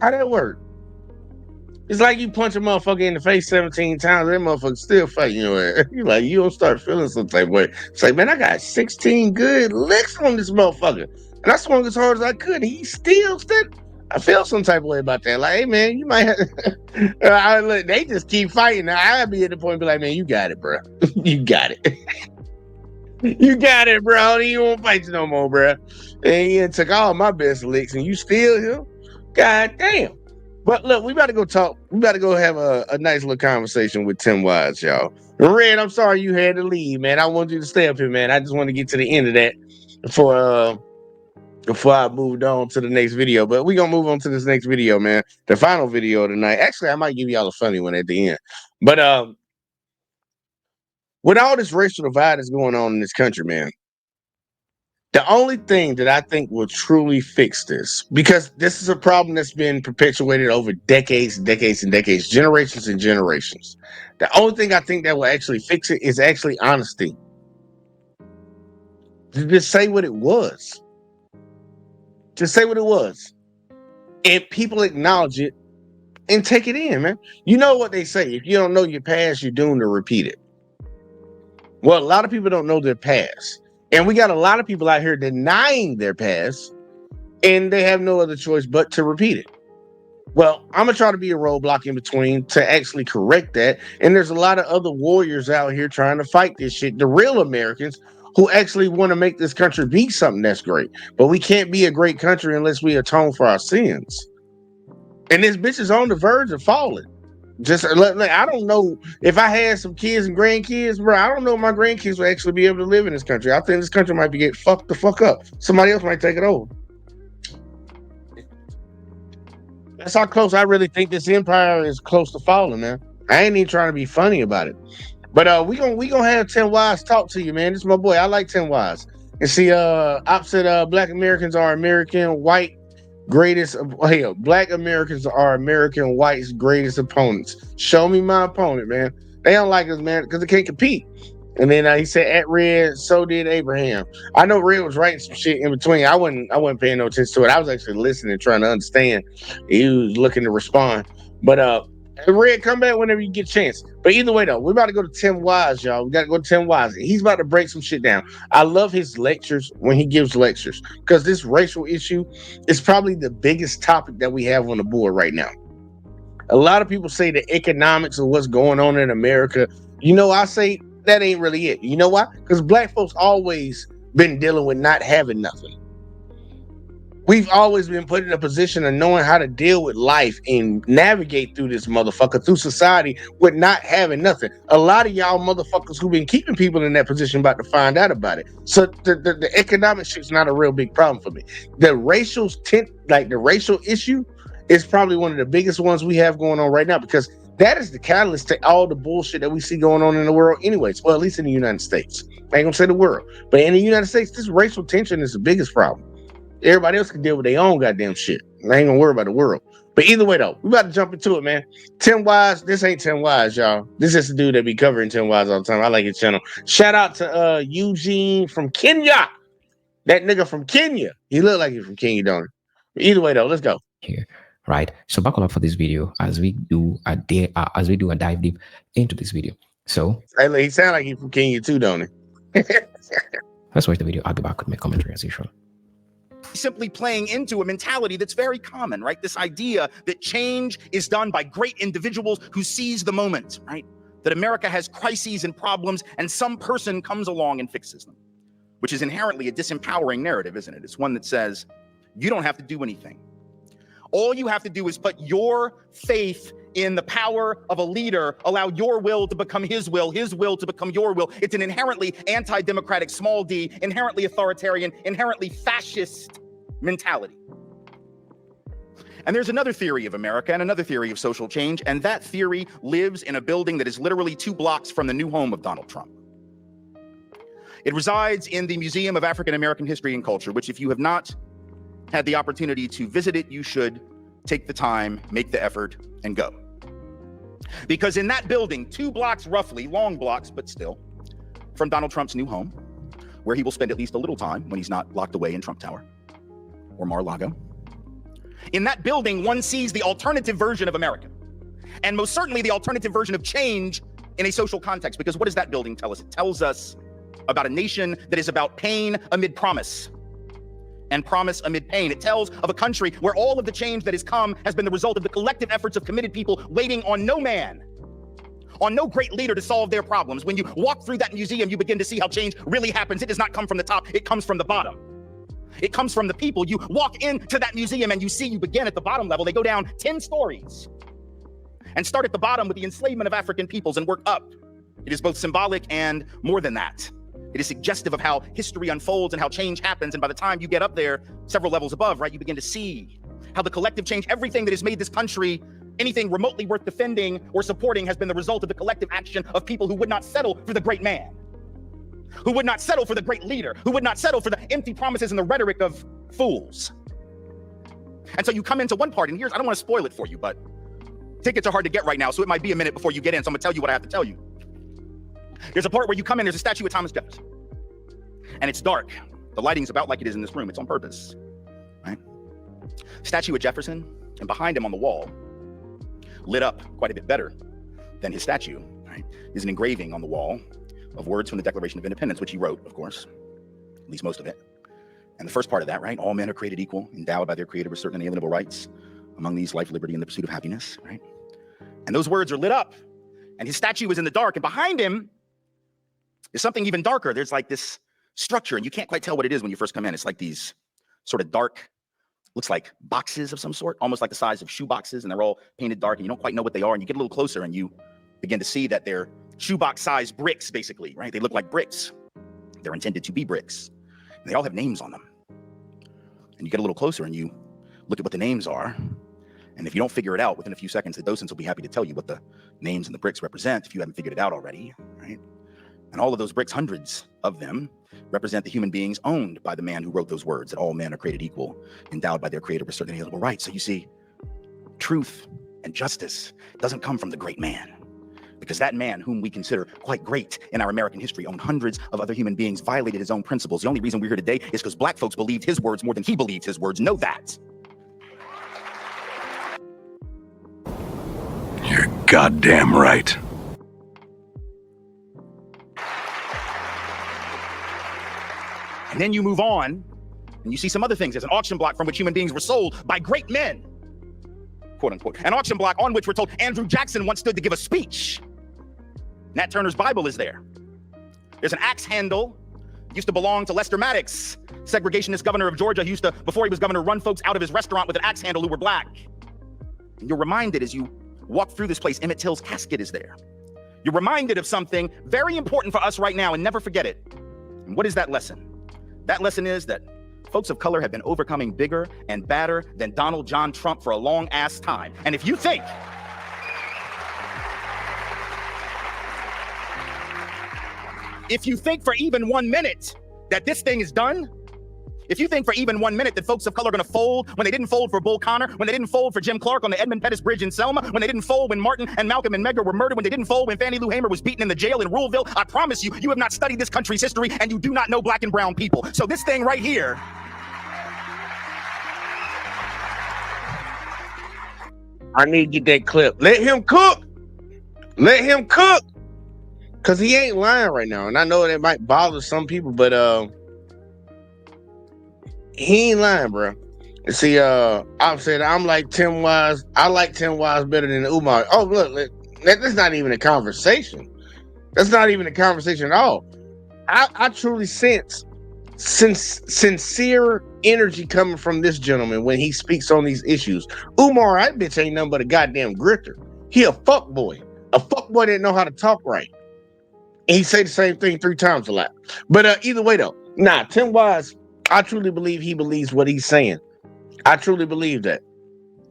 How that work? It's like you punch a motherfucker in the face 17 times, that motherfucker still fighting your ass. You like, you don't start feeling some type of way. It's like, man, I got 16 good licks on this motherfucker. And I swung as hard as I could. He still stood. I feel some type of way about that. Like, hey, man, you might have... they just keep fighting. Now, I'll be at the point and be like, man, you got it, bro. You got it. You got it, bro. You won't fight you no more, bro. And you took all my best licks and you still here? God damn. But look, we about to go talk. We about to go have a nice little conversation with Tim Wise, y'all. Red, I'm sorry you had to leave, man. I want you to stay up here, man. I just want to get to the end of that before I moved on to the next video. But we're going to move on to this next video, man. The final video of the night. Actually, I might give y'all a funny one at the end. But with all this racial divide that's going on in this country, man, the only thing that I think will truly fix this, because this is a problem that's been perpetuated over decades and decades and decades, generations and generations. The only thing I think that will actually fix it is actually honesty. Just say what it was. Just say what it was. And people acknowledge it and take it in, man. You know what they say. If you don't know your past, you're doomed to repeat it. Well, a lot of people don't know their past. And we got a lot of people out here denying their past, and they have no other choice but to repeat it. Well, I'm going to try to be a roadblock in between to actually correct that. And there's a lot of other warriors out here trying to fight this shit, the real Americans who actually want to make this country be something that's great. But we can't be a great country unless we atone for our sins. And this bitch is on the verge of falling. Just I don't know if I had some kids and grandkids, bro. I don't know if my grandkids will actually be able to live in this country. I think this country might be getting fucked the fuck up. Somebody else might take it over. That's how close I really think this empire is close to falling, man. I ain't even trying to be funny about it. But we gonna have Tim Wise talk to you, man. This is my boy. I like Tim Wise. And see, opposite Black Americans are American white greatest. Hell, Black Americans are American whites' greatest opponents. Show me my opponent, man. They don't like us, man, because they can't compete. And then he said, "At Red, so did Abraham." I know Red was writing some shit in between. I wasn't paying no attention to it. I was actually listening, trying to understand. He was looking to respond. But Red, come back whenever you get a chance. But either way, though, we're about to go to Tim Wise, y'all. We got to go to Tim Wise. He's about to break some shit down. I love his lectures when he gives lectures, because this racial issue is probably the biggest topic that we have on the board right now. A lot of people say the economics of what's going on in America. You know, I say that ain't really it. You know why? Because Black folks always been dealing with not having nothing. We've always been put in a position of knowing how to deal with life and navigate through this motherfucker, through society, with not having nothing. A lot of y'all motherfuckers who've been keeping people in that position about to find out about it. So the economic shit's not a real big problem for me. The racial issue is probably one of the biggest ones we have going on right now, because that is the catalyst to all the bullshit that we see going on in the world anyways. Well, at least in the United States. I ain't gonna say the world. But in the United States, this racial tension is the biggest problem. Everybody else can deal with their own goddamn shit. I ain't gonna worry about the world. But either way, though, we about to jump into it, man. 10 Wise, this ain't 10 Wise, y'all. This is the dude that be covering 10 Wise all the time. I like his channel. Shout out to Eugene from Kenya. That nigga from Kenya. He look like he's from Kenya, don't he? But either way, though, let's go. Here, right? So buckle up for this video as we do a dive deep into this video. So hey, he sound like he's from Kenya too, don't he? Let's watch the video. I'll be back with my commentary as usual. Simply playing into a mentality that's very common, right? This idea that change is done by great individuals who seize the moment, right? That America has crises and problems and some person comes along and fixes them, which is inherently a disempowering narrative, isn't it? It's one that says, you don't have to do anything. All you have to do is put your faith in the power of a leader, allow your will to become his will to become your will. It's an inherently anti-democratic, small d, inherently authoritarian, inherently fascist mentality. And there's another theory of America and another theory of social change, and that theory lives in a building that is literally 2 blocks from the new home of Donald Trump. It resides in the Museum of African American History and Culture, which if you have not had the opportunity to visit it, you should take the time, make the effort, and go. Because in that building, 2 blocks roughly, long blocks, but still, from Donald Trump's new home, where he will spend at least a little time when he's not locked away in Trump Tower or Mar-a-Lago. In that building, one sees the alternative version of America, and most certainly the alternative version of change in a social context. Because what does that building tell us? It tells us about a nation that is about pain amid promise, and promise amid pain. It tells of a country where all of the change that has come has been the result of the collective efforts of committed people waiting on no man, on no great leader to solve their problems. When you walk through that museum, you begin to see how change really happens. It does not come from the top, it comes from the bottom. It comes from the people. You walk into that museum and you begin at the bottom level. They go down 10 stories and start at the bottom with the enslavement of African peoples and work up. It is both symbolic and more than that. It is suggestive of how history unfolds and how change happens. And by the time you get up there, several levels above, right, you begin to see how the collective change, everything that has made this country anything remotely worth defending or supporting, has been the result of the collective action of people who would not settle for the great man, who would not settle for the great leader, who would not settle for the empty promises and the rhetoric of fools. And so you come into one part, and here's, I don't want to spoil it for you, but tickets are hard to get right now, so it might be a minute before you get in, so I'm gonna tell you what I have to tell you. There's a part where you come in, there's a statue of Thomas Jefferson, and it's dark. The lighting's about like it is in this room. It's on purpose, right? Statue of Jefferson, and behind him on the wall, lit up quite a bit better than his statue, right, is an engraving on the wall of words from the Declaration of Independence, which he wrote, of course, at least most of it. And the first part of that, right, all men are created equal, endowed by their creator with certain inalienable rights. Among these, life, liberty, and the pursuit of happiness, right? And those words are lit up, and his statue is in the dark, and behind him is something even darker. There's like this structure, and you can't quite tell what it is when you first come in. It's like these sort of dark, looks like boxes of some sort, almost like the size of shoe boxes, and they're all painted dark, and you don't quite know what they are, and you get a little closer, and you begin to see that they're shoebox-sized bricks, basically, right? They look like bricks. They're intended to be bricks. And they all have names on them. And you get a little closer, and you look at what the names are, and if you don't figure it out within a few seconds, the docents will be happy to tell you what the names and the bricks represent if you haven't figured it out already, right? And all of those bricks, hundreds of them, represent the human beings owned by the man who wrote those words, that all men are created equal, endowed by their creator with certain inalienable rights. So you see, truth and justice doesn't come from the great man, because that man, whom we consider quite great in our American history, owned hundreds of other human beings, violated his own principles. The only reason we're here today is because black folks believed his words more than he believed his words. Know that. You're goddamn right. And then you move on, and you see some other things. There's an auction block from which human beings were sold by great men, quote unquote. An auction block on which we're told Andrew Jackson once stood to give a speech. Nat Turner's Bible is there. There's an axe handle, used to belong to Lester Maddox, segregationist governor of Georgia, who used to, before he was governor, run folks out of his restaurant with an axe handle who were black. And you're reminded as you walk through this place, Emmett Till's casket is there. You're reminded of something very important for us right now, and never forget it. And what is that lesson? That lesson is that folks of color have been overcoming bigger and badder than Donald John Trump for a long ass time. And if you think if you think for even 1 minute that this thing is done, if you think for even 1 minute that folks of color are going to fold when they didn't fold for Bull Connor, when they didn't fold for Jim Clark on the Edmund Pettus Bridge in Selma, when they didn't fold when Martin and Malcolm and Medgar were murdered, when they didn't fold when Fannie Lou Hamer was beaten in the jail in Ruleville, I promise you, you have not studied this country's history and you do not know black and brown people. So this thing right here, I need to get that clip. Let him cook. Let him cook. Because he ain't lying right now. And I know that might bother some people, but he ain't lying, bro. See, I've said I'm like Tim Wise. I like Tim Wise better than Umar. Oh, look, that's not even a conversation. That's not even a conversation at all. I truly sense sincere energy coming from this gentleman when he speaks on these issues. Umar, that bitch ain't nothing but a goddamn grifter. He a fuckboy. A fuckboy that know how to talk right. And he say the same thing 3 times a lot. But either way, though, Tim Wise, I truly believe he believes what he's saying. I truly believe that.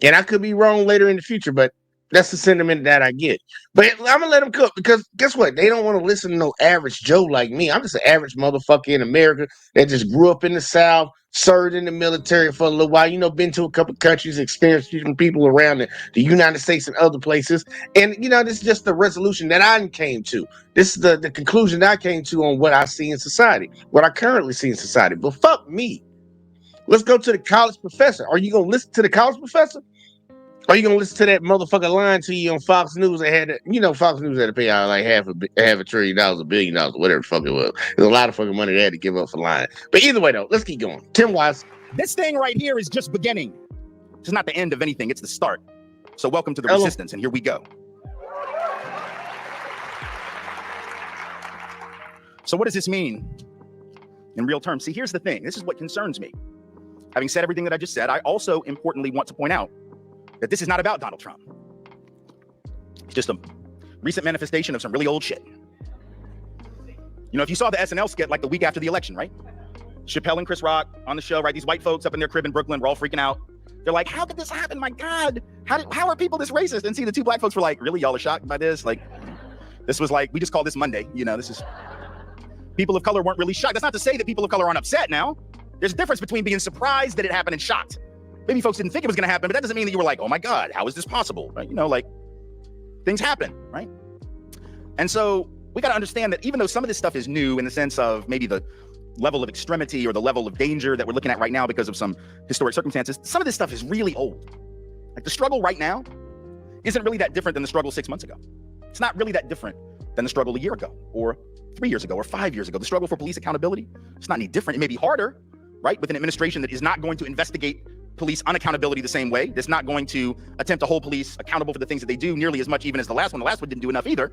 And I could be wrong later in the future, but that's the sentiment that I get. But I'm going to let him cook because guess what? They don't want to listen to no average Joe like me. I'm just an average motherfucker in America that just grew up in the South, served in the military for a little while, been to a couple countries, experienced different people around the United States and other places. And, this is just the resolution that I came to. This is the conclusion that I came to on what I see in society, what I currently see in society. But fuck me. Let's go to the college professor. Are you going to listen to the college professor? Or are you going to listen to that motherfucker lying to you on Fox News that had, Fox News had to pay out like half a $1 trillion, $1 billion, whatever the fuck it was. There's a lot of fucking money they had to give up for lying. But either way, though, let's keep going. Tim Wise. this thing right here is just beginning. It's not the end of anything. It's the start. So welcome to the resistance, and here we go. So what does this mean in real terms? See, here's the thing. This is what concerns me. Having said everything that I just said, I also importantly want to point out that this is not about Donald Trump. It's just a recent manifestation of some really old shit. If you saw the SNL skit like the week after the election, right? Chappelle and Chris Rock on the show, right? These white folks up in their crib in Brooklyn were all freaking out. They're like, how could this happen? My God, how are people this racist? And see, the 2 black folks were like, really? Y'all are shocked by this? Like, this was like, we just call this Monday. This is, people of color weren't really shocked. That's not to say that people of color aren't upset now. There's a difference between being surprised that it happened and shocked. Maybe folks didn't think it was going to happen, but that doesn't mean that you were like, oh my God, how is this possible? Right? Like things happen, right? And so we got to understand that even though some of this stuff is new in the sense of maybe the level of extremity or the level of danger that we're looking at right now because of some historic circumstances, some of this stuff is really old. Like the struggle right now isn't really that different than the struggle 6 months ago. It's not really that different than the struggle a year ago or 3 years ago or 5 years ago. The struggle for police accountability, it's not any different. It may be harder, right? With an administration that is not going to investigate police unaccountability the same way. That's not going to attempt to hold police accountable for the things that they do nearly as much even as the last one. The last one didn't do enough either.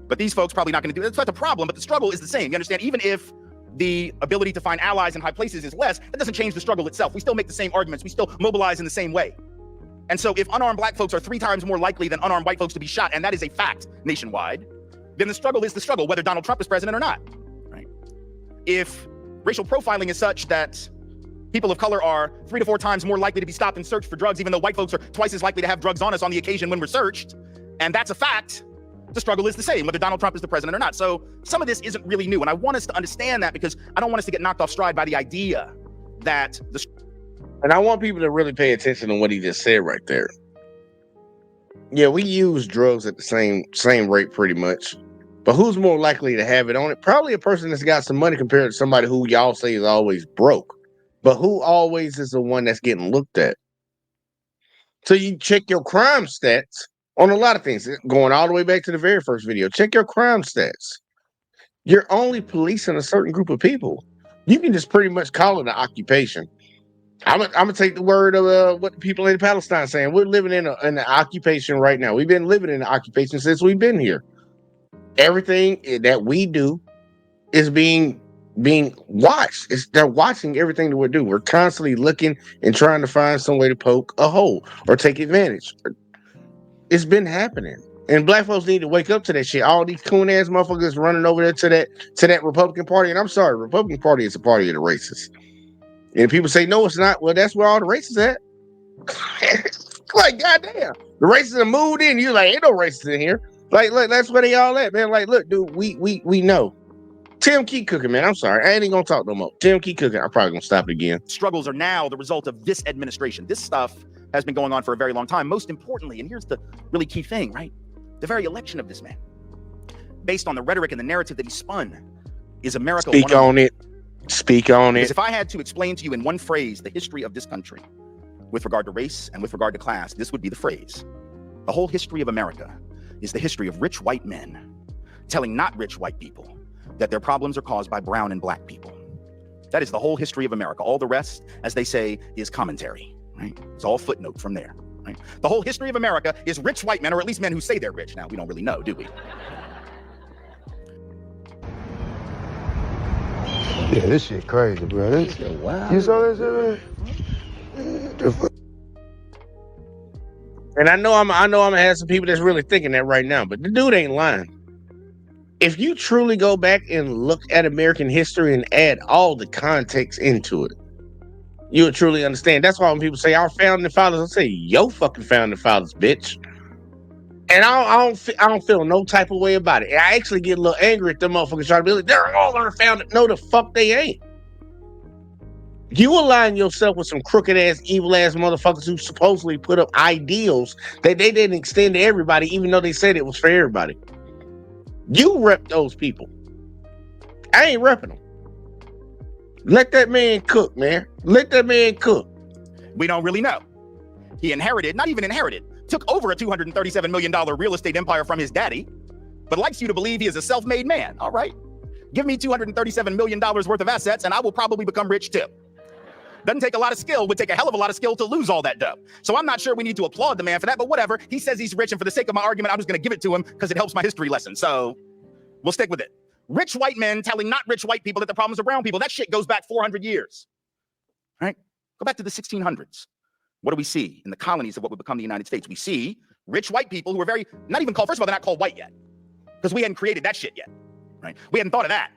But these folks probably not going to do it. That's not the problem, but the struggle is the same. You understand? Even if the ability to find allies in high places is less, that doesn't change the struggle itself. We still make the same arguments. We still mobilize in the same way. And so if unarmed black folks are 3 times more likely than unarmed white folks to be shot, and that is a fact nationwide, then the struggle is the struggle, whether Donald Trump is president or not, right? If racial profiling is such that people of color are 3 to 4 times more likely to be stopped and searched for drugs, even though white folks are twice as likely to have drugs on us on the occasion when we're searched, and that's a fact, the struggle is the same, whether Donald Trump is the president or not. So some of this isn't really new, and I want us to understand that because I don't want us to get knocked off stride by the idea that the... And I want people to really pay attention to what he just said right there. Yeah, we use drugs at the same rate pretty much. But who's more likely to have it on it? Probably a person that's got some money compared to somebody who y'all say is always broke. But who always is the one that's getting looked at? So you check your crime stats on a lot of things. Going all the way back to the very first video. Check your crime stats. You're only policing a certain group of people. You can just pretty much call it an occupation. I'm gonna take the word of what the people in Palestine are saying. We're living in an occupation right now. We've been living in an occupation since we've been here. Everything that we do is being watched. They're watching everything that we do. We're constantly looking and trying to find some way to poke a hole or take advantage. It's been happening. And black folks need to wake up to that shit. All these coon ass motherfuckers running over there to that Republican Party. And I'm sorry, Republican Party is a party of the racists. And people say, no, it's not. Well, that's where all the racists at. Like, goddamn. The racists are moved in. You're like, ain't no racists in here. Like, look, that's where they all at, man. Like, look, dude, we know. Tim, keep cooking, man. I'm sorry. I ain't even gonna talk no more. Tim, keep cooking. I'm probably gonna stop it again. Struggles are now the result of this administration. This stuff has been going on for a very long time. Most importantly, and here's the really key thing, right? The very election of this man, based on the rhetoric and the narrative that he spun, is America. Speak on it. Speak on it. Because if I had to explain to you in one phrase the history of this country with regard to race and with regard to class, this would be the phrase. The whole history of America is the history of rich white men telling not rich white people that their problems are caused by brown and black people. That is the whole history of America. All the rest, as they say, is commentary, right? It's all footnote from there, right? The whole history of America is rich white men, or at least men who say they're rich. Now, we don't really know, do we? Yeah, this shit crazy, bro. This shit wild. You saw that shit, man? And I know I'm gonna have some people that's really thinking that right now, but the dude ain't lying. If you truly go back and look at American history and add all the context into it, you'll truly understand. That's why when people say our founding fathers, I say yo fucking founding fathers, bitch. And I don't feel no type of way about it. I actually get a little angry at them motherfuckers trying to be like, they're all our founding. No, the fuck they ain't. You align yourself with some crooked ass, evil ass motherfuckers who supposedly put up ideals that they didn't extend to everybody, even though they said it was for everybody. You rep those people. I ain't repping them. Let that man cook, man. Let that man cook. We don't really know. He inherited, not even inherited, took over a $237 million real estate empire from his daddy, but likes you to believe he is a self-made man. All right. Give me $237 million worth of assets and I will probably become rich too. Doesn't take a lot of skill, would take a hell of a lot of skill to lose all that dough. So I'm not sure we need to applaud the man for that, but whatever. He says he's rich, and for the sake of my argument, I'm just going to give it to him because it helps my history lesson. So we'll stick with it. Rich white men telling not rich white people that the problems are brown people. That shit goes back 400 years. All right? Go back to the 1600s. What do we see in the colonies of what would become the United States? We see rich white people who are very, not even called, first of all, they're not called white yet because we hadn't created that shit yet, right? We hadn't thought of that.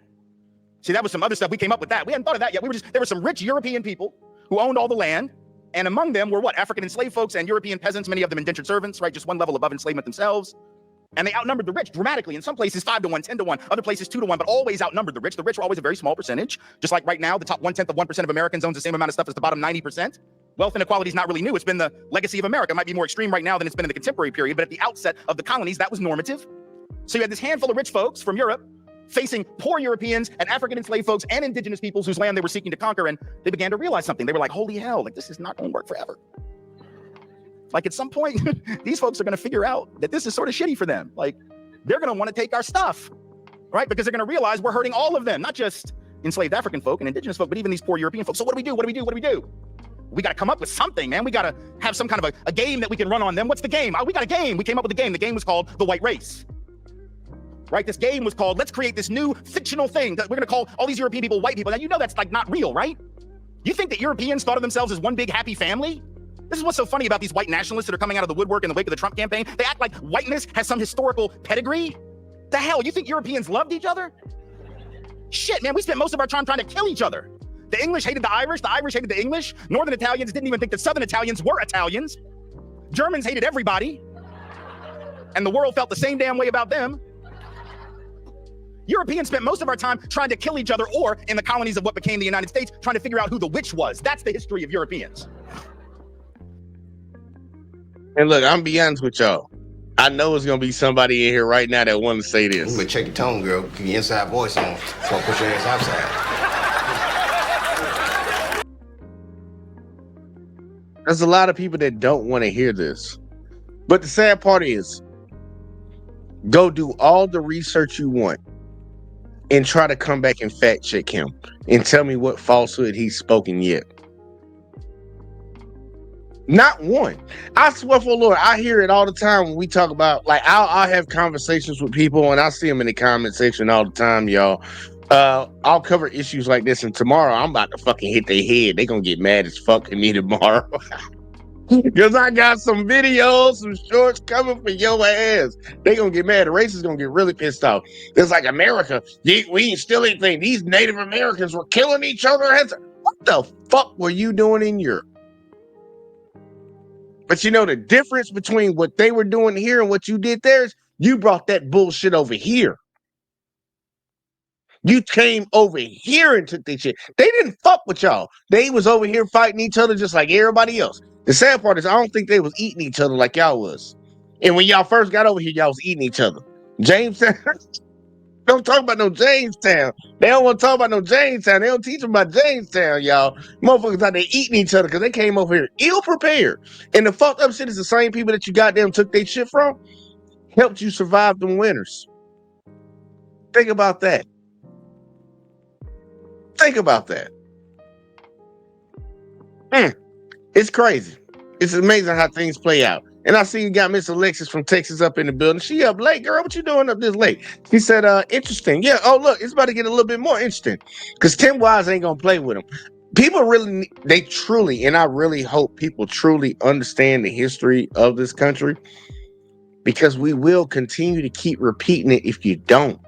See, that was some other stuff. We came up with that. We hadn't thought of that yet. There were some rich European people who owned all the land, and among them were what? African enslaved folks and European peasants, many of them indentured servants, right? Just one level above enslavement themselves. And they outnumbered the rich dramatically. In some places, 5 to 1, 10 to 1, other places 2 to 1, but always outnumbered the rich. The rich were always a very small percentage. Just like right now, the top 1/10 of 1% of Americans owns the same amount of stuff as the bottom 90%. Wealth inequality is not really new. It's been the legacy of America. It might be more extreme right now than it's been in the contemporary period, but at the outset of the colonies, that was normative. So you had this handful of rich folks from Europe facing poor Europeans and African enslaved folks and indigenous peoples whose land they were seeking to conquer, and they began to realize something. They were like, holy hell, like this is not going to work forever. Like at some point, these folks are going to figure out that this is sort of shitty for them. Like they're going to want to take our stuff, right? Because they're going to realize we're hurting all of them, not just enslaved African folk and indigenous folk, but even these poor European folks. So what do we do? What do we do? What do we do? We got to come up with something, man. We got to have some kind of a game that we can run on them. What's the game? Oh, we got a game. We came up with a game. The game was called The White Race. Right? This game was called, let's create this new fictional thing that we're going to call all these European people white people. Now, you know that's like not real, right? You think that Europeans thought of themselves as one big happy family? This is what's so funny about these white nationalists that are coming out of the woodwork in the wake of the Trump campaign. They act like whiteness has some historical pedigree. The hell, you think Europeans loved each other? Shit, man, we spent most of our time trying to kill each other. The English hated the Irish hated the English. Northern Italians didn't even think that Southern Italians were Italians. Germans hated everybody. And the world felt the same damn way about them. Europeans spent most of our time trying to kill each other, or in the colonies of what became the United States, trying to figure out who the witch was. That's the history of Europeans. And look, I'm gonna be honest with y'all. I know there's gonna be somebody in here right now that want to say this. You better check your tone, girl. Keep your inside voice on. So put your ass outside. There's a lot of people that don't want to hear this. But the sad part is, go do all the research you want and try to come back and fact check him and tell me what falsehood he's spoken yet. Not one. I swear for the Lord, I hear it all the time when we talk about, like, I'll have conversations with people and I see them in the comment section all the time, y'all. I'll cover issues like this, and tomorrow I'm about to fucking hit their head. They gonna get mad as fuck at me tomorrow. Because I got some videos, some shorts coming for your ass. They gonna get mad. The racists gonna get really pissed off. It's like America, we still ain't think these Native Americans were killing each other. What the fuck were you doing in Europe? But you know the difference between what they were doing here and what you did there is you brought that bullshit over here. You came over here and took their shit. They didn't fuck with y'all. They was over here fighting each other just like everybody else. The sad part is I don't think they was eating each other like y'all was. And when y'all first got over here, y'all was eating each other. Jamestown, don't talk about no Jamestown. They don't want to talk about no Jamestown. They don't teach them about Jamestown, y'all. Motherfuckers out there eating each other because they came over here ill prepared. And the fucked up shit is the same people that you goddamn took their shit from helped you survive them winters. Think about that. Think about that. It's crazy. It's amazing how things play out. And I see you got Miss Alexis from Texas up in the building. She up late, girl. What you doing up this late? She said, interesting. Yeah. Oh, look, it's about to get a little bit more interesting because Tim Wise ain't going to play with him. People really, they truly, and I really hope people truly understand the history of this country because we will continue to keep repeating it if you don't.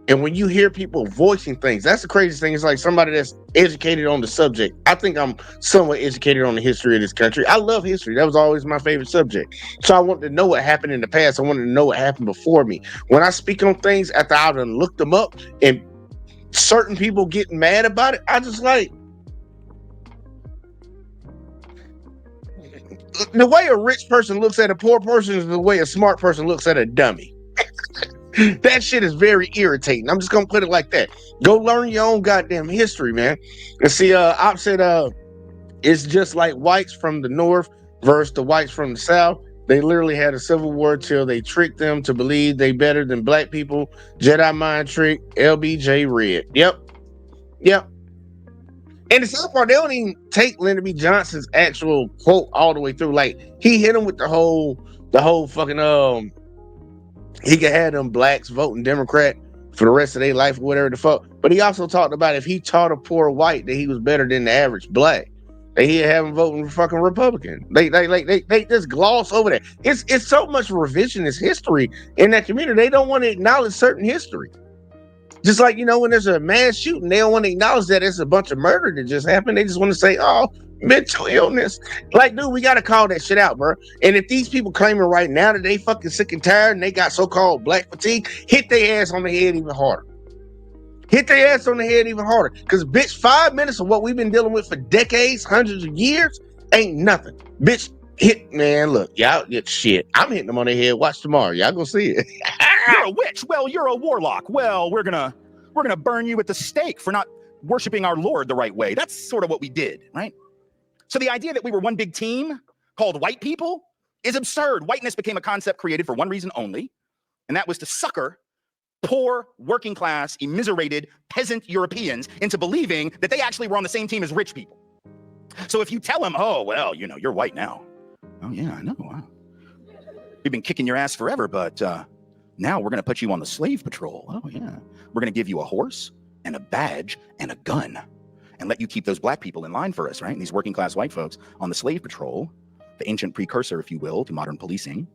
And when you hear people voicing things, that's the craziest thing. It's like somebody that's educated on the subject. I think I'm somewhat educated on the history of this country. I love history. That was always my favorite subject. So I wanted to know what happened in the past. I wanted to know what happened before me. When I speak on things after I've looked them up and certain people getting mad about it, I just like, the way a rich person looks at a poor person is the way a smart person looks at a dummy. That shit is very irritating. I'm just gonna put it like that. Go learn your own goddamn history, man. And see, Op said, it's just like whites from the north versus the whites from the south. They literally had a civil war till they tricked them to believe they better than black people. Jedi mind trick, LBJ Red. Yep. And the sad part, they don't even take Lyndon B. Johnson's actual quote all the way through. Like, he hit him with the whole fucking he could have them blacks voting Democrat for the rest of their life or whatever the fuck. But he also talked about if he taught a poor white that he was better than the average black, that he'd have him voting fucking Republican. They just gloss over that. It's so much revisionist history in that community. They don't want to acknowledge certain history. Just like, when there's a mass shooting, they don't want to acknowledge that it's a bunch of murder that just happened. They just want to say, oh, mental illness. Like, dude, we got to call that shit out, bro. And if these people claiming right now that they fucking sick and tired and they got so-called black fatigue, hit their ass on the head even harder. Hit their ass on the head even harder. Because, bitch, 5 minutes of what we've been dealing with for decades, hundreds of years, ain't nothing. Bitch, man, look, y'all, shit. I'm hitting them on their head. Watch tomorrow. Y'all gonna see it. You're a witch. Well, you're a warlock. Well, we're gonna burn you at the stake for not worshiping our Lord the right way. That's sort of what we did, right? So the idea that we were one big team called white people is absurd. Whiteness became a concept created for one reason only, and that was to sucker poor, working class, immiserated peasant Europeans into believing that they actually were on the same team as rich people. So if you tell them, oh, well, you're white now. Oh, yeah, I know. We've been kicking your ass forever, but now we're going to put you on the slave patrol. Oh, yeah. We're going to give you a horse and a badge and a gun and let you keep those black people in line for us, right? And these working class white folks on the slave patrol, the ancient precursor, if you will, to modern policing,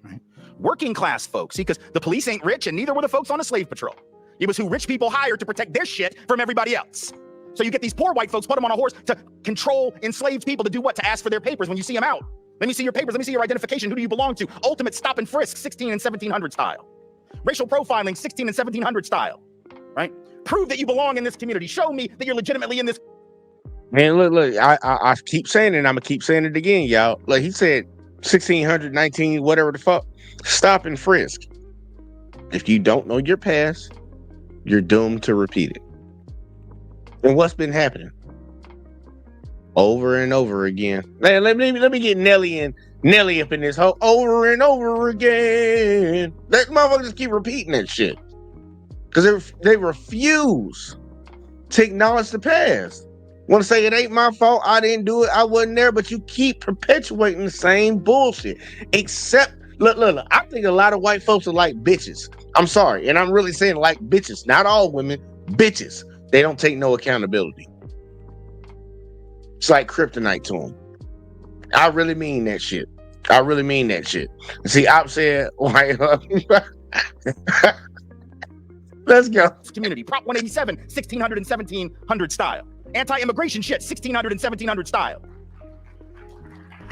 right? Working class folks, see, because the police ain't rich and neither were the folks on the slave patrol. It was who rich people hired to protect their shit from everybody else. So you get these poor white folks, put them on a horse to control enslaved people to do what? To ask for their papers when you see them out. Let me see your papers. Let me see your identification. Who do you belong to? Ultimate stop and frisk, 16 and 1700 style. Racial profiling, 16 and 1700 style, right? Prove that you belong in this community. Show me that you're legitimately in this. Man, look, I keep saying it, and I'm going to keep saying it again, y'all. Like he said, 1600, 19, whatever the fuck. Stop and frisk. If you don't know your past, you're doomed to repeat it. And what's been happening? Over and over again. Man, let me get Nelly up in this whole over and over again. That motherfucker just keep repeating that shit. Because they refuse to acknowledge the past. Want to say it ain't my fault, I didn't do it, I wasn't there, but you keep perpetuating the same bullshit. Except, look, I think a lot of white folks are like bitches. I'm sorry, and I'm really saying like bitches. Not all women, bitches. They don't take no accountability. It's like kryptonite to them. I really mean that shit. See, I've said, let's go. Community, Prop 187, 1600 and 1700 style. Anti-immigration shit, 1600 and 1700 style.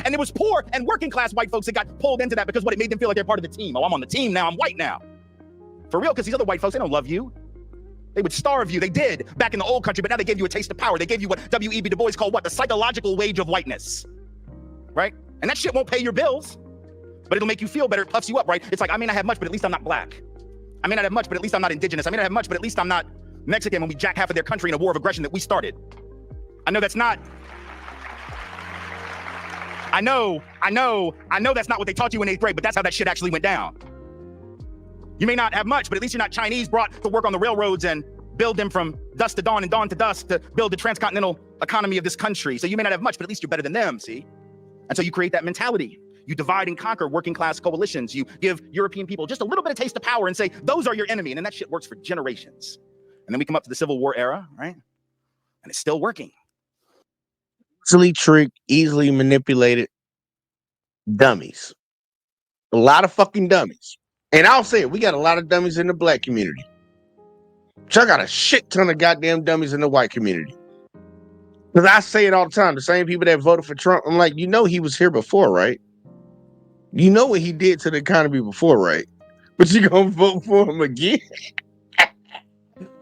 And there was poor and working class white folks that got pulled into that because it made them feel like they're part of the team. Oh, I'm on the team now, I'm white now. For real, because these other white folks, they don't love you. They would starve you. They did back in the old country, but now they gave you a taste of power. They gave you what W.E.B. Du Bois called what? The psychological wage of whiteness, right? And that shit won't pay your bills, but it'll make you feel better. It puffs you up, right? It's like, I may not have much, but at least I'm not black. I may not have much, but at least I'm not indigenous. I may not have much, but at least I'm not Mexican when we jack half of their country in a war of aggression that we started. I know that's not... I know that's not what they taught you in 8th grade, but that's how that shit actually went down. You may not have much, but at least you're not Chinese brought to work on the railroads and build them from dusk to dawn and dawn to dusk to build the transcontinental economy of this country. So you may not have much, but at least you're better than them, see? And so you create that mentality. You divide and conquer working class coalitions. You give European people just a little bit of taste of power and say, those are your enemy. And then that shit works for generations. And then we come up to the Civil War era, right? And it's still working. Easily tricked, easily manipulated dummies. A lot of fucking dummies. And I'll say it, we got a lot of dummies in the black community. So I got a shit ton of goddamn dummies in the white community. Because I say it all the time. The same people that voted for Trump, I'm like, you know he was here before, right? You know what he did to the economy before, right? But you gonna vote for him again?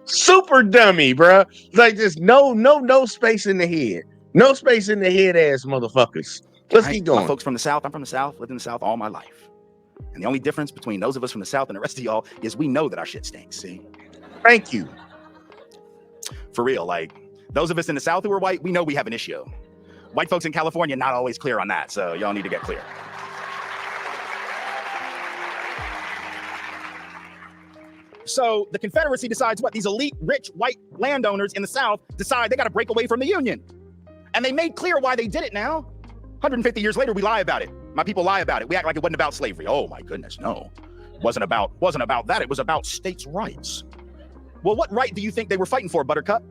Super dummy, bro. Like just no space in the head. No space in the head ass motherfuckers. Let's keep going. My folks from the South, I'm from the South, lived in the South all my life. And the only difference between those of us from the South and the rest of y'all is we know that our shit stinks, see? Thank you. For real, like, those of us in the South who are white, we know we have an issue. White folks in California, not always clear on that, so y'all need to get clear. So the Confederacy decides what? These elite, rich, white landowners in the South decide they got to break away from the Union. And they made clear why they did it now. 150 years later, we lie about it. My people lie about it. We act like it wasn't about slavery. Oh my goodness, no. It wasn't about that. It was about states' rights. Well, what right do you think they were fighting for, Buttercup?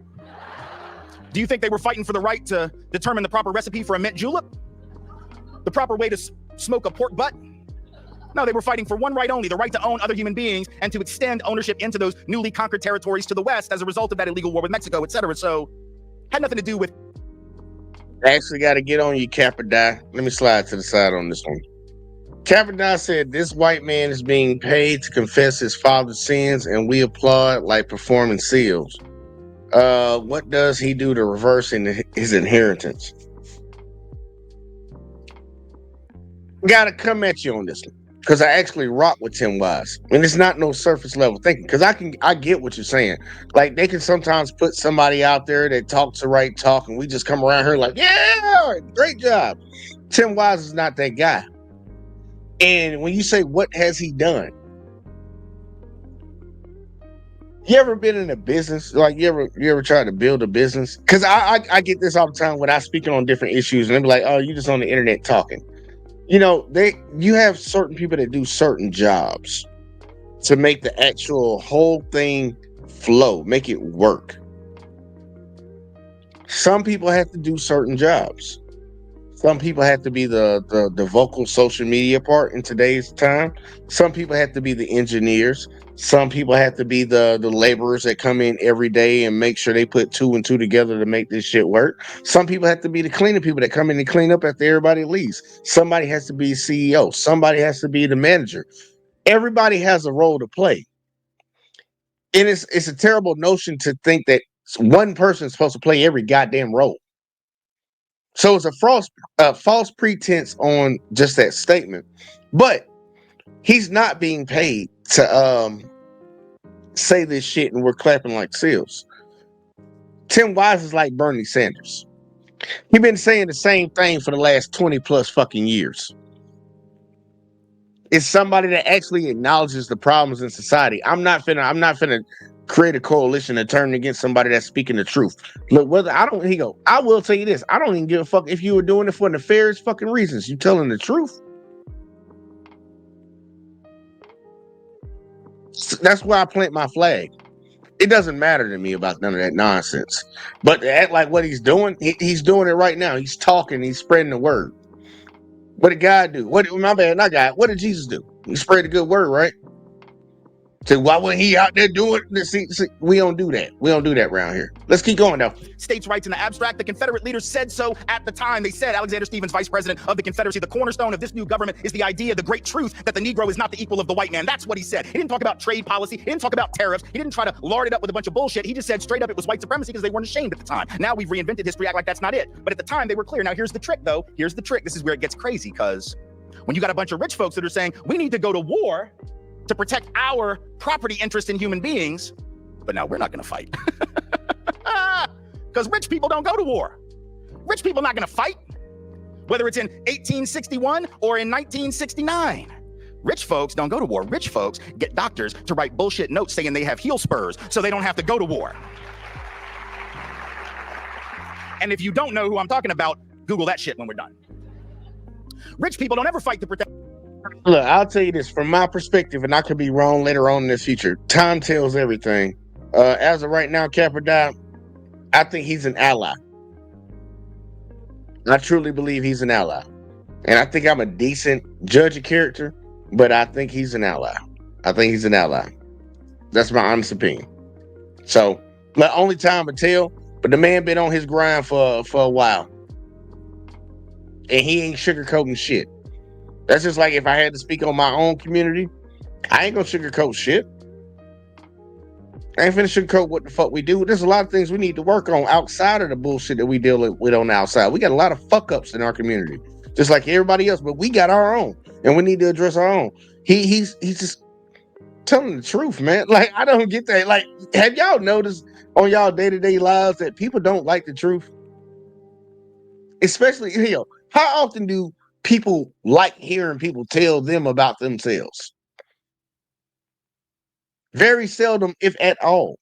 Do you think they were fighting for the right to determine the proper recipe for a mint julep? The proper way to smoke a pork butt? No, they were fighting for one right only, the right to own other human beings and to extend ownership into those newly conquered territories to the west as a result of that illegal war with Mexico, etc. So, had nothing to do with... I actually got to get on you, Cappadine. Let me slide to the side on this one. Cappadine said, this white man is being paid to confess his father's sins, and we applaud like performing seals. What does he do to reverse his inheritance? Gotta come at you on this one. Because I actually rock with Tim Wise. And it's not no surface level thinking. Because I get what you're saying. Like, they can sometimes put somebody out there that talks the right talk, and we just come around here like, yeah, great job. Tim Wise is not that guy. And when you say, what has he done? You ever been in a business? Like, you ever tried to build a business? Because I get this all the time when I speak on different issues, and they be like, oh, you just on the internet talking. You know, you have certain people that do certain jobs to make the actual whole thing flow, make it work. Some people have to do certain jobs. Some people have to be the vocal social media part in today's time. Some people have to be the engineers. Some people have to be the laborers that come in every day and make sure they put 2 and 2 together to make this shit work. Some people have to be the cleaning people that come in and clean up after everybody leaves. Somebody has to be CEO. Somebody has to be the manager. Everybody has a role to play. And it's a terrible notion to think that one person is supposed to play every goddamn role. So it's a false pretense on just that statement. But he's not being paid to say this shit and we're clapping like seals. Tim Wise is like Bernie Sanders. He's been saying the same thing for the last 20 plus fucking years. It's somebody that actually acknowledges the problems in society. I'm not finna create a coalition and turn against somebody that's speaking the truth. Look, I will tell you this. I don't even give a fuck if you were doing it for nefarious fucking reasons. You telling the truth. That's why I plant my flag. It doesn't matter to me about none of that nonsense. But to act like what he's doing, he's doing it right now. He's talking, he's spreading the word. What did God do? What did Jesus do? He spread the good word, right? So why wasn't he out there doing this? See, we don't do that. We don't do that around here. Let's keep going though. States' rights in the abstract. The Confederate leaders said so at the time. They said, Alexander Stephens, vice president of the Confederacy, the cornerstone of this new government is the idea, the great truth, that the Negro is not the equal of the white man. That's what he said. He didn't talk about trade policy. He didn't talk about tariffs. He didn't try to lard it up with a bunch of bullshit. He just said straight up it was white supremacy because they weren't ashamed at the time. Now we've reinvented history, act like that's not it. But at the time they were clear. Now here's the trick though. Here's the trick. This is where it gets crazy, because when you got a bunch of rich folks that are saying we need to go to war to protect our property interest in human beings, but now we're not going to fight. Because rich people don't go to war. Rich people not going to fight, whether it's in 1861 or in 1969. Rich folks don't go to war. Rich folks get doctors to write bullshit notes saying they have heel spurs so they don't have to go to war. And if you don't know who I'm talking about, Google that shit when we're done. Rich people don't ever fight to protect. Look, I'll tell you this from my perspective, and I could be wrong later on in the future. Time tells everything. As of right now, Capper, I think he's an ally. I truly believe he's an ally. And I think I'm a decent judge of character, but I think he's an ally. I think he's an ally. That's my honest opinion. So, the only time to tell, but the man been on his grind for a while. And he ain't sugarcoating shit. That's just like if I had to speak on my own community, I ain't gonna sugarcoat shit. I ain't finna sugarcoat what the fuck we do. There's a lot of things we need to work on outside of the bullshit that we deal with on the outside. We got a lot of fuck ups in our community, just like everybody else, but we got our own, and we need to address our own. He's just telling the truth, man. Like, I don't get that. Like, have y'all noticed on y'all day-to-day lives that people don't like the truth? Especially, how often do people like hearing people tell them about themselves? Very seldom, if at all.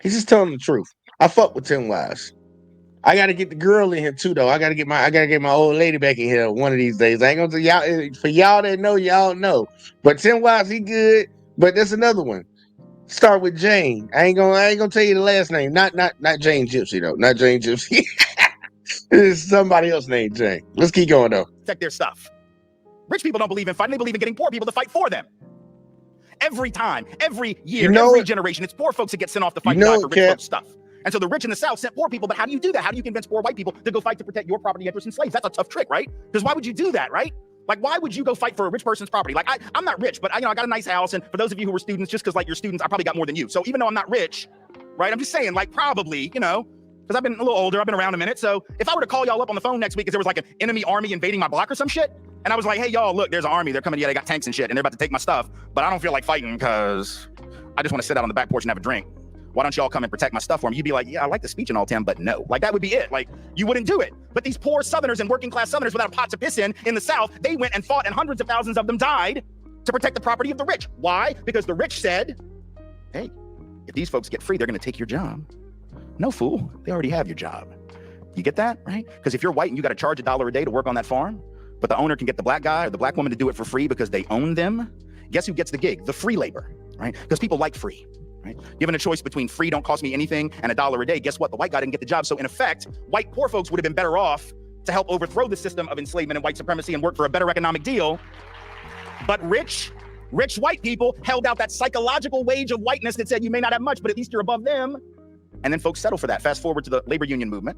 He's just telling the truth. I fuck with Tim Wise. I gotta get the girl in here too, though. I gotta get my old lady back in here one of these days. I ain't gonna tell y'all, for y'all that know, y'all know. But Tim Wise, he good. But there's another one. Start with Jane. I ain't gonna tell you the last name. Not Jane Gypsy though. Not Jane Gypsy. It's somebody else named Jane. Let's keep going though. Protect their stuff. Rich people don't believe in fighting. They believe in getting poor people to fight for them. Every time, every year, every generation, it's poor folks that get sent off to fight and die for rich folks' stuff. And so the rich in the South sent poor people, but how do you do that? How do you convince poor white people to go fight to protect your property interests and slaves? That's a tough trick, right? Because why would you do that, right? Like, why would you go fight for a rich person's property? Like, I'm not rich, but I got a nice house. And for those of you who were students, just because like you're students, I probably got more than you. So even though I'm not rich, right? I'm just saying, like, probably, because I've been a little older, I've been around a minute. So if I were to call y'all up on the phone next week because there was like an enemy army invading my block or some shit, and I was like, hey, y'all, look, there's an army. They're coming. Yeah, they got tanks and shit, and they're about to take my stuff. But I don't feel like fighting because I just want to sit out on the back porch and have a drink. Why don't y'all come and protect my stuff for me? You'd be like, yeah, I like the speech and all, Tim, but no. Like, that would be it. Like, you wouldn't do it. But these poor Southerners and working class Southerners without a pot to piss in the South, they went and fought, and hundreds of thousands of them died to protect the property of the rich. Why? Because the rich said, hey, if these folks get free, they're going to take your job. No, fool. They already have your job. You get that, right? Because if you're white and you got to charge $1 a day to work on that farm, but the owner can get the black guy or the black woman to do it for free because they own them, guess who gets the gig? The free labor, right? Because people like free, right? Given a choice between free, don't cost me anything, and $1 a day, guess what? The white guy didn't get the job. So in effect, white poor folks would have been better off to help overthrow the system of enslavement and white supremacy and work for a better economic deal. But rich white people held out that psychological wage of whiteness that said you may not have much, but at least you're above them. And then folks settle for that. Fast forward to the labor union movement.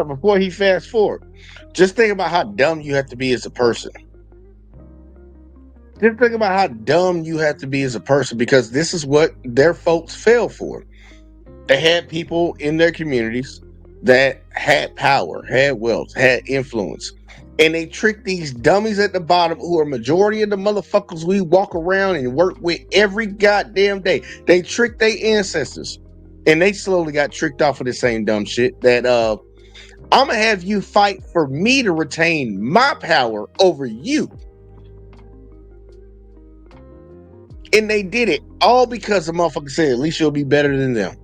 Before he fast forward, just think about how dumb you have to be as a person. Just think about how dumb you have to be as a person, because this is what their folks fell for. They had people in their communities that had power, had wealth, had influence. And they tricked these dummies at the bottom, who are majority of the motherfuckers we walk around and work with every goddamn day. They tricked their ancestors. And they slowly got tricked off of the same dumb shit that I'm gonna have you fight for me to retain my power over you. And they did it all because the motherfucker said, at least you'll be better than them.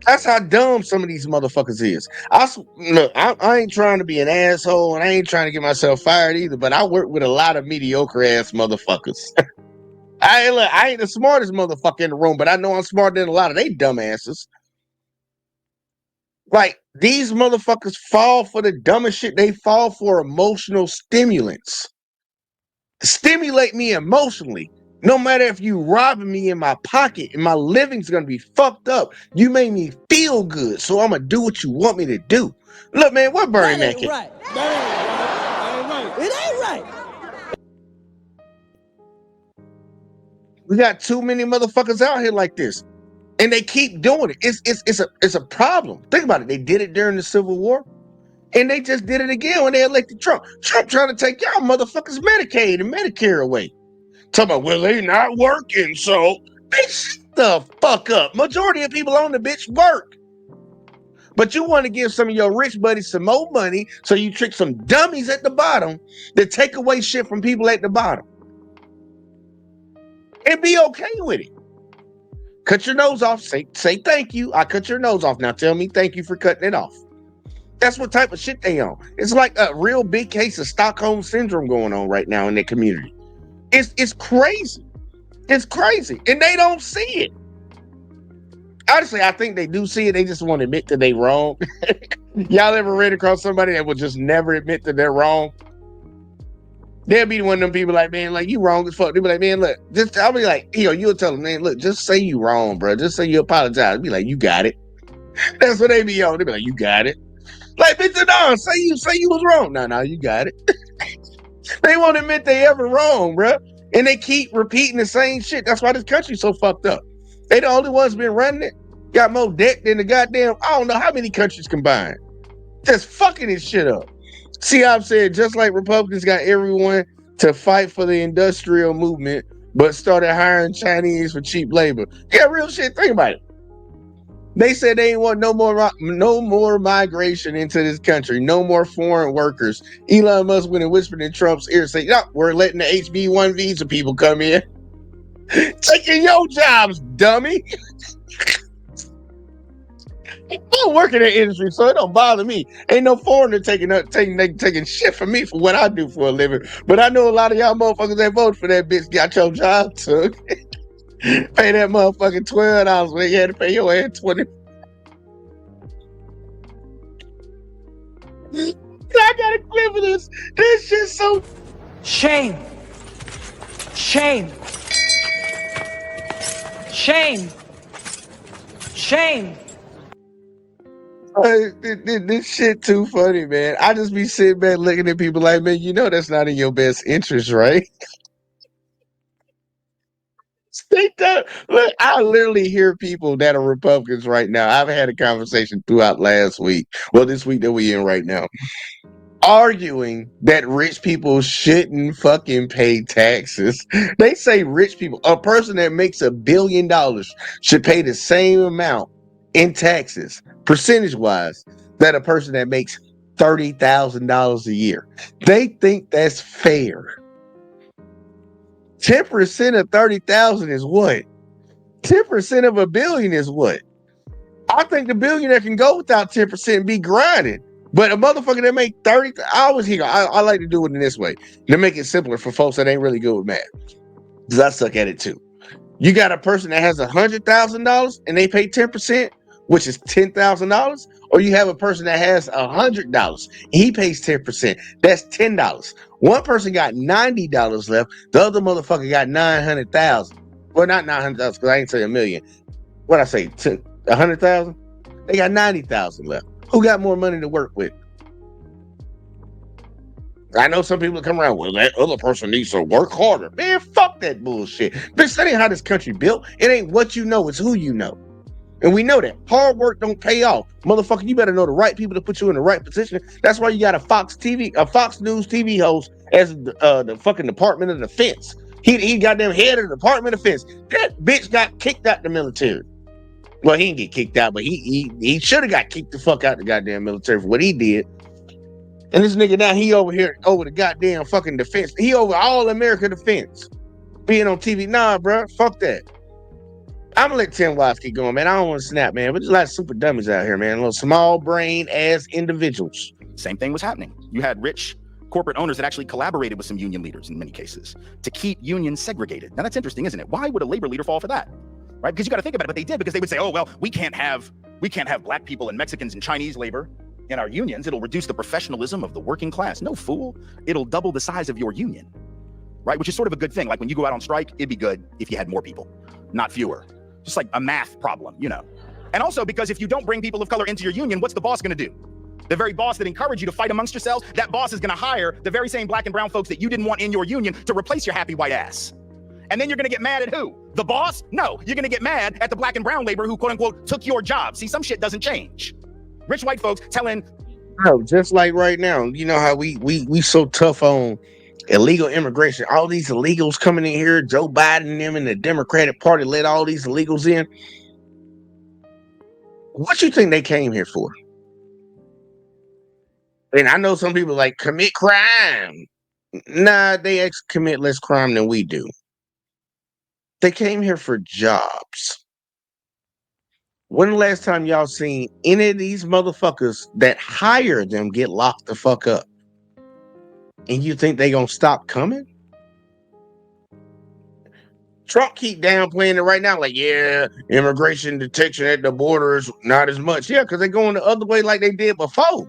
That's how dumb some of these motherfuckers is. I ain't trying to be an asshole, and I ain't trying to get myself fired either, but I work with a lot of mediocre ass motherfuckers. I ain't the smartest motherfucker in the room, but I know I'm smarter than a lot of they dumbasses. Like, these motherfuckers fall for the dumbest shit. They fall for emotional stimulants. stimulate me emotionally. No matter if you robbing me in my pocket and my living's gonna be fucked up, you made me feel good, so I'm gonna do what you want me to do. Look, man, what Bernie Mac at? Right. That ain't right. It ain't right. We got too many motherfuckers out here like this, and they keep doing it. It's a problem. Think about it. They did it during the Civil War, and they just did it again when they elected Trump. Trump trying to take y'all motherfuckers Medicaid and Medicare away. Talking about, well, they not working, so they shut the fuck up. Majority of people on the bitch work. But you want to give some of your rich buddies some more money, so you trick some dummies at the bottom that take away shit from people at the bottom. And be okay with it. Cut your nose off. Say thank you. I cut your nose off. Now tell me thank you for cutting it off. That's what type of shit they on. It's like a real big case of Stockholm Syndrome going on right now in their community. It's crazy. It's crazy. And they don't see it. Honestly, I think they do see it. They just want to admit that they wrong. Y'all ever ran across somebody that will just never admit that they're wrong? They'll be one of them people like, man, like, you wrong as fuck. They'll be like, man, look, just, I'll be like, you'll tell them, man, look, just say you wrong, bro. Just say you apologize. Be like, you got it. That's what they be on. They be like, you got it. Like, bitch, no, say you was wrong. No, you got it. They won't admit they ever wrong, bro. And they keep repeating the same shit. That's why this country's so fucked up. They the only ones been running it. Got more debt than the goddamn, I don't know how many countries combined. Just fucking this shit up. See how I'm saying, just like Republicans got everyone to fight for the industrial movement, but started hiring Chinese for cheap labor. Yeah, real shit. Think about it. They said they ain't want no more migration into this country, no more foreign workers. Elon Musk went and whispered in Trump's ear, saying, "No, we're letting the HB1 visa people come in, taking your jobs, dummy." I work in that industry, so it don't bother me. Ain't no foreigner taking shit from me for what I do for a living. But I know a lot of y'all motherfuckers that voted for that bitch got your job took. Pay that motherfucking $12 when you had to pay your ass $20. I got a clip of this. This shit so Shame. Shame. Shame. Shame. This shit too funny, man. I just be sitting back looking at people like, man, you know that's not in your best interest, right? Look, I literally hear people that are Republicans right now. I've had a conversation throughout last week. Well, this week that we in right now, arguing that rich people shouldn't fucking pay taxes. They say rich people, a person that makes $1 billion should pay the same amount in taxes, percentage-wise, that a person that makes $30,000 a year. They think that's fair. 10% of 30,000 is what? 10% of $1 billion is what? I think the billionaire can go without 10% and be grinding. But a motherfucker that make 30, I like to do it in this way to make it simpler for folks that ain't really good with math. Because I suck at it too. You got a person that has $100,000 and they pay 10%, which is $10,000, or you have a person that has $100 and he pays 10%. That's $10. One person got $90 left. The other motherfucker got $900,000. Well, not $900,000 because I ain't say $1 million. What I say, $100,000? They got $90,000 left. Who got more money to work with? I know some people come around, well, that other person needs to work harder. Man, fuck that bullshit. Bitch, that ain't how this country built. It ain't what you know, it's who you know. And we know that. Hard work don't pay off. Motherfucker, you better know the right people to put you in the right position. That's why you got a Fox News TV host as the fucking Department of Defense. He goddamn head of the Department of Defense. That bitch got kicked out the military. Well, he didn't get kicked out, but he should have got kicked the fuck out the goddamn military for what he did. And this nigga now, he over here over the goddamn fucking defense. He over all America defense. Being on TV. Nah, bro, fuck that. I'm gonna let Tim Watts keep going, man. I don't want to snap, man. But there's a lot of super dummies out here, man. Little small brain ass individuals. Same thing was happening. You had rich corporate owners that actually collaborated with some union leaders in many cases to keep unions segregated. Now that's interesting, isn't it? Why would a labor leader fall for that? Right? Because you got to think about it, but they did, because they would say, oh, well, we can't have black people and Mexicans and Chinese labor in our unions. It'll reduce the professionalism of the working class. No, fool. It'll double the size of your union. right? Which is sort of a good thing. Like when you go out on strike, it'd be good if you had more people, not fewer. Just like a math problem, you know. And also because if you don't bring people of color into your union, what's the boss gonna do? The very boss that encouraged you to fight amongst yourselves, that boss is gonna hire the very same black and brown folks that you didn't want in your union to replace your happy white ass. And then you're gonna get mad at who? The boss? No, you're gonna get mad at the black and brown labor who quote unquote took your job. See, some shit doesn't change. Rich white folks telling... No, just like right now, you know how we so tough on illegal immigration. All these illegals coming in here, Joe Biden and them and the Democratic Party let all these illegals in. What you think they came here for? And I know some people like commit crime. Nah, they commit less crime than we do. They came here for jobs. When the last time y'all seen any of these motherfuckers that hire them get locked the fuck up? And you think they gonna stop coming? Trump keep downplaying it right now, like, yeah, immigration detection at the border is not as much. Yeah, because they're going the other way like they did before.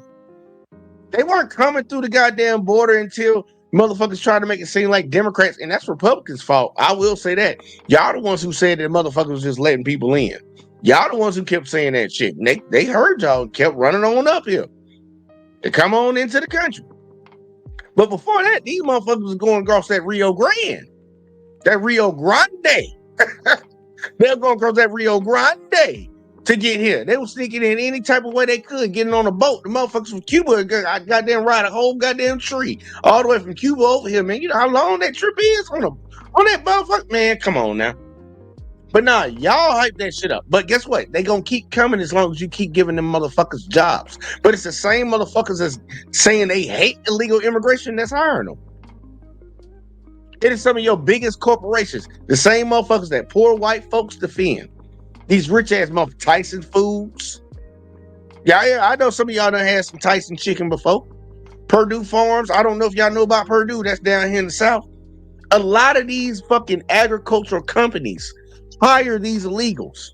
They weren't coming through the goddamn border until motherfuckers tried to make it seem like Democrats, and that's Republicans' fault. I will say that. Y'all the ones who said that motherfuckers was just letting people in. Y'all the ones who kept saying that shit. They heard y'all and kept running on up here to come on into the country. But before that, these motherfuckers was going across that Rio Grande. That Rio Grande. They're going across that Rio Grande to get here. They were sneaking in any type of way they could, getting on a boat. The motherfuckers from Cuba, I goddamn ride a whole goddamn tree all the way from Cuba over here, man. You know how long that trip is on that motherfucker? Man, come on now. But nah, y'all hype that shit up. But guess what? They gonna keep coming as long as you keep giving them motherfuckers jobs. But it's the same motherfuckers that's saying they hate illegal immigration that's hiring them. It is some of your biggest corporations, the same motherfuckers that poor white folks defend. These rich ass motherfuckers, Tyson Foods. Yeah, I know some of y'all done had some Tyson chicken before. Purdue Farms. I don't know if y'all know about Purdue. That's down here in the South. A lot of these fucking agricultural companies hire these illegals.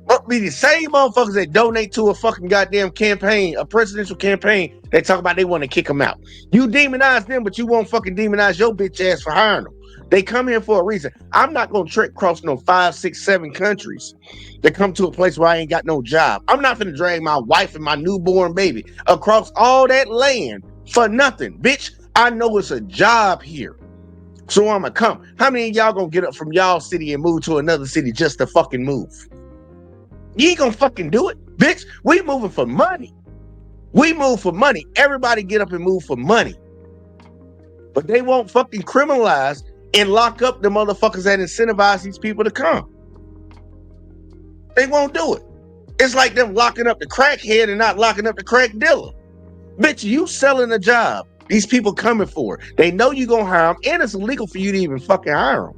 But be the same motherfuckers that donate to a fucking goddamn campaign, a presidential campaign, they talk about they want to kick them out. You demonize them, but you won't fucking demonize your bitch ass for hiring them. They come here for a reason. I'm not gonna trek across no 5, 6, 7 countries to come to a place where I ain't got no job. I'm not gonna drag my wife and my newborn baby across all that land for nothing. Bitch, I know it's a job here. So I'm gonna come. How many of y'all gonna get up from y'all city and move to another city just to fucking move? You ain't gonna fucking do it, bitch. We moving for money. We move for money. Everybody get up and move for money. But they won't fucking criminalize and lock up the motherfuckers that incentivize these people to come. They won't do it. It's like them locking up the crackhead and not locking up the crack dealer. Bitch, you selling a job. These people coming for it. They know you gonna hire them, and it's illegal for you to even fucking hire them.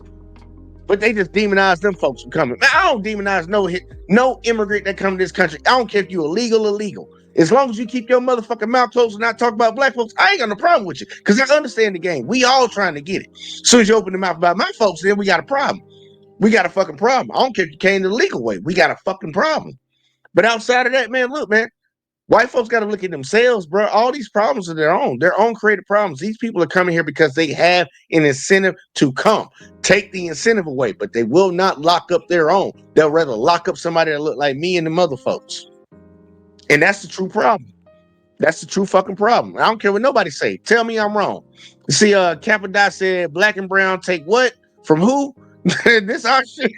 But they just demonize them folks from coming. Man, I don't demonize no immigrant that come to this country. I don't care if you illegal. As long as you keep your motherfucking mouth closed and not talk about black folks, I ain't got no problem with you. Because I understand the game. We all trying to get it. As soon as you open the mouth about my folks, then we got a problem. We got a fucking problem. I don't care if you came the legal way. We got a fucking problem. But outside of that, man, look, man. White folks got to look at themselves, bro. All these problems are their own created problems. These people are coming here because they have an incentive to come. Take the incentive away, but they will not lock up their own. They'll rather lock up somebody that look like me and the mother folks. And that's the true problem. That's the true fucking problem. I don't care what nobody say. Tell me I'm wrong. You see, Capadot said black and brown take what? From who? This our shit.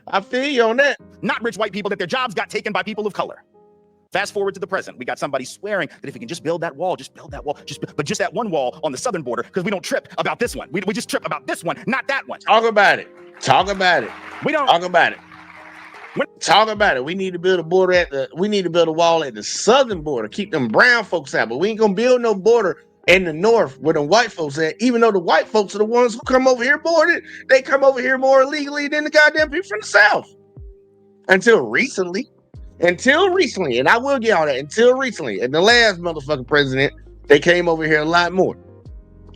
I feel you on that. Not rich white people, that their jobs got taken by people of color. Fast forward to the present. We got somebody swearing that if we can just build that wall, but just that one wall on the southern border, because we don't trip about this one. We just trip about this one, not that one. Talk about it. We don't talk about it. Talk about it. We need to build a border we need to build a wall at the southern border. Keep them brown folks out. But we ain't gonna build no border in the north where the white folks at, even though the white folks are the ones who come over here boarded. They come over here more illegally than the goddamn people from the south. Until recently, and I will get all that, until recently, and the last motherfucking president, they came over here a lot more.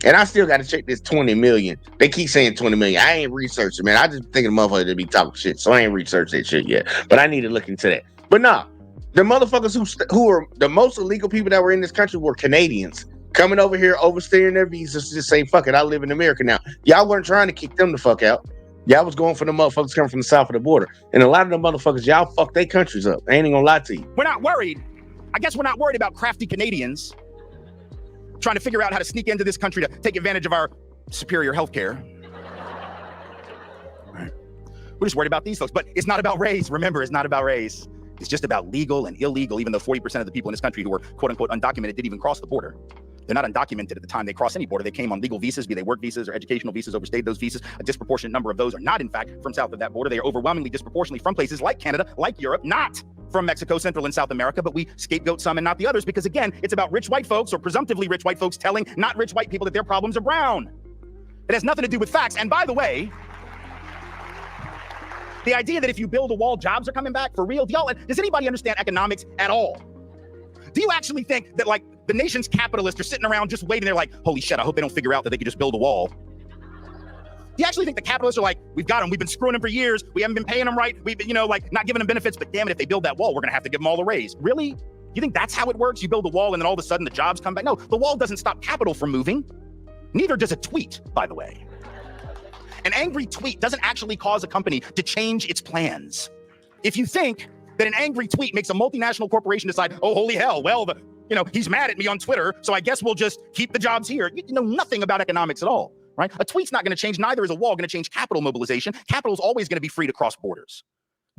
And I still got to check this 20 million. They keep saying 20 million. I ain't researching, man. I just thinking the motherfuckers to be talking shit, so I ain't researched that shit yet. But I need to look into that. But nah, the motherfuckers who are the most illegal people that were in this country were Canadians. coming over here, overstaying their visas to just say, fuck it, I live in America now. Y'all weren't trying to kick them the fuck out. Y'all was going for the motherfuckers coming from the south of the border. And a lot of them motherfuckers, y'all fuck their countries up. I ain't even gonna lie to you. We're not worried. I guess we're not worried about crafty Canadians trying to figure out how to sneak into this country to take advantage of our superior health care. Right. We're just worried about these folks. But it's not about race. Remember, it's not about race. It's just about legal and illegal, even though 40% of the people in this country who were quote-unquote undocumented didn't even cross the border. They're not undocumented at the time they cross any border. They came on legal visas, be they work visas or educational visas, overstayed those visas. A disproportionate number of those are not, in fact, from south of that border. They are overwhelmingly disproportionately from places like Canada, like Europe, not from Mexico, Central and South America, but we scapegoat some and not the others because, again, it's about rich white folks or presumptively rich white folks telling not rich white people that their problems are brown. It has nothing to do with facts. And by the way, the idea that if you build a wall, jobs are coming back for real, does anybody understand economics at all? Do you actually think that, like, the nation's capitalists are sitting around just waiting there like, holy shit, I hope they don't figure out that they could just build a wall? Do you actually think the capitalists are like, we've got them, we've been screwing them for years, we haven't been paying them right, we've been, like, not giving them benefits, but damn it, if they build that wall, we're gonna have to give them all a raise. Really? You think that's how it works? You build a wall and then all of a sudden the jobs come back? No, the wall doesn't stop capital from moving. Neither does a tweet, by the way. An angry tweet doesn't actually cause a company to change its plans. If you think that an angry tweet makes a multinational corporation decide, oh, holy hell, well, he's mad at me on Twitter, so I guess we'll just keep the jobs here. You know nothing about economics at all, right? A tweet's not going to change. Neither is a wall going to change capital mobilization. Capital is always going to be free to cross borders.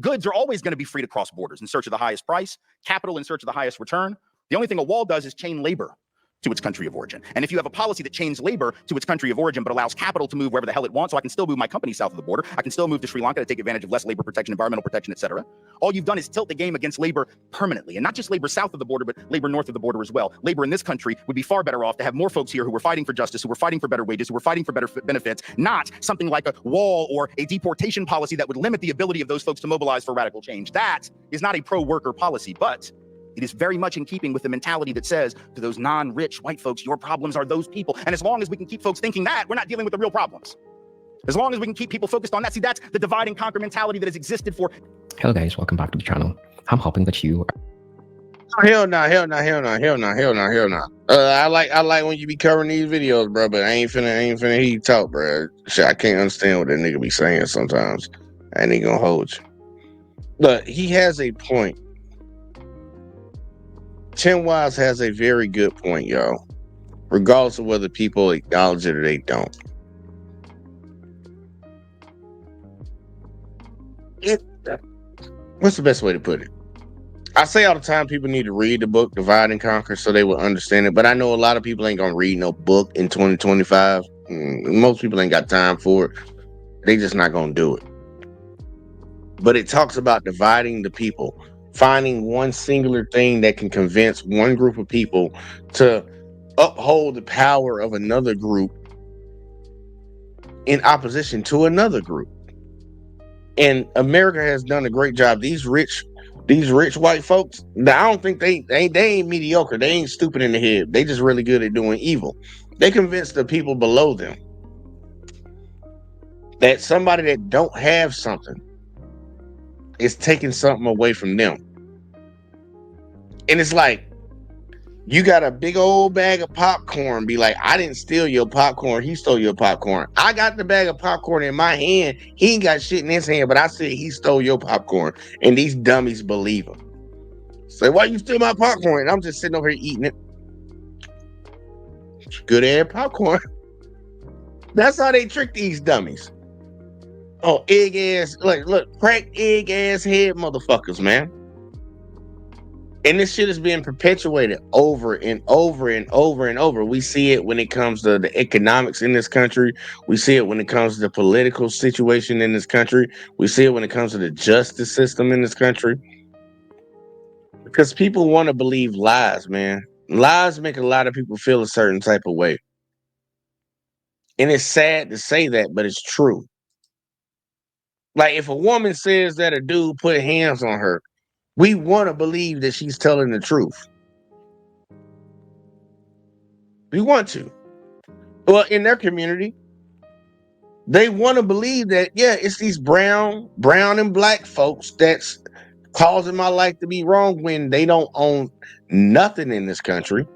Goods are always going to be free to cross borders in search of the highest price, capital in search of the highest return. The only thing a wall does is chain labor to its country of origin. And if you have a policy that chains labor to its country of origin, but allows capital to move wherever the hell it wants, so I can still move my company south of the border, I can still move to Sri Lanka to take advantage of less labor protection, environmental protection, etc. All you've done is tilt the game against labor permanently, and not just labor south of the border, but labor north of the border as well. Labor in this country would be far better off to have more folks here who were fighting for justice, who were fighting for better wages, who were fighting for better benefits, not something like a wall or a deportation policy that would limit the ability of those folks to mobilize for radical change. That is not a pro-worker policy, but it is very much in keeping with the mentality that says to those non-rich white folks, your problems are those people. And as long as we can keep folks thinking that, we're not dealing with the real problems. As long as we can keep people focused on that, see, that's the divide and conquer mentality that has existed for. Hello guys, welcome back to the channel. I'm hoping that you Hell no. I like when you be covering these videos, bro, but I ain't finna hear you talk, bro. Shit, I can't understand what that nigga be saying sometimes. I ain't gonna hold you. But he has a point. Tim Wise has a very good point, y'all. Regardless of whether people acknowledge it or they don't. What's the best way to put it? I say all the time people need to read the book Divide and Conquer so they will understand it, but I know a lot of people ain't gonna read no book in 2025. Most people ain't got time for it. They just not gonna do it. But it talks about dividing the people, finding one singular thing that can convince one group of people to uphold the power of another group in opposition to another group. And America has done a great job. These rich white folks, I don't think they ain't mediocre. They ain't stupid in the head. They just really good at doing evil. They convince the people below them that somebody that don't have something is taking something away from them. And it's like, you got a big old bag of popcorn, be like, I didn't steal your popcorn, he stole your popcorn. I got the bag of popcorn in my hand, he ain't got shit in his hand, but I said he stole your popcorn. And these dummies believe him. Say, why you steal my popcorn? And I'm just sitting over here eating it. Good ass popcorn. That's how they trick these dummies. Oh, egg ass, look, cracked egg ass head motherfuckers, man. And this shit is being perpetuated over and over and over and over. We see it when it comes to the economics in this country. We see it when it comes to the political situation in this country. We see it when it comes to the justice system in this country. Because people want to believe lies, man. Lies make a lot of people feel a certain type of way. And it's sad to say that, but it's true. Like, if a woman says that a dude put hands on her, we want to believe that she's telling the truth. We want to. Well, in their community, they want to believe that, yeah, it's these brown and black folks that's causing my life to be wrong when they don't own nothing in this country.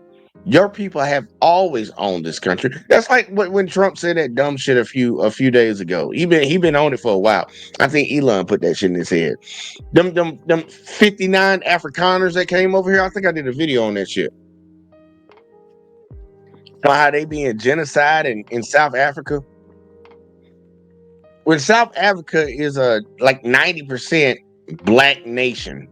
Your people have always owned this country. That's like when Trump said that dumb shit a few days ago. He been on it for a while. I think Elon put that shit in his head. Them 59 Afrikaners that came over here. I think I did a video on that shit. About how they being genocide in South Africa. When South Africa is a like 90% black nation.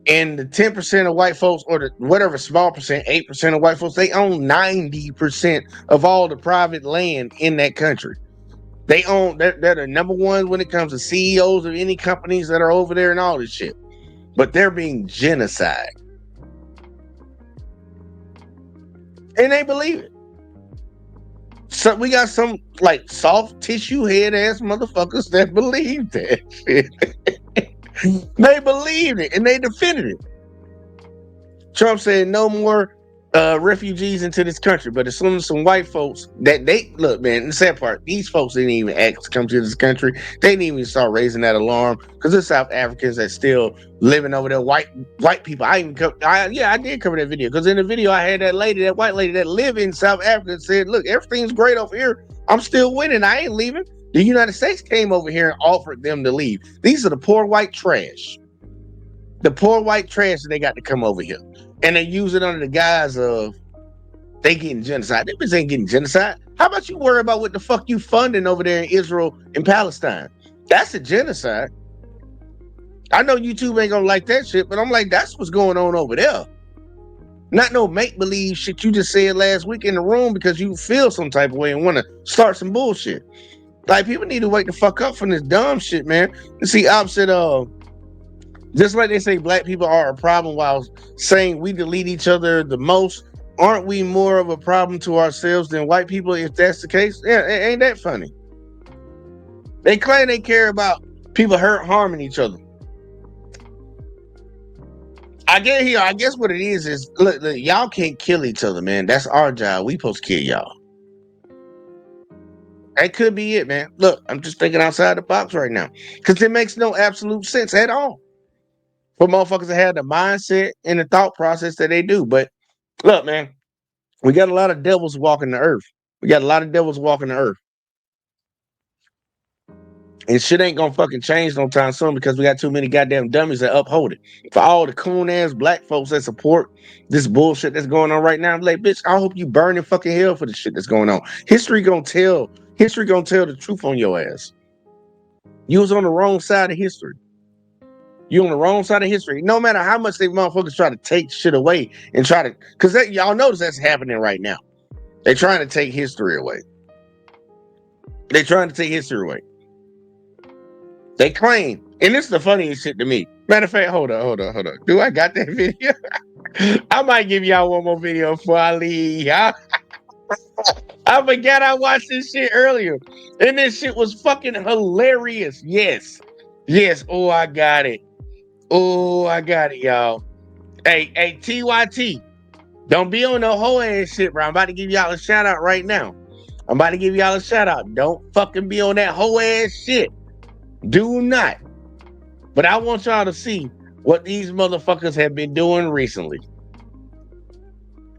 And the 10% of white folks, or the whatever small percent, 8% of white folks, they own 90% of all the private land in that country. They own, they're the number one when it comes to CEOs of any companies that are over there and all this shit. But they're being genocide. And they believe it. So we got some like soft tissue head ass motherfuckers that believe that shit. They believed it and they defended it. Trump said no more refugees into this country, but as soon as some white folks that they look, man, the sad part, these folks didn't even ask to come to this country. They didn't even start raising that alarm because there's South Africans that still living over there. White people. I did cover that video because in the video I had that white lady that live in South Africa said, "Look, everything's great over here. I'm still winning. I ain't leaving." The United States came over here and offered them to leave. These are the poor white trash. The poor white trash that they got to come over here. And they use it under the guise of they getting genocide. They ain't getting genocide. How about you worry about what the fuck you funding over there in Israel and Palestine? That's a genocide. I know YouTube ain't gonna like that shit, but I'm like, that's what's going on over there. Not no make-believe shit you just said last week in the room because you feel some type of way and want to start some bullshit. Like, people need to wake the fuck up from this dumb shit, man. You see, opposite just like they say black people are a problem while saying we delete each other the most, aren't we more of a problem to ourselves than white people if that's the case? Yeah, ain't that funny? They claim they care about people harming each other. I guess what it is look, y'all can't kill each other, man. That's our job. We supposed to kill y'all. That could be it, man. Look, I'm just thinking outside the box right now because it makes no absolute sense at all for motherfuckers to have the mindset and the thought process that they do. But look, man, we got a lot of devils walking the earth. And shit ain't gonna fucking change no time soon because we got too many goddamn dummies that uphold it. For all the coon ass black folks that support this bullshit that's going on right now, I'm like, bitch, I hope you burn in fucking hell for the shit that's going on. History gonna tell the truth on your ass. You was on the wrong side of history. You on the wrong side of history. No matter how much they motherfuckers try to take shit away and try to, because y'all notice that's happening right now. They're trying to take history away. They claim, and this is the funniest shit to me. Matter of fact, hold up. Do I got that video? I might give y'all one more video before I leave. I forgot I watched this shit earlier. And this shit was fucking hilarious. Yes. Oh, I got it, y'all. Hey, TYT. Don't be on no whole ass shit, bro. I'm about to give y'all a shout out right now. Don't fucking be on that whole ass shit. Do not. But I want y'all to see what these motherfuckers have been doing recently.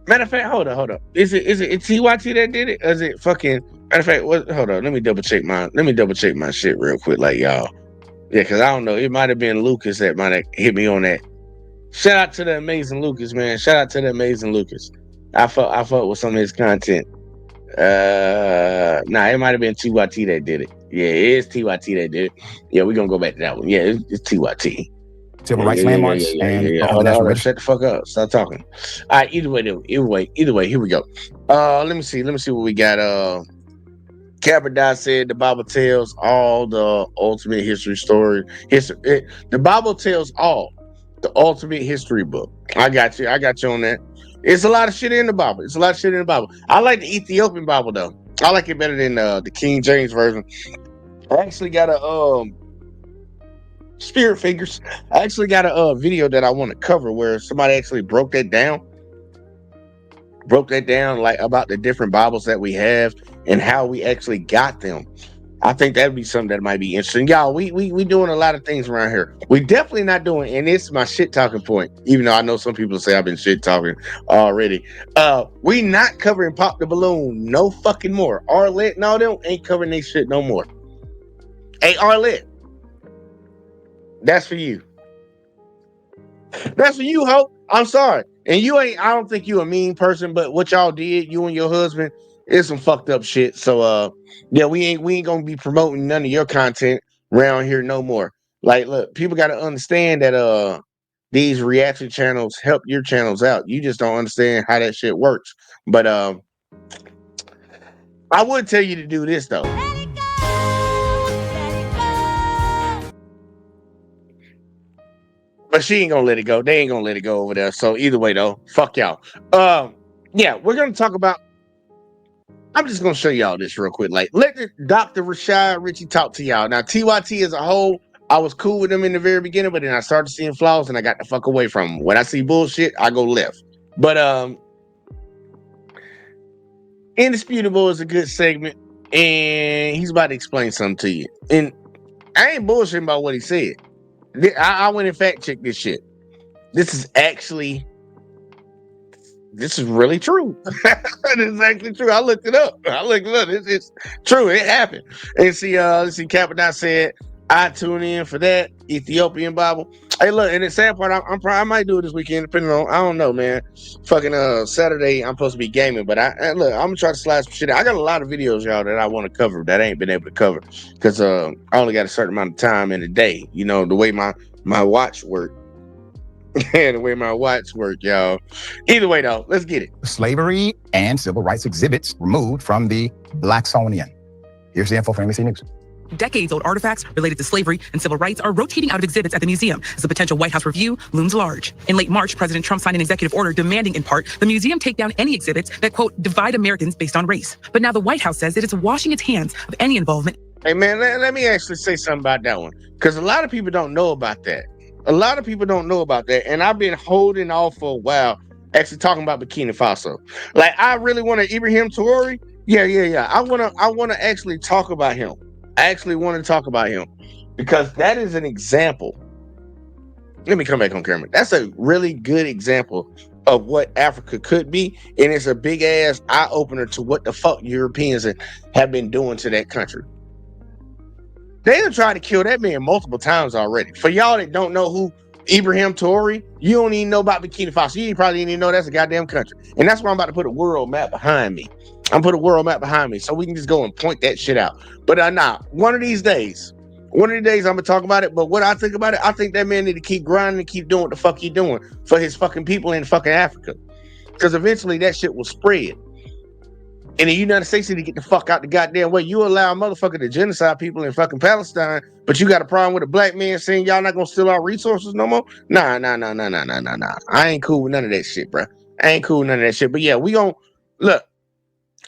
Matter of fact, hold up. Is it TYT that did it? Or is it fucking matter of fact, hold on, let me double check my shit real quick, like y'all. Yeah, because I don't know. It might have been Lucas that might have hit me on that. Shout out to the amazing Lucas, man. I fuck with some of his content. Nah, it might have been TYT that did it. Yeah, it is TYT that did it. Yeah, we're gonna go back to that one. Yeah, it's TYT. Civil rights landmarks. Yeah. Hold on. Shut the fuck up. Stop talking. All right, either way, here we go. Let me see what we got. Cabradine said the Bible tells all the ultimate history story. The Bible tells all the ultimate history book. I got you on that. It's a lot of shit in the Bible. I like the Ethiopian Bible though. I like it better than the King James version. I actually got a Spirit Fingers. I actually got a video that I want to cover where somebody actually broke that down like about the different Bibles that we have and how we actually got them. I think that'd be something that might be interesting. Y'all, we doing a lot of things around here. We definitely not doing, and it's my shit talking point, even though I know some people say I've been shit talking already. We not covering Pop the Balloon no fucking more. Arlette and all them ain't covering they shit no more. Hey, Arlette, that's for you. That's for you, Hope. I'm sorry. And you ain't, I don't think you a mean person, but what y'all did, you and your husband, is some fucked up shit. So yeah, we ain't gonna be promoting none of your content around here no more. Like, look, people gotta understand that these reaction channels help your channels out. You just don't understand how that shit works. But I would tell you to do this though. But she ain't gonna let it go. They ain't gonna let it go over there. So either way though, fuck y'all. Yeah, we're gonna talk about. I'm just gonna show y'all this real quick. Like, let Dr. Rashad Richie talk to y'all. Now, TYT as a whole, I was cool with him in the very beginning, but then I started seeing flaws and I got the fuck away from him. When I see bullshit, I go left. But Indisputable is a good segment, and he's about to explain something to you. And I ain't bullshitting about what he said. I went and fact checked this shit. This is really true. This is actually true. I looked it up. It's true. It happened. And see, let's see. Capadot said, I tune in for that Ethiopian Bible. Hey, look, and the sad part, I might do it this weekend, depending on, I don't know, man. Fucking Saturday, I'm supposed to be gaming, but look, I'm gonna try to slide some shit out. I got a lot of videos, y'all, that I want to cover that I ain't been able to cover because I only got a certain amount of time in a day. You know, the way my watch works. The way my watch work, y'all. Either way, though, let's get it. Slavery and civil rights exhibits removed from the Blacksonian. Here's the info from NBC News. Decades-old artifacts related to slavery and civil rights are rotating out of exhibits at the museum as the potential White House review looms large. In late March, President Trump signed an executive order demanding, in part, the museum take down any exhibits that, quote, divide Americans based on race. But now the White House says that it's washing its hands of any involvement. Hey, man, let me actually say something about that one, because a lot of people don't know about that. A lot of people don't know about that, and I've been holding off for a while, actually talking about Burkina Faso. Like, I really want to Ibrahim Traore. Yeah. I want to actually talk about him. I actually want to talk about him because that is an example. Let me come back on camera. That's a really good example of what Africa could be, and it's a big ass eye opener to what the fuck Europeans have been doing to that country. They done tried to kill that man multiple times already. For y'all that don't know who Ibrahim Traore, you don't even know about Burkina Faso. You probably didn't even know that's a goddamn country. And that's why I'm about to put a world map behind me. I'm put a world map behind me so we can just go and point that shit out. But one of these days, I'm gonna talk about it. But what I think about it, I think that man need to keep grinding and keep doing what the fuck he doing for his fucking people in fucking Africa. Because eventually that shit will spread. And the United States need to get the fuck out the goddamn way. You allow a motherfucker to genocide people in fucking Palestine, but you got a problem with a black man saying y'all not gonna steal our resources no more? Nah. I ain't cool with none of that shit, bro. But yeah, we gon' look.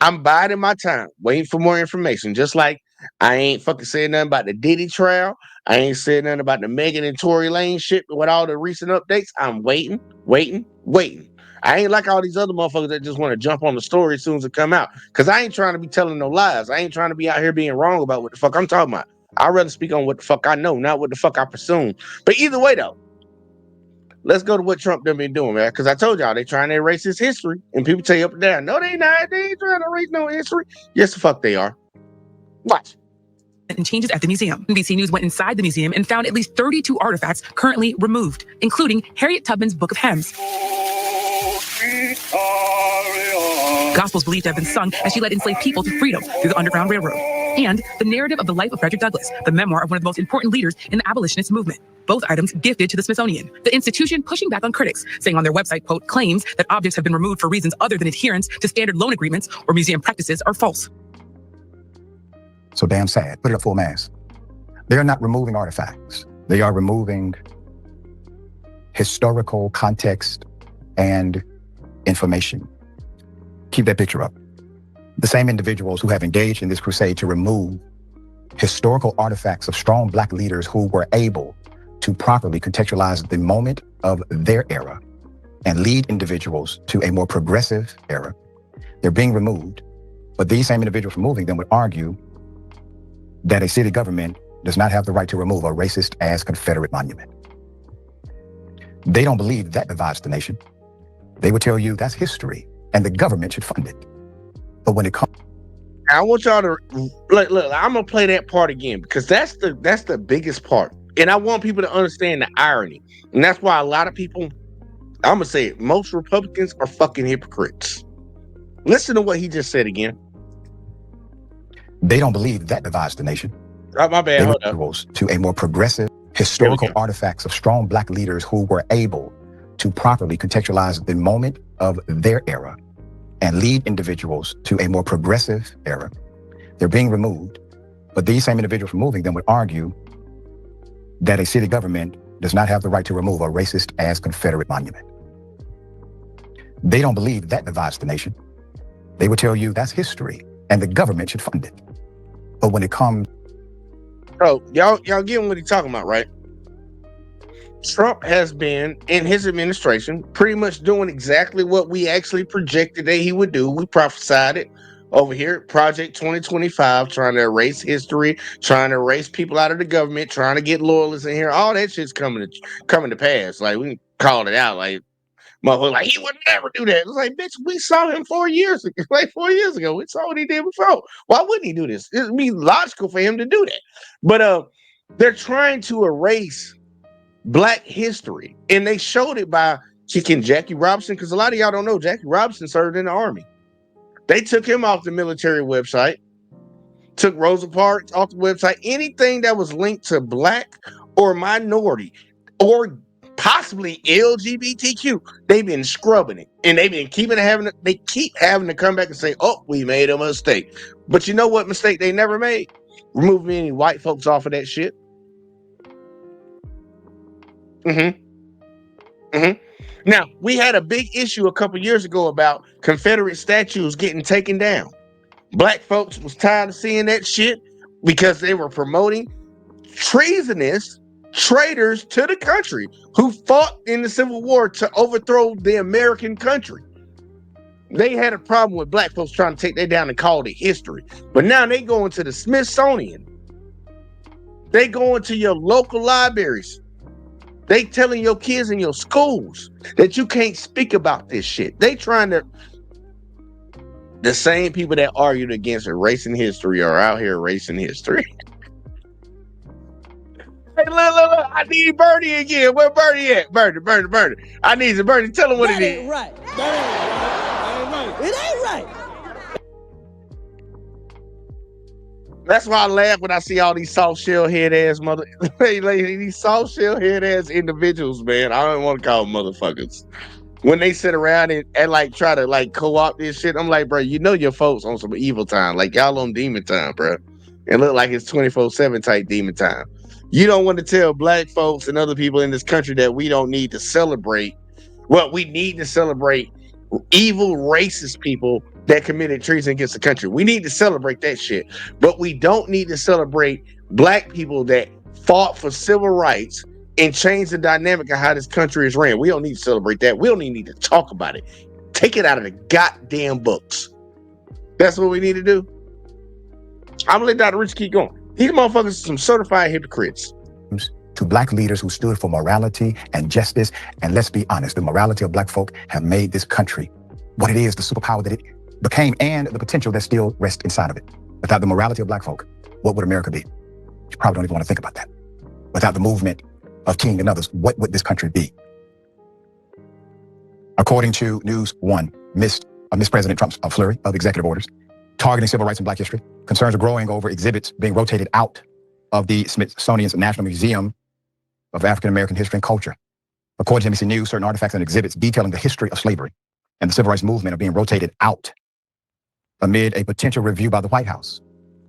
I'm biding my time, waiting for more information. Just like I ain't fucking saying nothing about the Diddy trial. I ain't saying nothing about the Megan and Tory Lane shit with all the recent updates. I'm waiting. I ain't like all these other motherfuckers that just want to jump on the story as soon as it come out. Because I ain't trying to be telling no lies. I ain't trying to be out here being wrong about what the fuck I'm talking about. I'd rather speak on what the fuck I know, not what the fuck I presume. But either way, though, let's go to what Trump done been doing, man. Because I told y'all they trying to erase his history. And people tell you up and down, no, they not. They ain't trying to erase no history. Yes, the fuck they are. Watch. And changes at the museum. NBC News went inside the museum and found at least 32 artifacts currently removed, including Harriet Tubman's Book of Hymns. Gospels believed to have been sung as she led enslaved people to freedom through the Underground Railroad. And the narrative of the life of Frederick Douglass, the memoir of one of the most important leaders in the abolitionist movement. Both items gifted to the Smithsonian. The institution pushing back on critics, saying on their website, quote, claims that objects have been removed for reasons other than adherence to standard loan agreements or museum practices are false. So damn sad. Put it at full mass. They are not removing artifacts. They are removing historical context and information. Keep that picture up. The same individuals who have engaged in this crusade to remove historical artifacts of strong Black leaders who were able to properly contextualize the moment of their era and lead individuals to a more progressive era, they're being removed. But these same individuals removing them would argue that a city government does not have the right to remove a racist-ass Confederate monument. They don't believe that divides the nation. They would tell you that's history and the government should fund it. But when it comes, I want y'all to look. I'm gonna play that part again because that's the biggest part, and I want people to understand the irony, and that's why a lot of people, I'm gonna say it, most Republicans are fucking hypocrites. Listen to what he just said again. they don't believe that divides the nation. Oh, my bad. They Hold were up. to a more progressive historical artifacts of strong Black leaders who were able to properly contextualize the moment of their era and lead individuals to a more progressive era. They're being removed, but these same individuals removing them would argue that a city government does not have the right to remove a racist-ass Confederate monument. They don't believe that divides the nation. They would tell you that's history and the government should fund it. But when it comes, Bro, y'all getting what he's talking about, right? Trump has been, in his administration, pretty much doing exactly what we actually projected that he would do. We prophesied it over here, Project 2025, trying to erase history, trying to erase people out of the government, trying to get loyalists in here. All that shit's coming to pass. Like, we called it out. Like, motherfucker, like, he would never do that. It's like, bitch, we saw him 4 years ago. Like 4 years ago, we saw what he did before. Why wouldn't he do this? It'd be logical for him to do that. But they're trying to erase Black history, and they showed it by kicking Jackie Robinson, because a lot of y'all don't know Jackie Robinson served in the Army. They took him off the military website, took Rosa Parks off the website. Anything that was linked to Black or minority or possibly LGBTQ, they've been scrubbing it, and they've been they keep having to come back and say, oh, we made a mistake. But you know what mistake they never made? Removing any white folks off of that shit. Now, we had a big issue a couple years ago about Confederate statues getting taken down. Black folks was tired of seeing that shit because they were promoting treasonous traitors to the country who fought in the Civil War to overthrow the American country. They had a problem with Black folks trying to take that down and call it history. But now they go into the Smithsonian. They go into your local libraries. They telling your kids in your schools that you can't speak about this shit. They trying to. The same people that argued against erasing history are out here erasing history. Hey, look. I need Bernie again. Where Bernie at? Bernie. I need Bernie. Tell him what it is. Right. That ain't right. It ain't right. That's why I laugh when I see all these soft shell head ass these soft shell head ass individuals, man. I don't want to call them motherfuckers. When they sit around and like try to like co-opt this shit, I'm like, bro, you know your folks on some evil time. Like y'all on demon time, bro. It look like it's 24/7 type demon time. You don't want to tell Black folks and other people in this country that we don't need to celebrate. Well, we need to celebrate evil racist people that committed treason against the country. We need to celebrate that shit. But we don't need to celebrate Black people that fought for civil rights and change the dynamic of how this country is ran. We don't need to celebrate that. We don't even need to talk about it. Take it out of the goddamn books. That's what we need to do. I'm gonna let Dr. Rich keep going. These motherfuckers are some certified hypocrites. to Black leaders who stood for morality and justice. And let's be honest, the morality of Black folk have made this country what it is, the superpower that it became, and the potential that still rests inside of it. Without the morality of Black folk, what would America be? You probably don't even want to think about that. Without the movement of King and others, what would this country be? According to News One, Miss President Trump's flurry of executive orders targeting civil rights and Black history, concerns are growing over exhibits being rotated out of the Smithsonian's National Museum of African American History and Culture. According to NBC News, certain artifacts and exhibits detailing the history of slavery and the civil rights movement are being rotated out amid a potential review by the White House.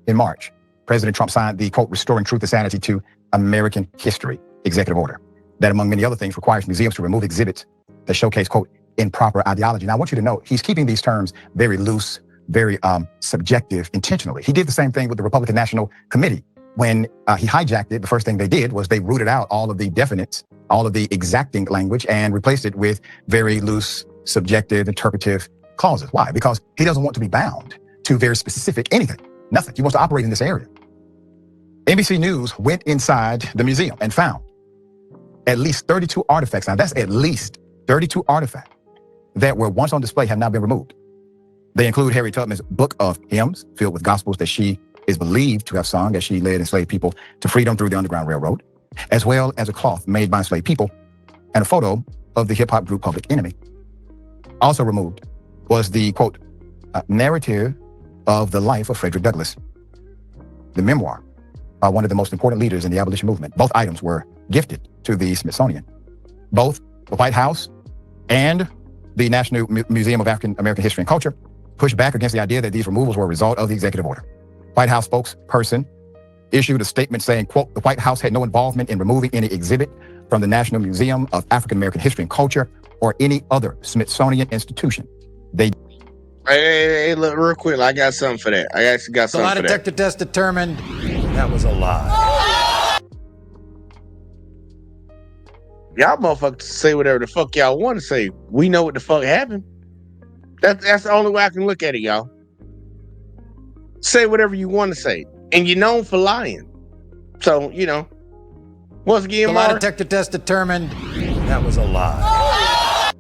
In March, President Trump signed the, quote, Restoring Truth and Sanity to American History executive order that, among many other things, requires museums to remove exhibits that showcase, quote, improper ideology. Now, I want you to know, he's keeping these terms very loose, very subjective intentionally. He did the same thing with the Republican National Committee. When he hijacked it, the first thing they did was they rooted out all of the definites, all of the exacting language, and replaced it with very loose, subjective, interpretive clauses. Why? Because he doesn't want to be bound to very specific anything, nothing. He wants to operate in this area. NBC News went inside the museum and found at least 32 artifacts. Now, that's at least 32 artifacts that were once on display have now been removed. They include Harriet Tubman's book of hymns filled with gospels that she is believed to have sung as she led enslaved people to freedom through the Underground Railroad, as well as a cloth made by enslaved people and a photo of the hip-hop group Public Enemy. Also removed was the, quote, narrative of the life of Frederick Douglass, the memoir by one of the most important leaders in the abolition movement. Both items were gifted to the Smithsonian. Both the White House and the National Museum of African American History and Culture pushed back against the idea that these removals were a result of the executive order. White House spokesperson issued a statement saying, quote, the White House had no involvement in removing any exhibit from the National Museum of African American History and Culture or any other Smithsonian institution. Hey, look, real quick, I got something for that. I actually got The something lie for that. detector test determined that was a lie. Y'all motherfuckers say whatever the fuck y'all want to say. We know what the fuck happened. That's the only way I can look at it, y'all. Say whatever you want to say. And you're known for lying. So, you know. Once again, The lie detector test determined that was a lie.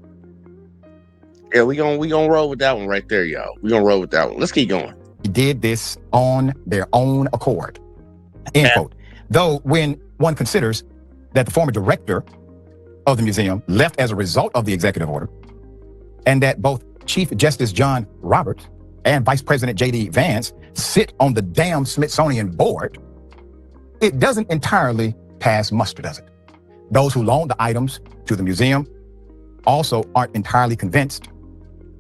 Yeah, we gonna roll with that one right there, y'all. We gonna roll with that one. Let's keep going. Did this on their own accord, end quote. Though when one considers that the former director of the museum left as a result of the executive order, and that both Chief Justice John Roberts and Vice President J.D. Vance sit on the damn Smithsonian board, it doesn't entirely pass muster, does it? Those who loaned the items to the museum also aren't entirely convinced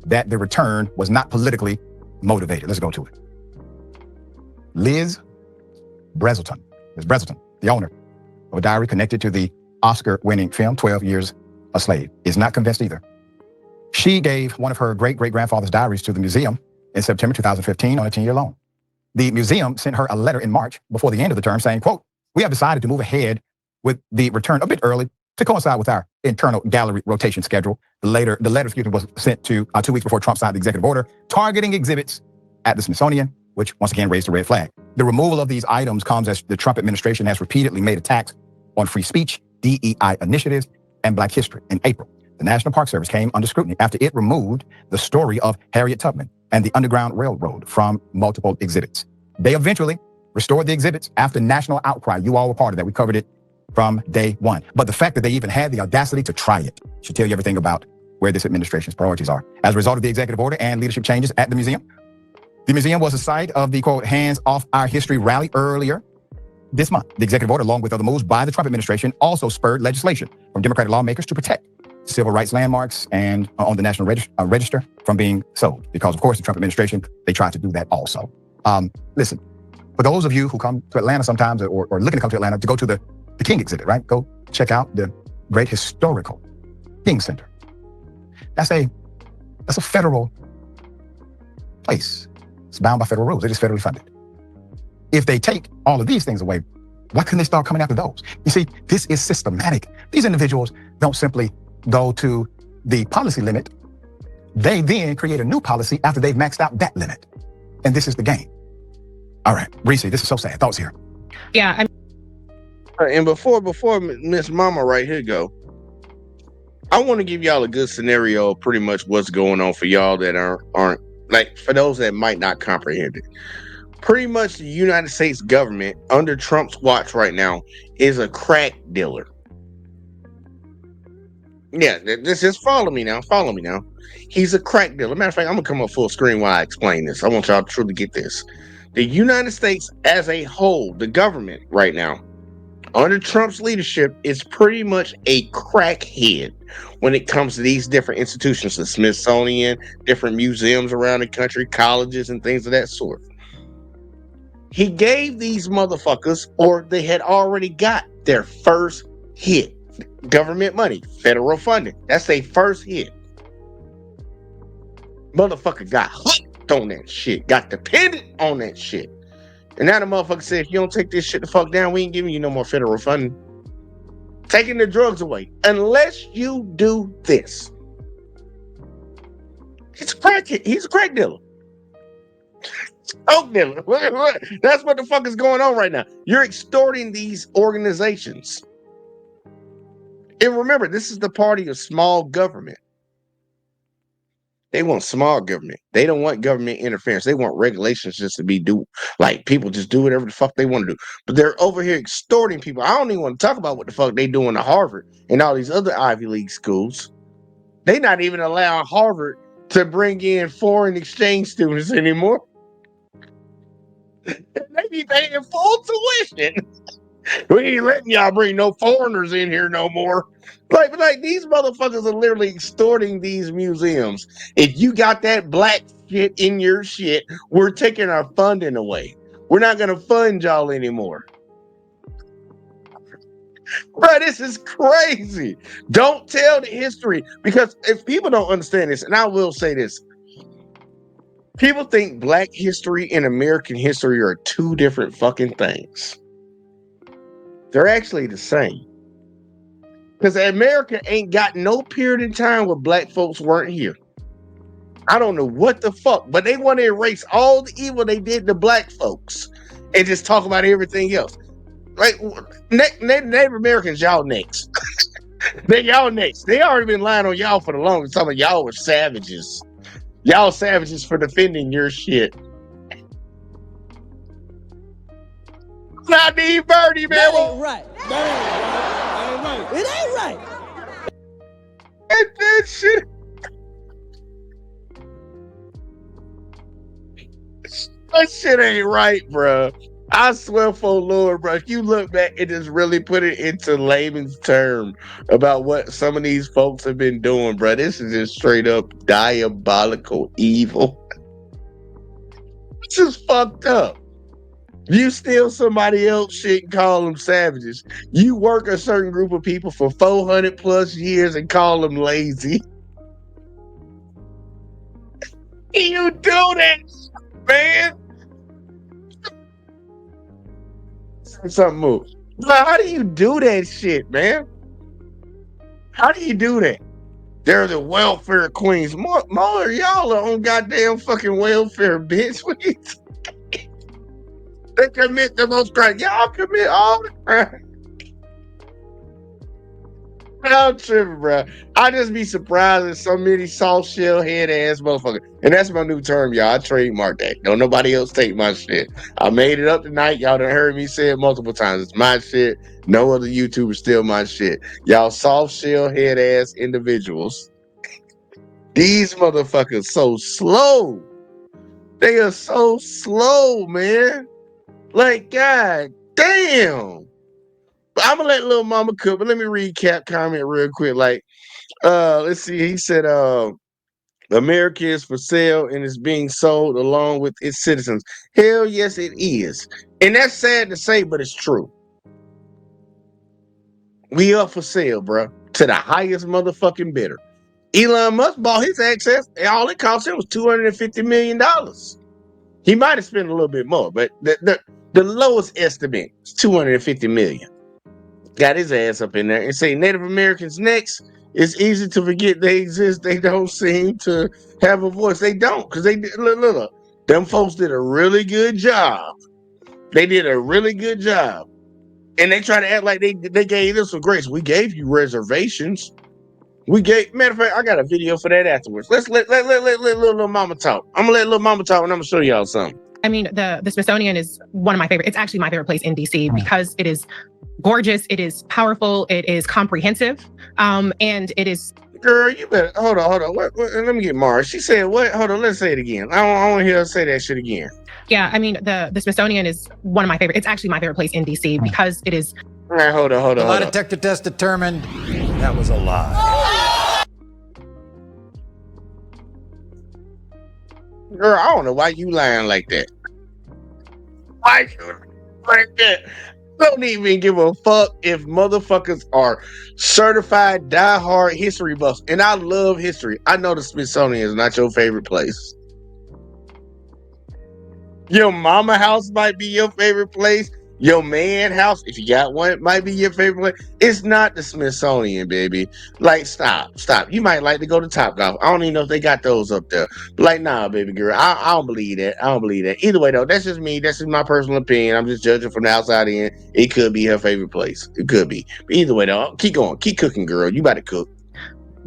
that the return was not politically motivated. Let's go to it. Liz Breselton, the owner of a diary connected to the Oscar-winning film 12 Years a Slave, is not convinced either. She gave one of her great-great-grandfather's diaries to the museum in September 2015 on a 10-year loan. The museum sent her a letter in March before the end of the term saying, quote, we have decided to move ahead with the return a bit early to coincide with our internal gallery rotation schedule. The letter was sent to 2 weeks before Trump signed the executive order targeting exhibits at the Smithsonian, which once again raised a red flag. The removal of these items comes as the Trump administration has repeatedly made attacks on free speech, DEI initiatives, and Black history. In April, the National Park Service came under scrutiny after it removed the story of Harriet Tubman and the Underground Railroad from multiple exhibits. They eventually restored the exhibits after national outcry. You all were part of that. We covered it from day one. But the fact that they even had the audacity to try it should tell you everything about where this administration's priorities are. As a result of the executive order and leadership changes at the museum was the site of the, quote, Hands Off Our History rally earlier this month. The executive order, along with other moves by the Trump administration, also spurred legislation from Democratic lawmakers to protect civil rights landmarks and on the National Register from being sold. Because, of course, the Trump administration, they tried to do that also. Listen, for those of you who come to Atlanta sometimes or looking to come to Atlanta to go to the King exhibit, right? Go check out the great historical King Center. That's a federal place. It's bound by federal rules. It is federally funded. If they take all of these things away, why couldn't they start coming after those? You see, this is systematic. These individuals don't simply go to the policy limit. They then create a new policy after they've maxed out that limit. And this is the game. All right, Reese, this is so sad. Thoughts here? Yeah. And before Miss Mama right here go, I want to give y'all a good scenario of pretty much what's going on for y'all that aren't like, for those that might not comprehend it. Pretty much the United States government under Trump's watch right now is a crack dealer. Yeah, just follow me now. He's a crack dealer. Matter of fact, I'm gonna come up full screen while I explain this. I want y'all to truly get this. The United States as a whole, the government right now, under Trump's leadership, is pretty much a crackhead when it comes to these different institutions, the Smithsonian, different museums around the country, colleges, and things of that sort. He gave these motherfuckers, or they had already got their first hit. Government money, federal funding. That's their first hit. Motherfucker got hooked on that shit, got dependent on that shit. And now the motherfucker said, if you don't take this shit the fuck down, we ain't giving you no more federal funding. Taking the drugs away. Unless you do this. He's a crack dealer. Oh, that's what the fuck is going on right now. You're extorting these organizations. And remember, this is the party of small government. They want small government. They don't want government interference. They want regulations just to be like people just do whatever the fuck they want to do. But they're over here extorting people. I don't even want to talk about what the fuck they doing to Harvard and all these other Ivy League schools. They not even allowing Harvard to bring in foreign exchange students anymore. They be paying full tuition. We ain't letting y'all bring no foreigners in here no more. Like these motherfuckers are literally extorting these museums. If you got that black shit in your shit, we're taking our funding away. We're not gonna fund y'all anymore. Bro, this is crazy. Don't tell the history, because if people don't understand this, and I will say this, people think black history and American history are two different fucking things. They're actually the same. Because America ain't got no period in time where black folks weren't here. I don't know what the fuck, but they want to erase all the evil they did to black folks and just talk about everything else. Like, Native Americans, y'all next. Y'all next. They already been lying on y'all for the longest time. Y'all were savages. Y'all savages for defending your shit. I need Birdie, man. That ain't right. That ain't right. It ain't right. And that shit. That shit ain't right, bro. I swear for Lord, bro. If you look back and just really put it into layman's term about what some of these folks have been doing, bro, this is just straight up diabolical evil. This is fucked up. You steal somebody else shit and call them savages. You work a certain group of people for 400 plus years and call them lazy. You do that, man. Something moves. How do you do that shit, man? How do you do that? They're the welfare queens. More y'all are on goddamn fucking welfare, bitch. They commit the most crime. Y'all commit all the crime. I'm tripping, bro. I just be surprised at so many soft shell head ass motherfuckers. And that's my new term, y'all. I trademark that. Don't nobody else take my shit. I made it up tonight. Y'all done heard me say it multiple times. It's my shit. No other YouTuber steal my shit. Y'all soft shell head ass individuals. These motherfuckers so slow. They are so slow, man. Like, god damn. But I'm gonna let Lil Mama cook, but let me recap comment real quick. Like, let's see. He said, America is for sale and is being sold along with its citizens. Hell yes, it is. And that's sad to say, but it's true. We are for sale, bro, to the highest motherfucking bidder. Elon Musk bought his access, and all it cost him was $250 million. He might have spent a little bit more, but the lowest estimate is $250 million. Got his ass up in there and say Native Americans next. It's easy to forget they exist. They don't seem to have a voice. They don't, because they look. Them folks did a really good job. They did a really good job, and they try to act like they gave us some grace. We gave you reservations. Matter of fact, I got a video for that afterwards. Let's let little mama talk. I'm gonna let little mama talk, and I'm gonna show y'all something. I mean, the Smithsonian is one of my favorite. It's actually my favorite place in DC because it is gorgeous, it is powerful, it is comprehensive, and it is. Girl, you better hold on. What, let me get Mara. She said what? Hold on, let's say it again. I want to hear her say that shit again. Yeah, I mean, the Smithsonian is one of my favorite. It's actually my favorite place in DC because it is. All right, hold on. The lie detector test determined that was a lie. Girl, I don't know why you lying like that. Why you like that? Don't even give a fuck if motherfuckers are certified diehard history buffs. And I love history. I know the Smithsonian is not your favorite place. Your mama house might be your favorite place, Your man house, if you got one, it might be your favorite place. It's not the Smithsonian, baby. Like, stop. You might like to go to Topgolf. I don't even know if they got those up there. But like, nah, baby girl, I don't believe that. Either way, though, that's just me. That's just my personal opinion. I'm just judging from the outside in. It could be her favorite place. It could be. But either way, though, keep going. Keep cooking, girl. You about to cook.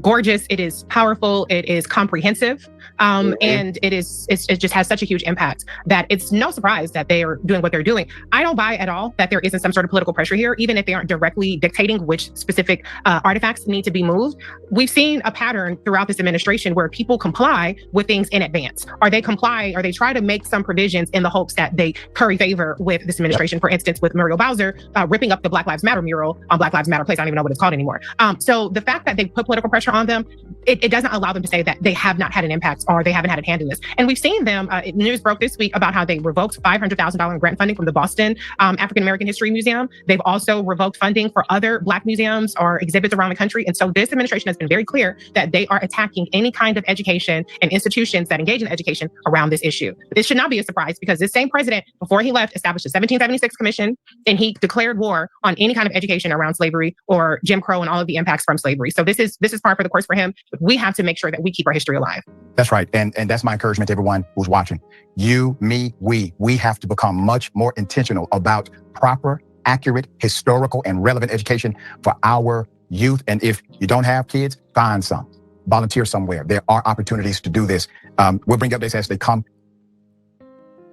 Gorgeous. It is powerful. It is comprehensive. And it just has such a huge impact that it's no surprise that they are doing what they're doing. I don't buy at all that there isn't some sort of political pressure here, even if they aren't directly dictating which specific artifacts need to be moved. We've seen a pattern throughout this administration where people comply with things in advance, or they try to make some provisions in the hopes that they curry favor with this administration. For instance, with Muriel Bowser ripping up the Black Lives Matter mural on Black Lives Matter Place. I don't even know what it's called anymore. So the fact that they put political pressure on them, it doesn't allow them to say that they have not had an impact or they haven't had a hand in this. And we've seen them, news broke this week about how they revoked $500,000 in grant funding from the Boston African American History Museum. They've also revoked funding for other Black museums or exhibits around the country. And so this administration has been very clear that they are attacking any kind of education and institutions that engage in education around this issue. This should not be a surprise because this same president, before he left, established a 1776 commission, and he declared war on any kind of education around slavery or Jim Crow and all of the impacts from slavery. So this is par for the course for him. We have to make sure that we keep our history alive. That's right. And that's my encouragement to everyone who's watching. You, me, we have to become much more intentional about proper, accurate, historical, and relevant education for our youth. And if you don't have kids, find some. Volunteer somewhere. There are opportunities to do this. We'll bring updates as they come.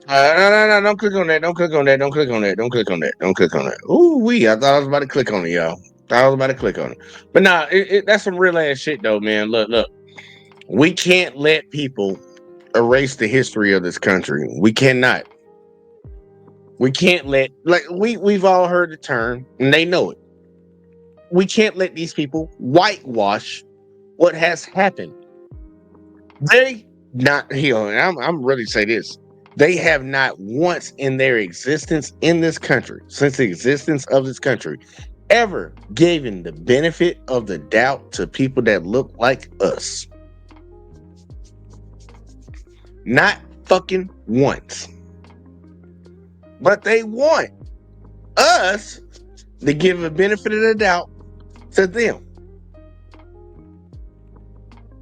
No, don't click on that. Don't click on that. Don't click on that. Don't click on that. Don't click on that. Ooh, I thought I was about to click on it, y'all. But nah, that's some real ass shit though, man. Look. We can't let people erase the history of this country. We cannot. We can't let, like, we've all heard the term, and they know it. We can't let these people whitewash what has happened. They not, and I'm ready to say this. They have not once in their existence in this country, since the existence of this country, ever given the benefit of the doubt to people that look like us. Not fucking once. But they want us to give a benefit of the doubt to them.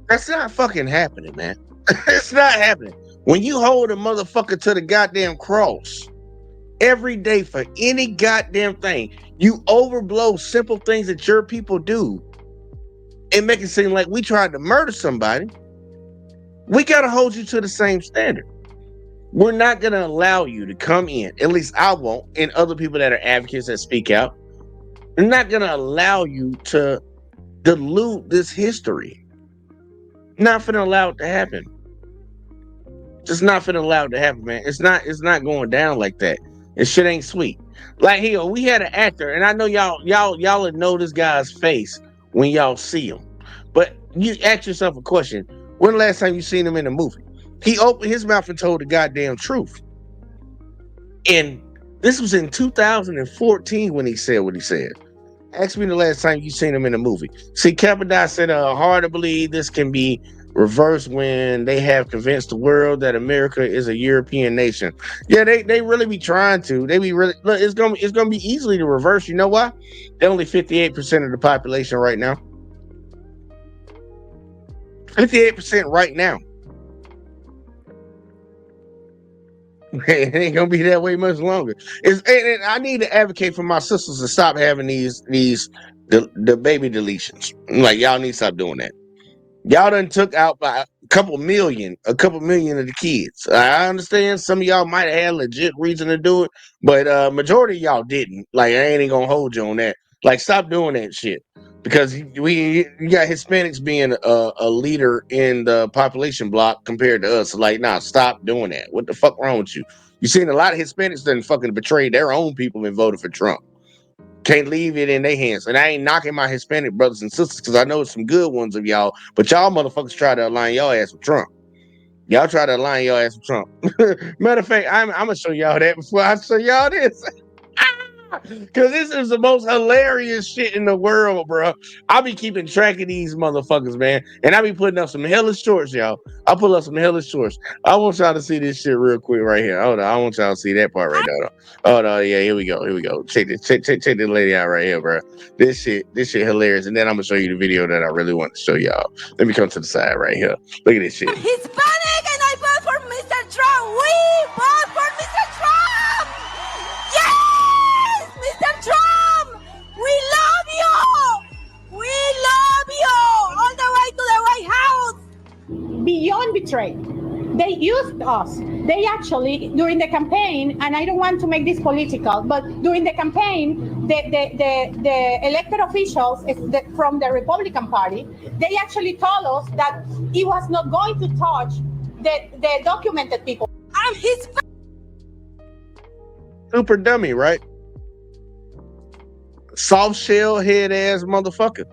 That's not fucking happening, man. It's not happening. When you hold a motherfucker to the goddamn cross every day for any goddamn thing, you overblow simple things that your people do and make it seem like we tried to murder somebody. We got to hold you to the same standard. We're not going to allow you to come in, at least I won't, and other people that are advocates that speak out. We're not going to allow you to dilute this history. Not finna allow it to happen. Just not finna allow it to happen, man. It's not going down like that. This shit ain't sweet. Like, we had an actor, and I know y'all would know this guy's face when y'all see him. But you ask yourself a question. When the last time you seen him in a movie? He opened his mouth and told the goddamn truth. And this was in 2014 when he said what he said. Ask me the last time you seen him in a movie. See, Cappadot said, hard to believe this can be reversed when they have convinced the world that America is a European nation. Yeah, they really be trying to. They be really, look, it's gonna be easily to reverse. You know why? They're only 58% of the population right now. 58% right now. It ain't gonna be that way much longer. And I need to advocate for my sisters to stop having the baby deletions. Like, y'all need to stop doing that. Y'all done took out by a couple million of the kids. I understand some of y'all might have had legit reason to do it, but majority of y'all didn't. Like, I ain't gonna hold you on that. Like, stop doing that shit. Because you got Hispanics being a leader in the population block compared to us. Like, nah, stop doing that. What the fuck wrong with you? You seen a lot of Hispanics that fucking betrayed their own people and voted for Trump. Can't leave it in their hands. And I ain't knocking my Hispanic brothers and sisters because I know some good ones of y'all. But y'all motherfuckers try to align y'all ass with Trump. Y'all try to align y'all ass with Trump. Matter of fact, I'm going to show y'all that before I show y'all this. Cause this is the most hilarious shit in the world, bro. I be keeping track of these motherfuckers, man. And I be putting up some hellish shorts, y'all. I'll pull up some hellish shorts. I want y'all to see this shit real quick right here. Hold on. I want y'all to see that part right now. Oh no, yeah, here we go. Here we go. Check this, check this lady out right here, bro. This shit hilarious. And then I'm gonna show you the video that I really want to show y'all. Let me come to the side right here. Look at this shit. I'm Hispanic and I vote for Mr. Trump. We vote for Mr. Trump. Yes, Mr. Trump. We love you. We love you. All the way to the White House. Beyond betrayed. They used us. They actually, during the campaign, and I don't want to make this political, but during the campaign, the elected officials from the Republican Party, they actually told us that he was not going to touch the documented people. I'm his super dummy, right? Soft shell head ass motherfucker.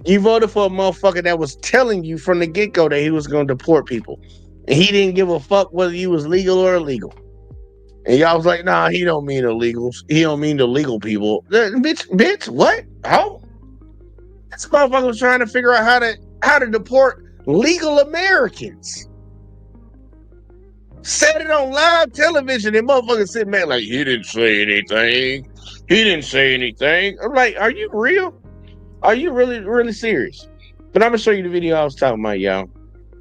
You voted for a motherfucker that was telling you from the get-go that he was going to deport people. And he didn't give a fuck whether you was legal or illegal. And y'all was like, nah, he don't mean illegals. He don't mean the legal people. Bitch, what? How? This motherfucker was trying to figure out how to deport legal Americans. Said it on live television and motherfuckers sitting back like, he didn't say anything. He didn't say anything. I'm like, are you real? Are you really, really serious? But I'm gonna show you the video I was talking about, y'all.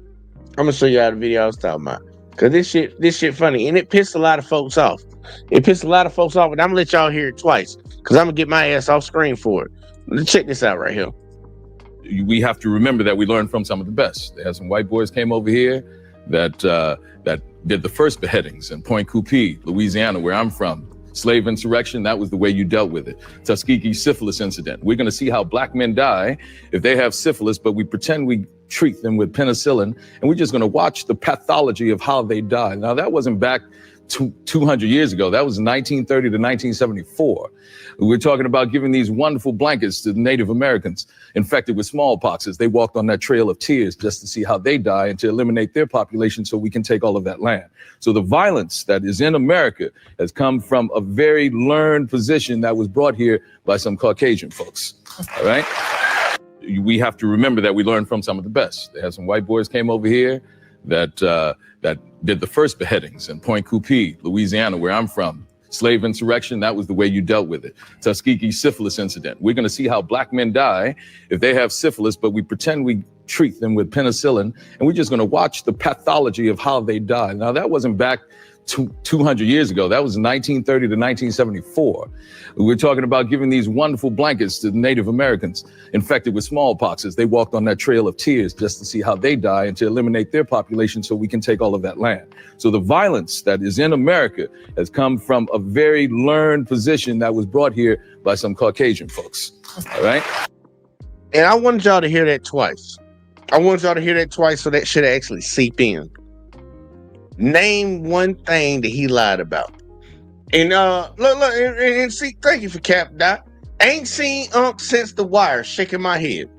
I'm gonna show you how the video I was talking about. Cause this shit funny. And it pissed a lot of folks off. It pissed a lot of folks off, and I'm gonna let y'all hear it twice. Cause I'm gonna get my ass off screen for it. Let's check this out right here. We have to remember that we learned from some of the best. There had some white boys came over here that did the first beheadings in Point Coupee, Louisiana, where I'm from. Slave insurrection, that was the way you dealt with it. Tuskegee syphilis incident. We're going to see how black men die if they have syphilis, but we pretend we treat them with penicillin, and we're just going to watch the pathology of how they die. Now, that wasn't back 200 years ago. That was 1930 to 1974. We're talking about giving these wonderful blankets to Native Americans infected with smallpox as they walked on that trail of tears just to see how they die and to eliminate their population so we can take all of that land. So the violence that is in America has come from a very learned position that was brought here by some Caucasian folks. All right? We have to remember that we learned from some of the best. There had some white boys came over here that did the first beheadings in Point Coupee, Louisiana, where I'm from. Slave insurrection, that was the way you dealt with it. Tuskegee syphilis incident. We're going to see how black men die if they have syphilis, but we pretend we treat them with penicillin, and we're just going to watch the pathology of how they die. Now, that wasn't back 200 years ago. That was 1930 to 1974. We're talking about giving these wonderful blankets to Native Americans infected with smallpox as they walked on that trail of tears just to see how they die and to eliminate their population so we can take all of that land. So the violence that is in America has come from a very learned position that was brought here by some Caucasian folks. All right? And I wanted y'all to hear that twice. I want y'all to hear that twice so that shit actually seep in. Name one thing that he lied about. And look, and see, thank you for Cap Dot. Ain't seen Unc since The Wire, shaking my head.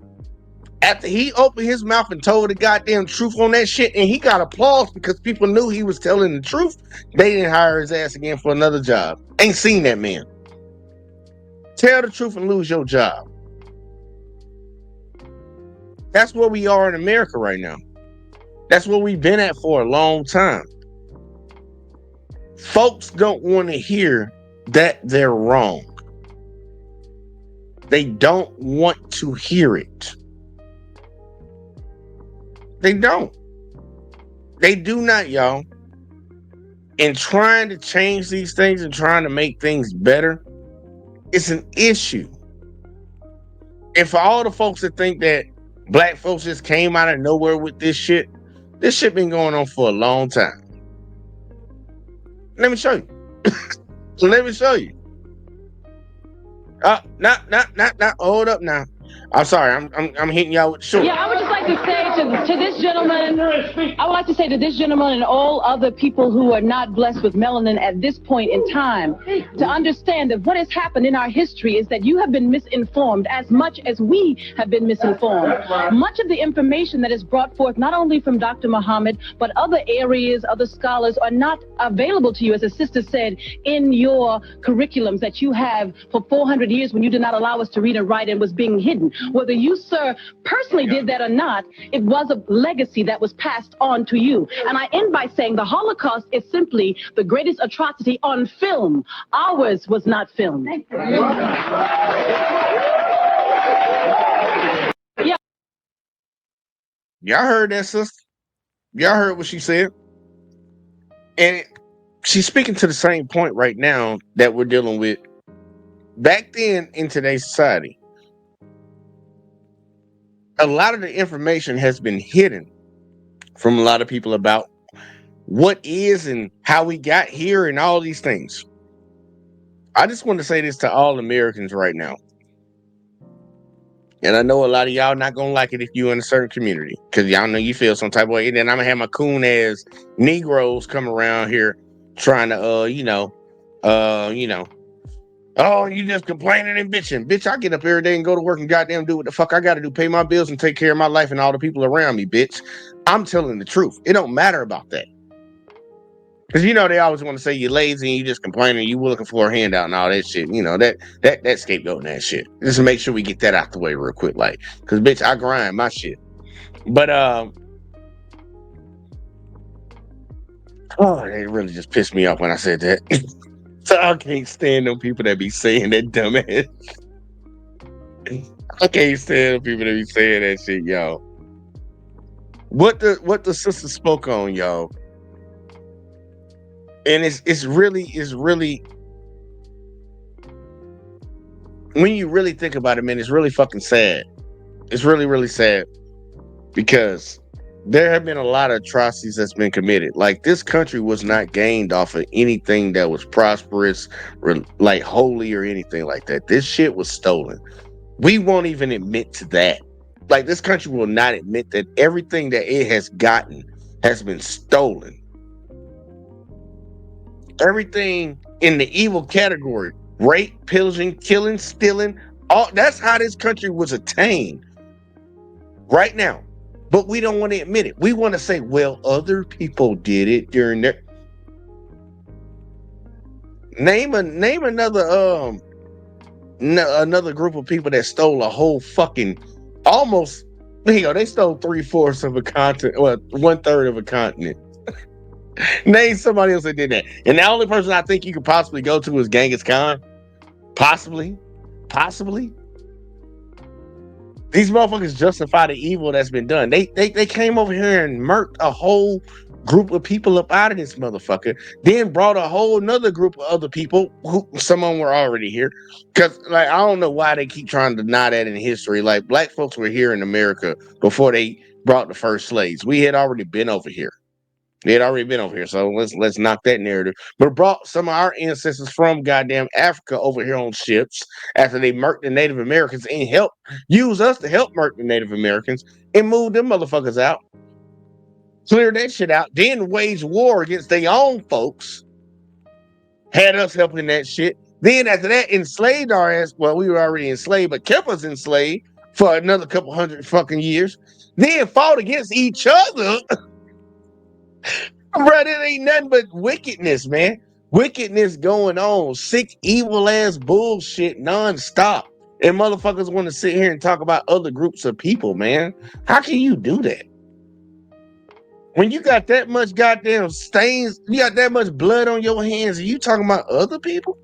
After he opened his mouth and told the goddamn truth on that shit, and he got applause because people knew he was telling the truth, they didn't hire his ass again for another job. Ain't seen that man. Tell the truth and lose your job. That's where we are in America right now. That's where we've been at for a long time. Folks don't want to hear that they're wrong. They don't want to hear it. They don't. They do not, y'all. And trying to change these things and trying to make things better, it's an issue. And for all the folks that think that black folks just came out of nowhere with this shit been going on for a long time. Let me show you. Let me show you. Not. Hold up now. I'm sorry. I'm hitting y'all with the short. Yeah, I would just like to say to to this gentleman, I would like to say to this gentleman and all other people who are not blessed with melanin at this point in time, to understand that what has happened in our history is that you have been misinformed as much as we have been misinformed. Much of the information that is brought forth, not only from Dr. Muhammad, but other areas, other scholars, are not available to you, as a sister said, in your curriculums that you have for 400 years when you did not allow us to read and write and was being hidden. Whether you, sir, personally did that or not, it was a legacy that was passed on to you. And I end by saying the Holocaust is simply the greatest atrocity on film. Ours was not filmed. Yeah. Y'all heard that, sister? Y'all heard what she said? And she's speaking to the same point right now that we're dealing with back then in today's society. A lot of the information has been hidden from a lot of people about what is and how we got here and all these things. I just want to say this to all Americans right now. And I know a lot of y'all not going to like it if you're in a certain community, because y'all know you feel some type of way. And then I'm going to have my coon ass Negroes come around here trying to, oh, you just complaining and bitching. Bitch, I get up every day and go to work and goddamn do what the fuck I got to do, pay my bills and take care of my life and all the people around me, bitch. I'm telling the truth. It don't matter about that. Because, they always want to say you're lazy and you just complaining, you looking for a handout and all that shit. That scapegoating that shit. Just to make sure we get that out the way real quick. Like, because, bitch, I grind my shit. But, it really just pissed me off when I said that. So I can't stand them people that be saying that dumbass. I can't stand them people that be saying that shit, y'all. What the sister spoke on, y'all. And it's really when you really think about it, man, it's really fucking sad. It's really, really sad because there have been a lot of atrocities that's been committed. Like, this country was not gained off of anything that was prosperous or like holy or anything like that. This shit was stolen. We won't even admit to that. Like, this country will not admit that everything that it has gotten has been stolen. Everything in the evil category, rape, pillaging, killing, stealing, that's how this country was attained right now. But we don't want to admit it. We want to say, well, other people did it during their... Name another another group of people that stole a whole fucking almost, they stole 3/4 of a continent, well, 1/3 of a continent. Name somebody else that did that. And the only person I think you could possibly go to is Genghis Khan. Possibly. These motherfuckers justify the evil that's been done. They came over here and murked a whole group of people up out of this motherfucker. Then brought a whole nother group of other people who some of them were already here. Because, like, I don't know why they keep trying to deny that in history. Like, black folks were here in America before they brought the first slaves. We had already been over here. So let's knock that narrative. But brought some of our ancestors from goddamn Africa over here on ships after they murked the Native Americans and use us to help murk the Native Americans and move them motherfuckers out. Clear that shit out. Then wage war against their own folks. Had us helping that shit. Then after that, enslaved our ass. Well, we were already enslaved, but kept us enslaved for another couple hundred fucking years. Then fought against each other. Bro, it ain't nothing but wickedness, man. Wickedness going on. Sick, evil ass bullshit nonstop. And motherfuckers want to sit here and talk about other groups of people, man. How can you do that? When you got that much goddamn stains, you got that much blood on your hands, and you talking about other people?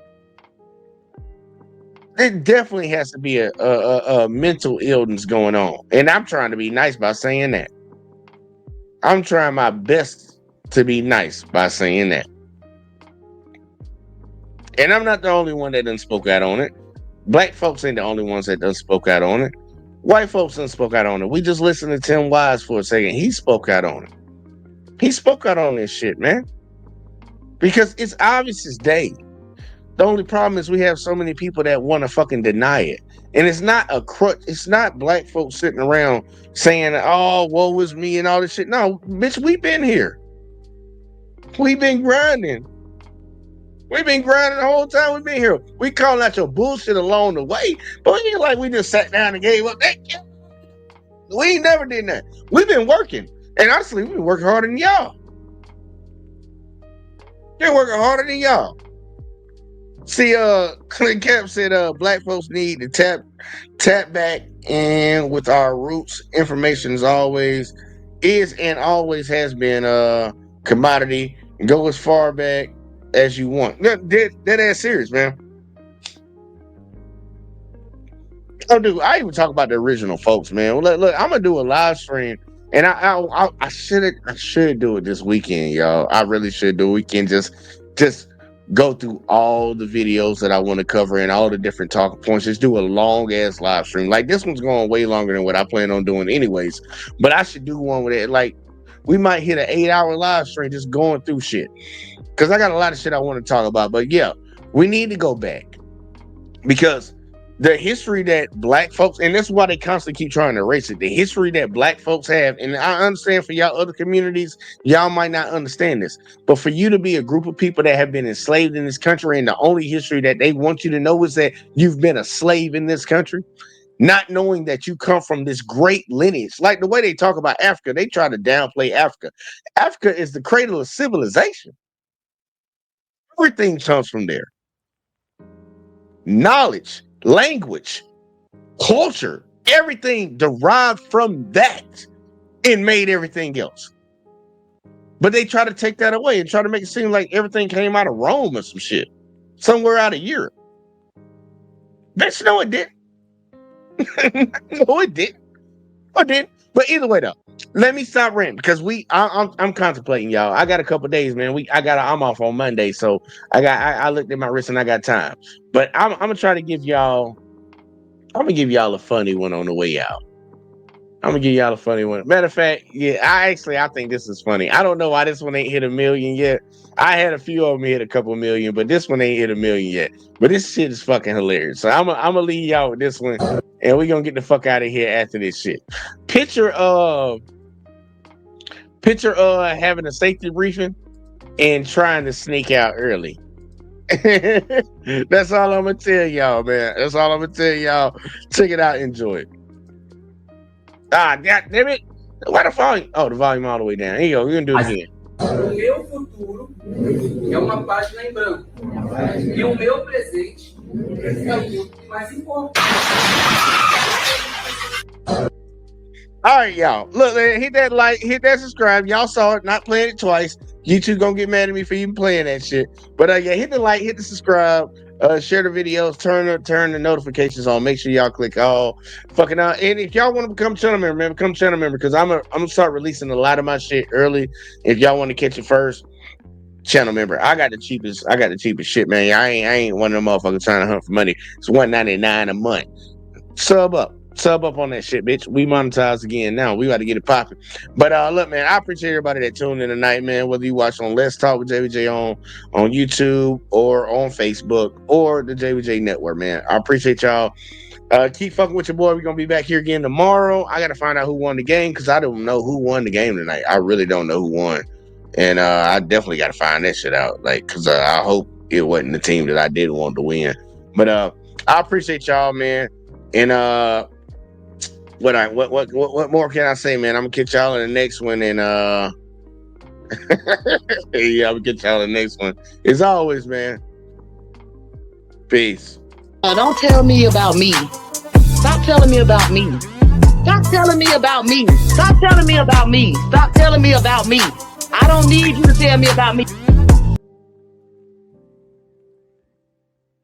There definitely has to be a mental illness going on. And I'm trying to be nice by saying that. I'm trying my best to be nice by saying that. And I'm not the only one that done spoke out on it. Black folks ain't the only ones that done spoke out on it. White folks done spoke out on it. We just listened to Tim Wise for a second. He spoke out on it. He spoke out on this shit, man. Because it's obvious as day. The only problem is we have so many people that want to fucking deny it. And it's not a crutch. It's not black folks sitting around saying, oh, woe is me and all this shit. No, bitch, we've been here. We've been grinding. We've been grinding the whole time we've been here. We calling out your bullshit along the way, but it ain't like we just sat down and gave up. We ain't never did that. We've been working. And honestly, we've been working harder than y'all. They're working harder than y'all. See, Clint Cap said black folks need to tap back and with our roots. Information is and always has been commodity. Go as far back as you want. That ass serious, man. Oh, dude, I even talk about the original folks, man. Look, I'm gonna do a live stream, and I should do it this weekend, y'all. I really should do a weekend. Just go through all the videos that I want to cover and all the different talking points. Just do a long ass live stream. Like this one's going way longer than what I plan on doing, anyways. But I should do one with it. Like we might hit an 8-hour live stream just going through shit, because I got a lot of shit I want to talk about. But yeah, we need to go back, because the history that black folks, and that's why they constantly keep trying to erase it, the history that black folks have, and I understand for y'all other communities, y'all might not understand this, but for you to be a group of people that have been enslaved in this country, and the only history that they want you to know is that you've been a slave in this country, not knowing that you come from this great lineage. Like the way they talk about Africa, they try to downplay Africa. Africa is the cradle of civilization. Everything comes from there. Knowledge, language, culture, everything derived from that and made everything else. But they try to take that away and try to make it seem like everything came out of Rome or some shit, somewhere out of Europe. Bitch, no, it didn't. No, it didn't. It didn't. But either way, though, let me stop ranting, because I'm contemplating, y'all. I got a couple days, man. I'm off on Monday, so I looked at my wrist and I got time. But I'm gonna try to give y'all. I'm gonna give y'all a funny one on the way out. I'm gonna give y'all a funny one. Matter of fact, yeah, I think this is funny. I don't know why this one ain't hit 1 million yet. I had a few of them hit a couple million, but this one ain't hit 1 million yet. But this shit is fucking hilarious. So I'm gonna leave y'all with this one, and we're gonna get the fuck out of here after this shit. Picture having a safety briefing and trying to sneak out early. That's all I'm gonna tell y'all, man. That's all I'm gonna tell y'all. Check it out, enjoy it. God damn it! Why the volume? Oh, the volume all the way down. Here you go. We're gonna do it again. O meu futuro é uma página em branco. E o meu presente é o que mais importa. All right, y'all. Look, man, hit that like, hit that subscribe. Y'all saw it, not playing it twice. YouTube gonna get mad at me for even playing that shit. But yeah, hit the like, hit the subscribe, share the videos, turn the notifications on. Make sure y'all click all fucking out. And if y'all want to become channel member, man, become channel member, because I'm gonna start releasing a lot of my shit early. If y'all want to catch it first, channel member. I got the cheapest shit, man. I ain't one of them motherfuckers trying to hunt for money. It's $1.99 a month. Sub up on that shit, bitch. We monetize again now. We got to get it popping. But look, man, I appreciate everybody that tuned in tonight, man. Whether you watch on Let's Talk with JVJ on YouTube or on Facebook or the JVJ Network, man. I appreciate y'all. Keep fucking with your boy. We're gonna be back here again tomorrow. I gotta find out who won the game, because I don't know who won the game tonight. I really don't know who won. And I definitely gotta find that shit out. Like, cause I hope it wasn't the team that I did want to win. But I appreciate y'all, man. And what more can I say, man? I'm gonna catch y'all in the next one, and yeah, I'm gonna get y'all in the next one. As always, man. Peace. Don't tell me about me. Stop telling me about me. Stop telling me about me. Stop telling me about me. Stop telling me about me. I don't need you to tell me about me.